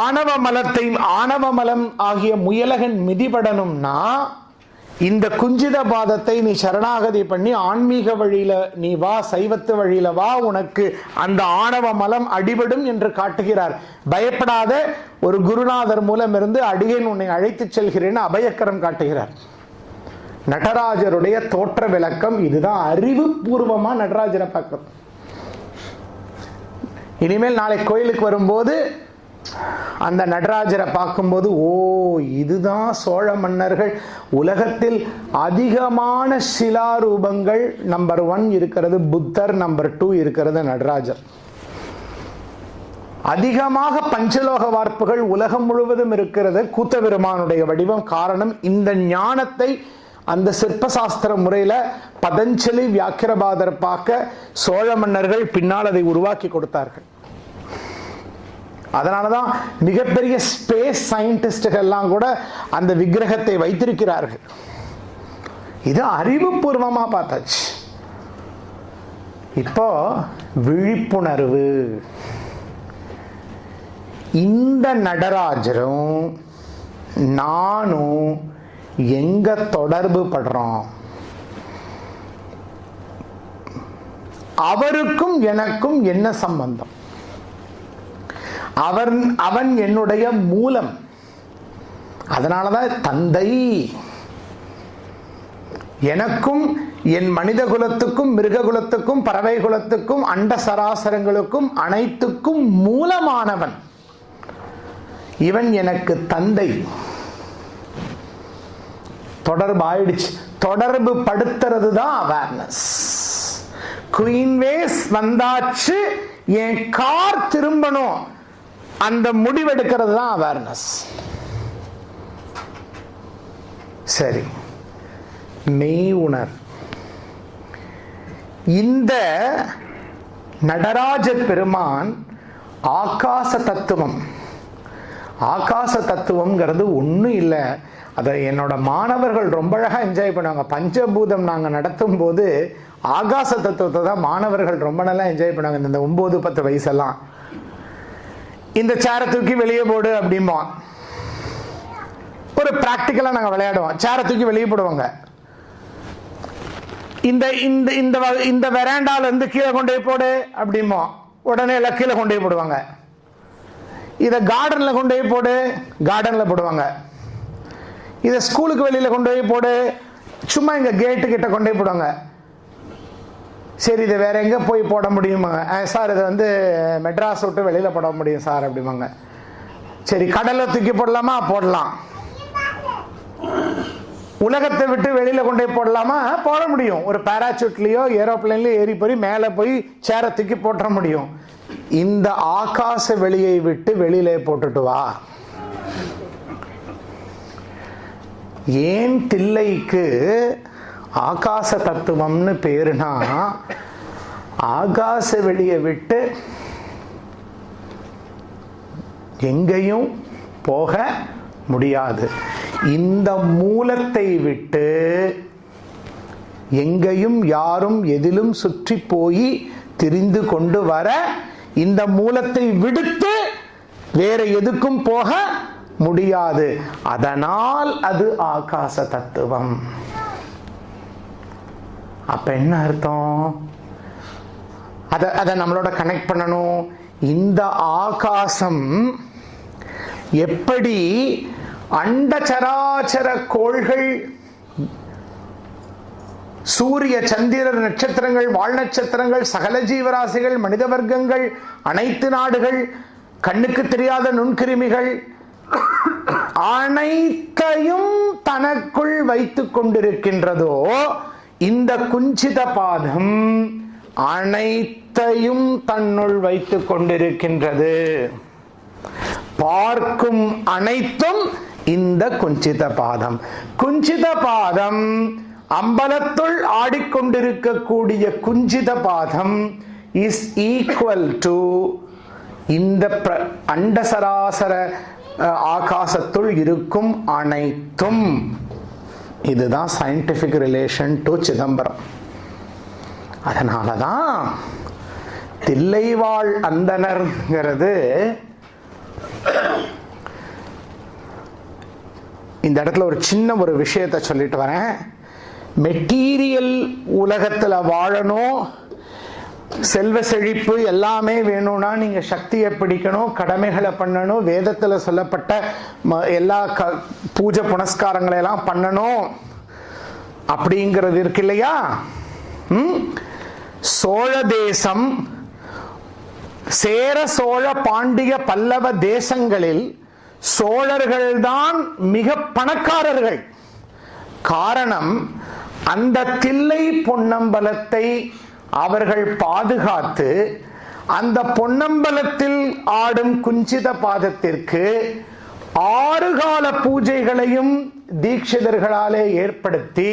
ஆணவ மலத்தை, ஆணவ மலம் ஆகிய முயலகன் மிதிபடணும்னா இந்த குஞ்சித பாதத்தை நீ சரணாகதி பண்ணி ஆன்மீக வழியில நீ வா, சைவத்து வழியில வா, உனக்கு அந்த ஆணவ மலம் அடிபடும் என்று காட்டுகிறார். பயப்படாத, ஒரு குருநாதர் மூலம் இருந்து அடியேன் உன்னை அழைத்து செல்கிறேன்னு அபயக்கரம் காட்டுகிறார். நடராஜருடைய தோற்ற விளக்கம் இதுதான். அறிவு பூர்வமா நடராஜரை பார்க்கணும். இனிமேல் நாளை கோயிலுக்கு வரும்போது அந்த நடராஜரை பார்க்கும்போது, ஓ இதுதான் சோழ மன்னர்கள் உலகத்தில் அதிகமான சிலாரூபங்கள். நம்பர் 1 இருக்கிறது புத்தர், நம்பர் 2 இருக்கிறது நடராஜர். அதிகமாக பஞ்சலோக வார்ப்புகள் உலகம் முழுவதும் இருக்கிறது கூத்தபெருமானுடைய வடிவம். காரணம், இந்த ஞானத்தை அந்த சிற்பசாஸ்திர முறையில பதஞ்சலி வியாக்கிரபாதர் பார்க்க சோழ மன்னர்கள் பின்னால் அதை உருவாக்கி கொடுத்தார்கள். அதனாலதான் மிகப்பெரிய ஸ்பேஸ் சயின்டிஸ்டுகள் எல்லாம் கூட அந்த விக்கிரகத்தை வைத்திருக்கிறார்கள். இது அறிவுபூர்வமா பார்த்தாச்சு. இப்போ விழிப்புணர்வு. இந்த நடராஜரும் நானும் எங்க தொடர்பு படுறோம்? அவருக்கும் எனக்கும் என்ன சம்பந்தம்? அவன் என்னுடைய மூலம். அதனாலதான் தந்தை. எனக்கும் என் மனித குலத்துக்கும் மிருக குலத்துக்கும் பறவை குலத்துக்கும் அண்ட சராசரங்களுக்கும் அனைத்துக்கும் மூலமானவன் இவன். எனக்கு தந்தை. தொடர்பு ஆயிடுச்சு. தொடர்பு படுத்துறது தான் அவேர்னஸ். குயின்வேஸ் வந்தாச்சு, என் கார் திரும்பணும், அந்த முடிவெடுக்கிறது தான் அவேர்னஸ். சரி, மெய் உணர். இந்த நடராஜ பெருமான் ஆகாச தத்துவம். ஆகாச தத்துவம்ங்கிறது ஒன்றும் இல்லை. அதை என்னோட மாணவர்கள் ரொம்ப அழகாக என்ஜாய் பண்ணுவாங்க. பஞ்சபூதம் நாங்கள் நடத்தும் போது ஆகாச தத்துவத்தை தான் மாணவர்கள் ரொம்ப நல்லா என்ஜாய் பண்ணுவாங்க. இந்த 9-10 வயசெல்லாம் இந்த சேரை தூக்கி வெளியே போடு அப்படிம்பா. ஒரு பிராக்டிக்கலாக நாங்கள் விளையாடுவோம். சேரை தூக்கி வெளியே போடுவாங்க. இந்த இந்த இந்த இந்த வெராண்டால இருந்து கீழே கொண்டு போய் போடு அப்படிம்போ. உடனே எல்லாம் கீழே கொண்டு போய் போடுவாங்க. இதை கார்டன்ல கொண்டு போய் போடு, கார்டன்ல போடுவாங்க. இதை ஸ்கூலுக்கு வெளியில கொண்டு போய் போடு, சும்மா இங்க கேட்டு கிட்ட கொண்டு போய் போடுவாங்க. சரி, இதை வேற எங்க போய் போட முடியுமாங்க? சார் இதை மெட்ராஸ் விட்டு வெளியில போட முடியும் சார் அப்படிமாங்க. சரி, கடலை தூக்கி போடலாமா? போடலாம். உலகத்தை விட்டு வெளியில கொண்டு போய் போடலாமா? போட முடியும். ஒரு பேராசூட்லயோ ஏரோப்ளைன்லயோ ஏறி போய் மேல போய் சேரை தூக்கி போட்ட முடியும். இந்த ஆகாச வெளியை விட்டு வெளியில போட்டுட்டு வா. ஏன் தில்லைக்கு ஆகாச தத்துவம்னு பேருனா, ஆகாச வெளியை விட்டு எங்கேயும் போக முடியாது. இந்த மூலத்தை விட்டு எங்கேயும் யாரும் எதிலும் சுற்றி போய் திரிந்து கொண்டு வர, இந்த மூலத்தை விடுத்து வேற எதுக்கும் போக முடியாது. அதனால் அது ஆகாச தத்துவம். அப்ப என்ன அர்த்தம்? அதை நம்மளோட கனெக்ட் பண்ணணும். இந்த ஆகாசம் எப்படி அண்டச்சராச்சர கோள்கள், சூரிய சந்திரர் நட்சத்திரங்கள், வாழ் நட்சத்திரங்கள், சகல ஜீவராசிகள், மனித வர்க்கங்கள், அனைத்து நாடுகள், கண்ணுக்கு தெரியாத நுண்கிருமிகள் அனைத்தையும் தனக்குள் வைத்துக் கொண்டிருக்கின்றதோ, இந்த குஞ்சித பாதம் அனைத்தையும் தன்னுள் வைத்துக் கொண்டிருக்கின்றது. பார்க்கும் அனைத்தும் இந்த குஞ்சித பாதம். குஞ்சித பாதம் அம்பலத்துள் ஆடிக்கொண்டிருக்கக்கூடிய குஞ்சித பாதம் இஸ் ஈக்குவல் டு இந்த அண்டசராசர ஆகாசத்துள் இருக்கும் அனைத்தும். இதுதான் சயின்டிபிக் ரிலேஷன் டு சிதம்பரம். அதனாலதான் தில்லைவாழ் அந்தணர்ங்கிறது இந்த இடத்துல ஒரு சின்ன ஒரு விஷயத்தை சொல்லிட்டு வரேன். மெட்டீரியல் உலகத்துல வாழணும், செல்வ செழிப்பு எல்லாமே வேணும்னா நீங்க சக்தியை பிடிக்கணும், கடமைகளை பண்ணணும், வேதத்துல சொல்லப்பட்ட எல்லா பூஜை புனஸ்காரங்களை எல்லாம் பண்ணணும் அப்படிங்கிறது இருக்கு இல்லையா? சோழ தேசம், சேர சோழ பாண்டிய பல்லவ தேசங்களில் சோழர்கள்தான் மிக பணக்காரர்கள். காரணம், அந்த தில்லை பொன்னம்பலத்தை அவர்கள் பாதுகாத்து அந்த பொன்னம்பலத்தில் ஆடும் குஞ்சித பாதத்திற்கு 6 கால பூஜைகளையும் தீட்சிதர்களாலே ஏற்படுத்தி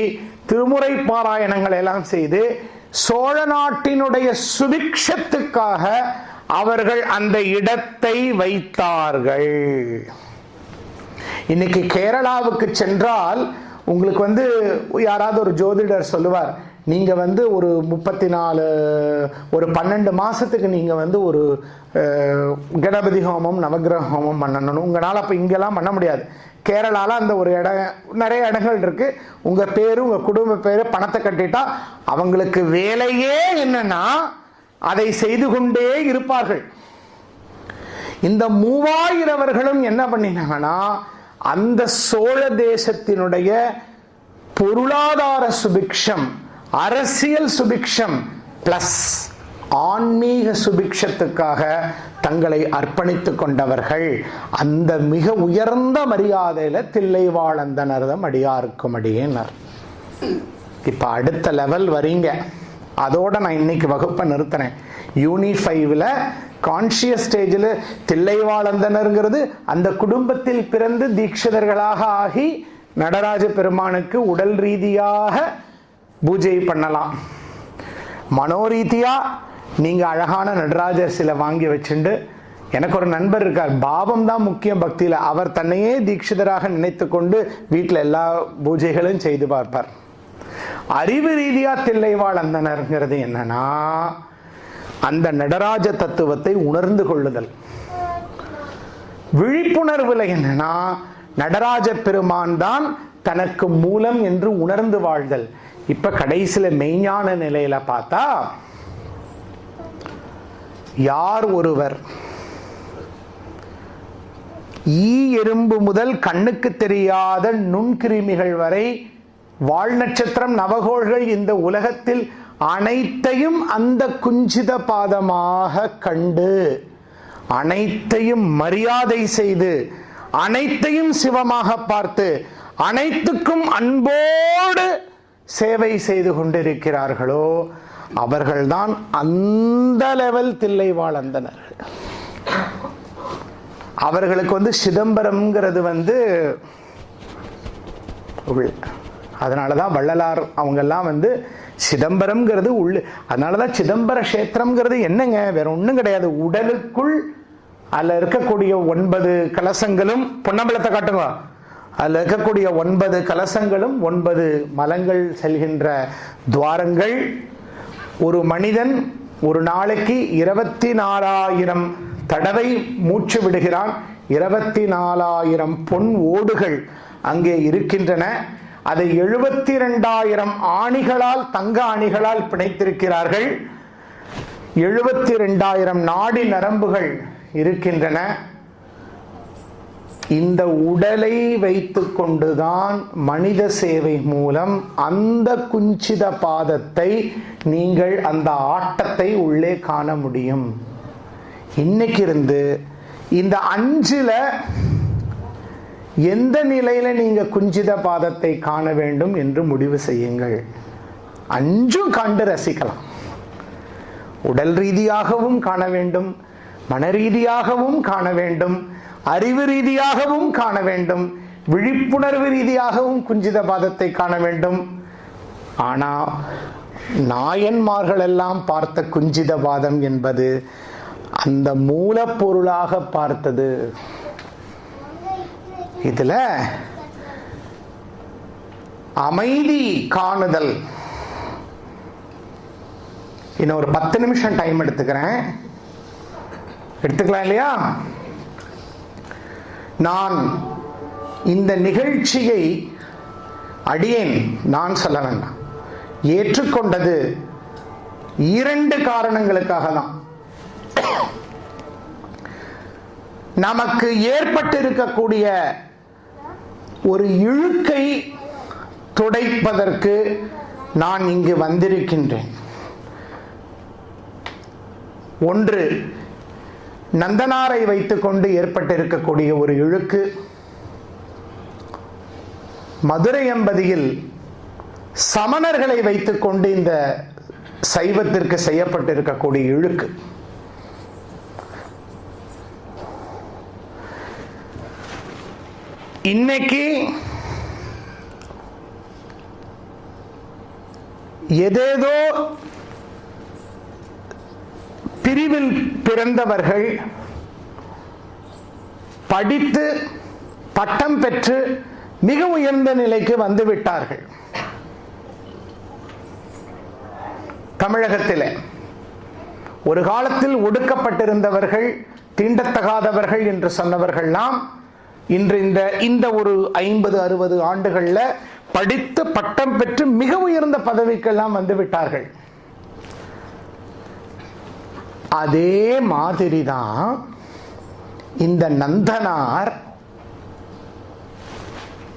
திருமுறை பாராயணங்கள் எல்லாம் செய்து சோழ நாட்டினுடைய சுபிக்ஷத்துக்காக அவர்கள் அந்த இடத்தை வைத்தார்கள். இன்னைக்கு கேரளாவுக்கு சென்றால் உங்களுக்கு யாராவது ஒரு ஜோதிடர் சொல்லுவார், நீங்க ஒரு 34 ஒரு 12 மாசத்துக்கு நீங்க ஒரு கணபதி ஹோமம் நவகிரக ஹோமம் பண்ணணும். உங்களால் அப்ப இங்கெல்லாம் பண்ண முடியாது. கேரளால அந்த ஒரு நிறைய இடங்கள் இருக்கு. உங்க பேரு உங்க குடும்ப பேரு பணத்தை கட்டிட்டா அவங்களுக்கு வேலையே என்னன்னா அதை செய்து கொண்டே இருப்பார்கள். இந்த 3000 என்ன பண்ணினாங்கன்னா அந்த சோழ தேசத்தினுடைய பொருளாதார சுபிக்ஷம், அரசியல் சுபிக்ஷம் பிளஸ் ஆன்மீக சுபிக்ஷத்துக்காக தங்களை அர்ப்பணித்துக் கொண்டவர்கள். அந்த மிக உயர்ந்த மரியாதையில தில்லைவாழ் அந்தணர்தம் அடியாருக்கும் அடியேனர். இப்ப அடுத்த லெவல் வரீங்க. அதோட நான் இன்னைக்கு வகுப்பை நிறுத்தினேன். யூனி 5ல கான்சியஸ் ஸ்டேஜில் தில்லைவாழ் அந்தணர்ங்கிறது அந்த குடும்பத்தில் பிறந்து தீட்சிதர்களாக ஆகி நடராஜ பெருமானுக்கு உடல் ரீதியாக பூஜை பண்ணலாம். மனோரீதியா நீங்க அழகான நடராஜர் சிலை வாங்கி வச்சுண்டு, எனக்கு ஒரு நண்பர் இருக்கார், பாவம் தான் முக்கியம் பக்தியில. அவர் தன்னையே தீட்சிதராக நினைத்து கொண்டு வீட்டில் எல்லா பூஜைகளும் செய்து பார்ப்பார். அறிவு ரீதியா தில்லைவாழ் அந்தணர்ங்கிறது என்னன்னா அந்த நடராஜ தத்துவத்தை உணர்ந்து கொள்ளுதல். விழிப்புணர்வுல என்னன்னா நடராஜ பெருமான் தான் தனக்கு மூலம் என்று உணர்ந்து வாழ்தல். இப்ப கடைசியில மெய்ஞான நிலையில பார்த்தா யார் ஒருவர் ஈ எறும்பு முதல் கண்ணுக்கு தெரியாத நுண்கிருமிகள் வரை வாழ் நட்சத்திரம் நவகோள்கள் இந்த உலகத்தில் அனைத்தையும் அந்த குஞ்சித பாதமாக கண்டு அனைத்தையும் மரியாதை செய்து அனைத்தையும் சிவமாக பார்த்து அனைத்துக்கும் அன்போடு சேவை செய்து கொண்டிருக்கிறார்களோ அவர்கள்தான் அந்த லெவல் தில்லைவாழ் அந்தணர்கள். அவர்களுக்கு சிதம்பரம்ங்கிறது அதனாலதான் வள்ளலார் அவங்கெல்லாம் சிதம்பரம்ங்கிறது அதனாலதான் சிதம்பர கஷேத்திரம்ங்கிறது என்னங்க, வேற ஒண்ணும் கிடையாது. உடலுக்குள் அதுல இருக்கக்கூடிய 9 கலசங்களும், பொன்னம்பலத்தை காட்டுங்க, அதுல இருக்கக்கூடிய 9 கலசங்களும் 9 மலங்கள் செல்கின்ற துவாரங்கள். ஒரு மனிதன் ஒரு நாளைக்கு 24,000 தடவை மூச்சு விடுகிறான். 24,000 பொன் ஓடுகள் அங்கே இருக்கின்றன. அதை 72,000 ஆணிகளால், தங்க ஆணிகளால் பிணைத்திருக்கிறார்கள். 72,000 நாடி நரம்புகள் இருக்கின்றன. இந்த உடலை வைத்துக் கொண்டுதான் மனித சேவை மூலம் அந்த குஞ்சித பாதத்தை நீங்கள் அந்த ஆட்டத்தை உள்ளே காண முடியும். இன்னைக்கு இருந்து இந்த 5ல எந்த நிலையில நீங்க குஞ்சித பாதத்தை காண வேண்டும் என்று முடிவு செய்யுங்கள். 5ம் கண்டு ரசிக்கலாம். உடல் ரீதியாகவும் காண வேண்டும், மன ரீதியாகவும் காண வேண்டும், அறிவு ரீதியாகவும் காண வேண்டும், விழிப்புணர்வு ரீதியாகவும் குஞ்சித பாதத்தை காண வேண்டும். ஆனா நாயன்மார்கள் எல்லாம் பார்த்த குஞ்சித பாதம் என்பது அந்த மூலப்பொருளாக பார்த்தது. இதுல அமைதி காணுதல். இன்னும் ஒரு 10 நிமிஷம் டைம் எடுத்துக்கிறேன், எடுத்துக்கலாம் இல்லையா? நான் இந்த நிகழ்ச்சியை அடியேன் நான் சொல்ல வேண்டாம், ஏற்றுக்கொண்டது 2 காரணங்களுக்காக தான். நமக்கு ஏற்பட்டிருக்கக்கூடிய ஒரு இழுக்கை துடைப்பதற்கு நான் இங்கு வந்திருக்கின்றேன். ஒன்று, நந்தனாரை வைத்துக்கொண்டு ஏற்பட்டிருக்கக்கூடிய ஒரு இழுக்கு. மதுரை எம்பதியில் சமணர்களை வைத்துக்கொண்டு இந்த சைவத்திற்கு செய்யப்பட்டிருக்கக்கூடிய இழுக்கு. இன்னைக்கு ஏதேதோ பிரிவில் பிறந்தவர்கள் படித்து பட்டம் பெற்று மிக உயர்ந்த நிலைக்கு வந்துவிட்டார்கள். தமிழகத்திலே ஒரு காலத்தில் ஒடுக்கப்பட்டிருந்தவர்கள், தீண்டத்தகாதவர்கள் என்று சொன்னவர்கள்லாம் இன்று இந்த ஒரு 50-60 ஆண்டுகள்ல படித்து பட்டம் பெற்று மிக உயர்ந்த பதவிக்கெல்லாம் வந்து விட்டார்கள். அதே மாதிரிதான் இந்த நந்தனார்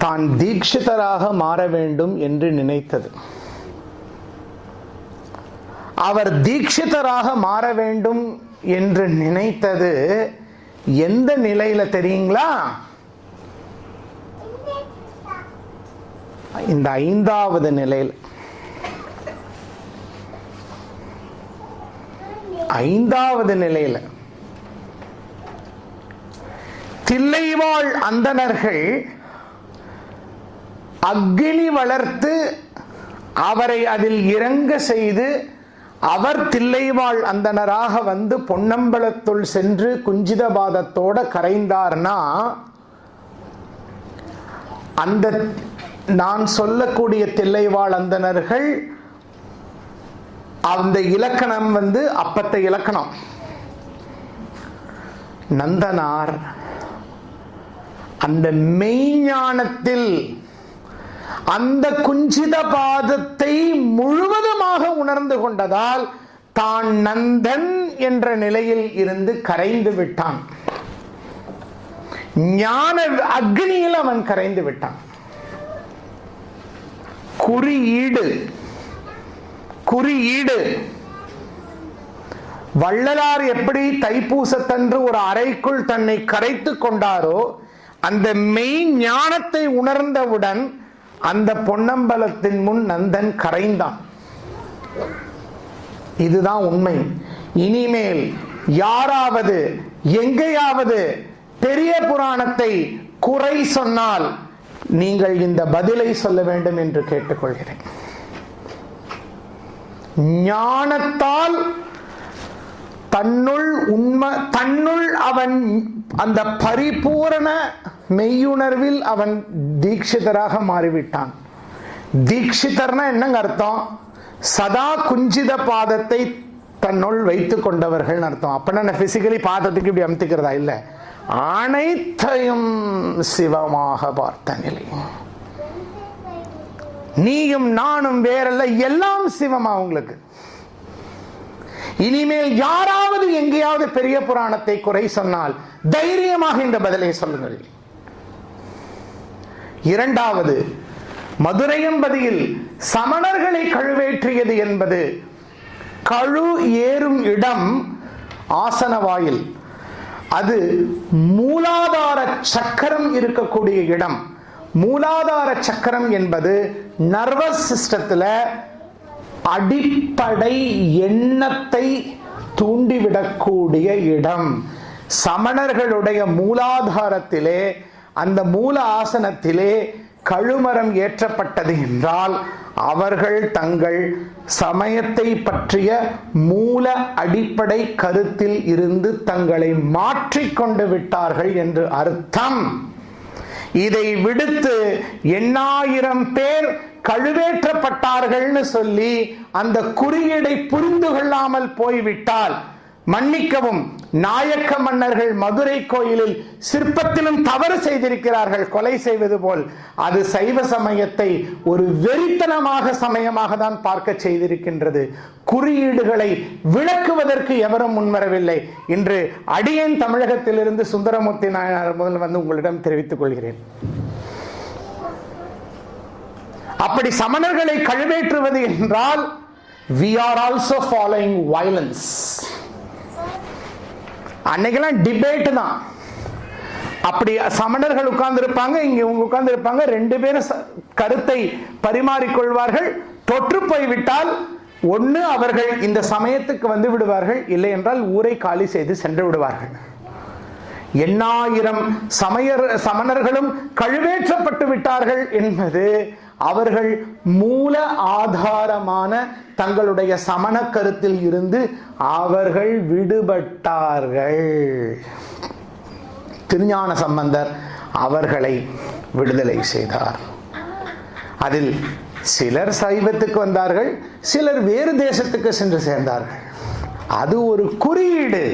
தான் தீட்சிதராக மாற வேண்டும் என்று நினைத்தது. அவர் தீட்சிதராக மாற வேண்டும் என்று நினைத்தது எந்த நிலையில தெரியுங்களா? இந்த 5வது நிலையில். 5வது நிலையில தில்லைவாழ் அந்தணர்கள் அக்னி வளர்த்து அவரை அதில் இறங்க செய்து அவர் தில்லைவாழ் அந்தணராக வந்து பொன்னம்பலத்துள் சென்று குஞ்சித பாதத்தோட கரைந்தார்னா, அந்த நான் சொல்லக்கூடிய தில்லைவாழ் அந்தணர்கள் அந்த இலக்கணம் அப்பத்த இலக்கணம். நந்தனார் அந்த மெய்ஞானத்தில் அந்த குஞ்சித பாதத்தை முழுவதுமாக உணர்ந்து கொண்டதால் தான் நந்தன் என்ற நிலையில் இருந்து கரைந்து விட்டான். ஞான அக்னியில் அவன் கரைந்து விட்டான். குறியீடு வள்ளலார் எப்படி தைப்பூசத்தன்று ஒரு அறைக்குள் தன்னை கரைத்து கொண்டாரோ, அந்த மெய் ஞானத்தை உணர்ந்தவுடன் அந்த பொன்னம்பலத்தின் முன் நந்தன் கரைந்தான். இதுதான் உண்மை. இனிமேல் யாராவது எங்கேயாவது பெரிய புராணத்தை குறை சொன்னால் நீங்கள் இந்த பதிலை சொல்ல வேண்டும் என்று கேட்டுக்கொள்கிறேன். ஞானத்தால் தன்னுள் அவன் அந்த பரிபூரண மெய்யுணர்வில் அவன் தீட்சிதராக மாறிவிட்டான். தீட்சிதர்னா என்னங்க அர்த்தம்? சதா குஞ்சித பாதத்தை தன்னுள் வைத்துக் கொண்டவர்கள் அர்த்தம். அப்படின்னா பிசிக்கலி பாதத்துக்கு இப்படி அமுத்திக்கிறதா? இல்ல, அனைத்தையும் சிவமாக பார்த்த நிலை. நீயும் நானும் வேறல்ல, எல்லாம் சிவமா உங்களுக்கு. இனிமேல் யாராவது எங்கேயாவது பெரிய புராணத்தை குறை சொன்னால் தைரியமாக இந்த பதிலை சொல்லுங்கள். இரண்டாவது, மதுரையம்பதியில் சமணர்களை கழுவேற்றியது என்பது கழு ஏறும் இடம் ஆசனவாயில். அது மூலாதார சக்கரம் இருக்கக்கூடிய இடம். மூலாதார சக்கரம் என்பது நர்வஸ் சிஸ்டத்துல அடிப்படை எண்ணத்தை தூண்டிவிடக்கூடிய இடம். சமணர்களுடைய மூலாதாரத்திலே, அந்த மூல ஆசனத்திலே கழுமரம் ஏற்றப்பட்டது என்றால் அவர்கள் தங்கள் சமயத்தை பற்றிய மூல அடிப்படை கருத்தில் இருந்து தங்களை மாற்றிக்கொண்டு விட்டார்கள் என்று அர்த்தம். இதை விடுத்து 8000 பேர் கழுவேற்றப்பட்டார்கள்னு சொல்லி அந்த குறியீடை புரிந்து கொள்ளாமல் போய்விட்டால், மன்னிக்கவும், நாயக்க மன்னர்கள் மதுரை கோயிலில் சிற்பத்திலும் தவறு செய்திருக்கிறார்கள், கொலை செய்வது போல். அது சைவ சமயத்தை ஒரு வெறித்தனமாக சமயமாக தான் பார்க்க செய்திருக்கின்றது. குறியீடுகளை விளக்குவதற்கு எவரும் முன்வரவில்லை. இன்று அடியேன் தமிழகத்திலிருந்து சுந்தரமூர்த்தி நாயனார் முதல் வந்து உங்களிடம் தெரிவித்துக் கொள்கிறேன். அப்படி சமணர்களை கழுவேற்றுவது என்றால் we are also following violence. அன்னைக்கெல்லாம் டிபேட் தான். அப்படி சமணர்கள் உட்கார்ந்து இருப்பாங்க, இங்க இவங்க உட்கார்ந்து இருப்பாங்க, 2 பேரும் கருத்தை பரிமாறிக்கொள்வார்கள். தொற்று போய்விட்டால் ஒன்று அவர்கள் இந்த சமயத்துக்கு வந்து விடுவார்கள், இல்லை என்றால் ஊரை காலி செய்து சென்று விடுவார்கள். 8000 சமணர்களும் கழுவேற்றப்பட்டு விட்டார்கள் என்பது அவர்கள் மூல ஆதாரமான தங்களுடைய சமண கருத்தில் இருந்து அவர்கள் விடுபட்டார்கள். திருஞான சம்பந்தர் அவர்களை விடுதலை செய்தார். அதில் சிலர் சைவத்துக்கு வந்தார்கள், சிலர் வேறு தேசத்துக்கு சென்று சேர்ந்தார்கள். அது ஒரு குறியீடு.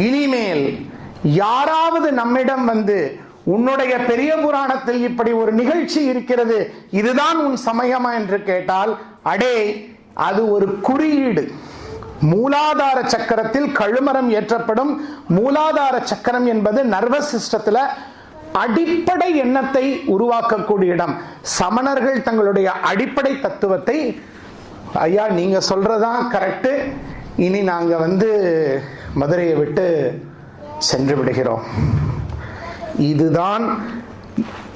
இனிமேல் யாராவது நம்மிடம் வந்து உன்னுடைய பெரிய புராணத்தில் இப்படி ஒரு நிகழ்ச்சி இருக்கிறது, இதுதான் உன் சமயமா என்று கேட்டால், அடே, அது ஒரு குறியீடு. மூலாதார சக்கரத்தில் கழுமரம் ஏற்றப்படும். மூலாதார சக்கரம் என்பது நர்வஸ் சிஸ்டத்துல அடிப்படை எண்ணத்தை உருவாக்கக்கூடிய இடம். சமணர்கள் தங்களுடைய அடிப்படை தத்துவத்தை, ஐயா நீங்க சொல்றதான் கரெக்ட், இனி நாங்க வந்து மதுரையை விட்டு சென்று விடுகிறோம். இதுதான்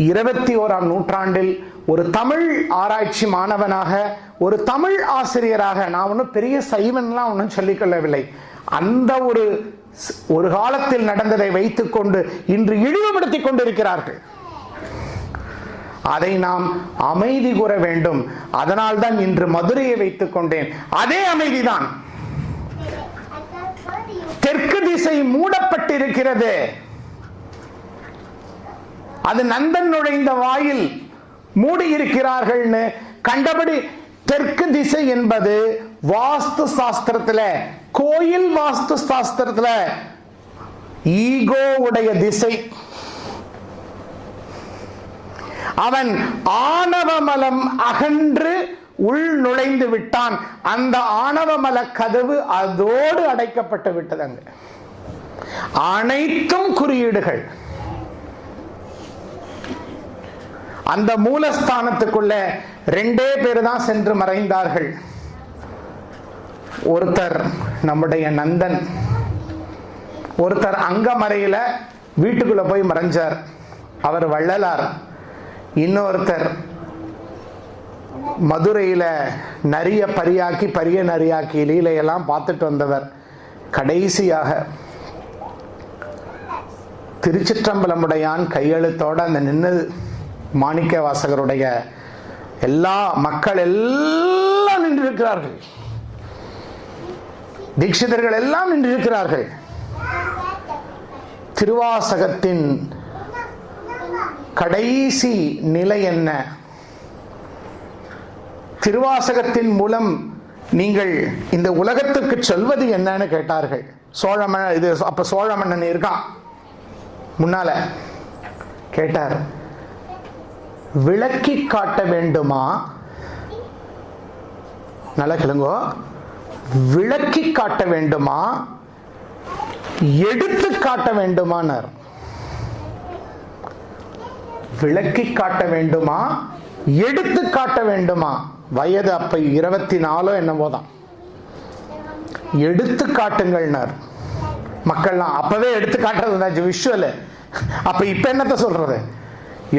21ஆம் நூற்றாண்டில் ஒரு தமிழ் ஆராய்ச்சி மாணவனாக, ஒரு தமிழ் ஆசிரியராக, நான் ஒன்றும் பெரிய சைவன்லாம் ஒன்றும் சொல்லிக்கொள்ளவில்லை, அந்த ஒரு காலத்தில் நடந்ததை வைத்துக்கொண்டு இன்று இழிவுபடுத்திக் கொண்டிருக்கிறார்கள். அதை நாம் அமைதி கூற வேண்டும். அதனால் தான் இன்று மதுரையை வைத்துக் கொண்டேன். அதே அமைதிதான். தெற்கு திசை மூடப்பட்டிருக்கிறது. அது நந்தன் நுழைந்த வாயில் மூடி இருக்கிறார்கள்னு கண்டபடி. தெற்கு திசை என்பது வாஸ்து சாஸ்திரத்துல, கோயில் வாஸ்து சாஸ்திரத்துல ஈகோ உடைய திசை. அவன் ஆணவமலம் அகன்று உள் நுழைந்து விட்டான். அந்த ஆணவமல கதவு அதோடு அடைக்கப்பட்டு விட்டது. அங்கு அனைத்தும் குறியீடுகள். அந்த மூலஸ்தானத்துக்குள்ள 2 பேர் தான் சென்று மறைந்தார்கள். ஒருத்தர் நம்முடைய நந்தன், ஒருத்தர் அங்கமறையில வீட்டுக்குள்ள போய் மறைஞ்சார், அவர் வள்ளலார். இன்னொருத்தர் மதுரையில நரிய பரியாக்கி பரிய நரியாக்கி லீலையெல்லாம் பார்த்துட்டு வந்தவர். கடைசியாக திருச்சிற்றம்பலமுடையான் கையெழுத்தோட அந்த நின்று மாணிக்க வாசகருடைய எல்லா மக்கள் எல்லாம் நின்றிருக்கிறார்கள், தீட்சிதர்கள் எல்லாம் நின்றிருக்கிறார்கள். திருவாசகத்தின் கடைசி நிலை என்ன? திருவாசகத்தின் மூலம் நீங்கள் இந்த உலகத்துக்கு சொல்வது என்னன்னு கேட்டார்கள். அப்ப சோழ மன்னன் இருக்கான் முன்னால. கேட்டார், விளக்கி காட்ட வேண்டுமா? நல்ல கேளுங்கோ, விளக்கி காட்ட வேண்டுமா, எடுத்து காட்ட வேண்டுமானார். விளக்கி காட்ட வேண்டுமா, எடுத்து காட்ட வேண்டுமா? வயது அப்ப 24 என்னமோதான். எடுத்து காட்டுங்கள்னார். மக்கள்லாம் அப்பவே எடுத்து காட்டுறது விஷுவல். அப்ப இப்ப என்னத்த சொல்றது?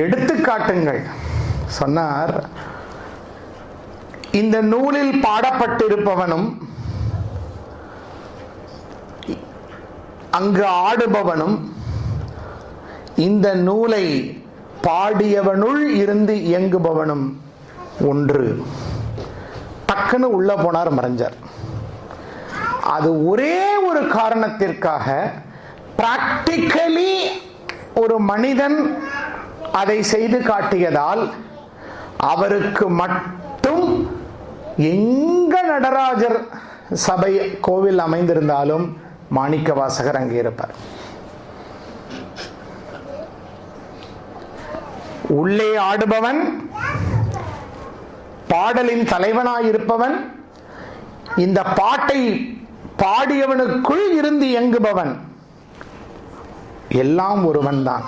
எடுத்து காட்டுங்கள் சொன்னார். இந்த நூலில் பாடப்பட்டிருப்பவனும் அங்கு ஆடுபவனும் இந்த நூலை பாடியவனுள் இருந்து இயங்குபவனும் ஒன்று. டக்குன்னு உள்ள போனார், மறைஞ்சார். அது ஒரே ஒரு காரணத்திற்காக, பிராக்டிக்கலி ஒரு மனிதன் அதை செய்து காட்டியதால் அவருக்கு மட்டும் எங்க நடராஜர் சபை கோவில் அமைந்திருந்தாலும் மாணிக்க வாசகர் அங்கே இருப்பார். உள்ளே ஆடுபவன், பாடலின் தலைவனாயிருப்பவன், இந்த பாட்டை பாடியவனுக்குள் இருந்து இயங்குபவன் எல்லாம் ஒருவன் தான்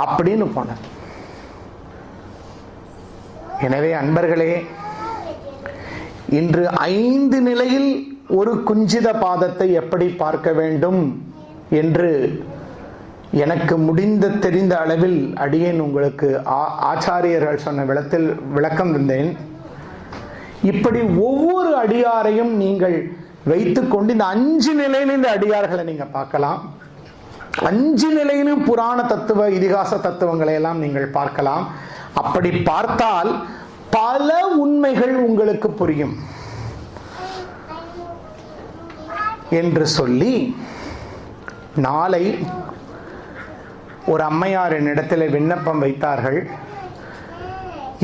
அப்படின்னு போனார். எனவே அன்பர்களே, இன்று 5 நிலையில் ஒரு குஞ்சித பாதத்தை எப்படி பார்க்க வேண்டும் என்று எனக்கு முடிந்த தெரிந்த அளவில் அடியேன் உங்களுக்கு ஆச்சாரியர்கள் சொன்ன விளக்கம் தந்தேன். இப்படி ஒவ்வொரு அடியாரையும் நீங்கள் வைத்துக்கொண்டு இந்த 5 நிலையில் இந்த அடியார்களை நீங்க பார்க்கலாம். 5 நிலையிலும் புராண தத்துவ இதிகாச தத்துவங்களை எல்லாம் நீங்கள் பார்க்கலாம். அப்படி பார்த்தால் பல உண்மைகள் உங்களுக்கு புரியும் என்று சொல்லி, நாளை ஒரு அம்மையார் என்னிடத்தில் விண்ணப்பம் வைத்தார்கள்.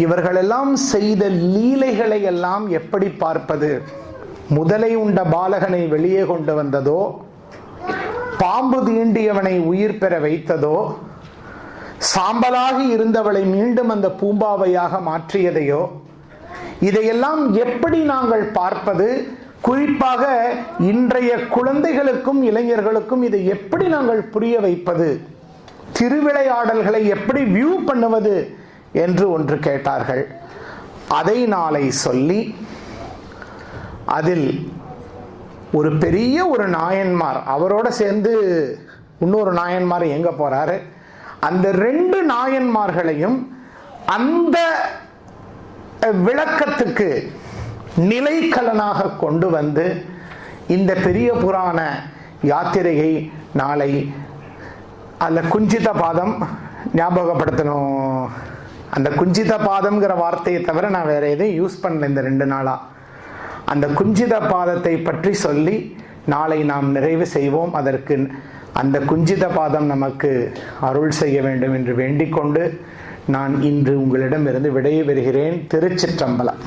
இவர்களெல்லாம் செய்த லீலைகளை எல்லாம் எப்படி பார்ப்பது? முதலை உண்ட பாலகனை வெளியே கொண்டு வந்ததோ, பாம்பு தீண்டியவனை உயிர் பெற வைத்ததோ, சாம்பலாகி இருந்தவளை மீண்டும் அந்த பூம்பாவையாக மாற்றியதையோ, இதையெல்லாம் எப்படி நாங்கள் பார்ப்பது? குறிப்பாக இன்றைய குழந்தைகளுக்கும் இளைஞர்களுக்கும் இதை எப்படி நாங்கள் புரிய வைப்பது? திருவிளையாடல்களை எப்படி வியூ பண்ணுவது என்று ஒன்று கேட்டார்கள். அதை நாளை சொல்லி, அதில் ஒரு பெரிய ஒரு நாயன்மார், அவரோட சேர்ந்து இன்னொரு நாயன்மார் எங்க போறாரு, அந்த 2 நாயன்மார்களையும் அந்த விளக்கத்துக்கு நிலைக்கலனாக கொண்டு வந்து இந்த பெரிய புராண யாத்திரையை நாளை அந்த குஞ்சித பாதம் ஞாபகப்படுத்தணும். அந்த குஞ்சித பாதம்ங்கிற வார்த்தையை தவிர நான் வேற எதையும் யூஸ் பண்ணல இந்த 2 நாளா. அந்த குஞ்சித பாதத்தை பற்றி சொல்லி நாளை நாம் நிறைவு செய்வோம். அதற்கு அந்த குஞ்சித பாதம் நமக்கு அருள் செய்ய வேண்டும் என்று வேண்டிக் கொண்டு நான் இன்று உங்களிடமிருந்து விடைபெறுகிறேன். திருச்சிற்றம்பலம்.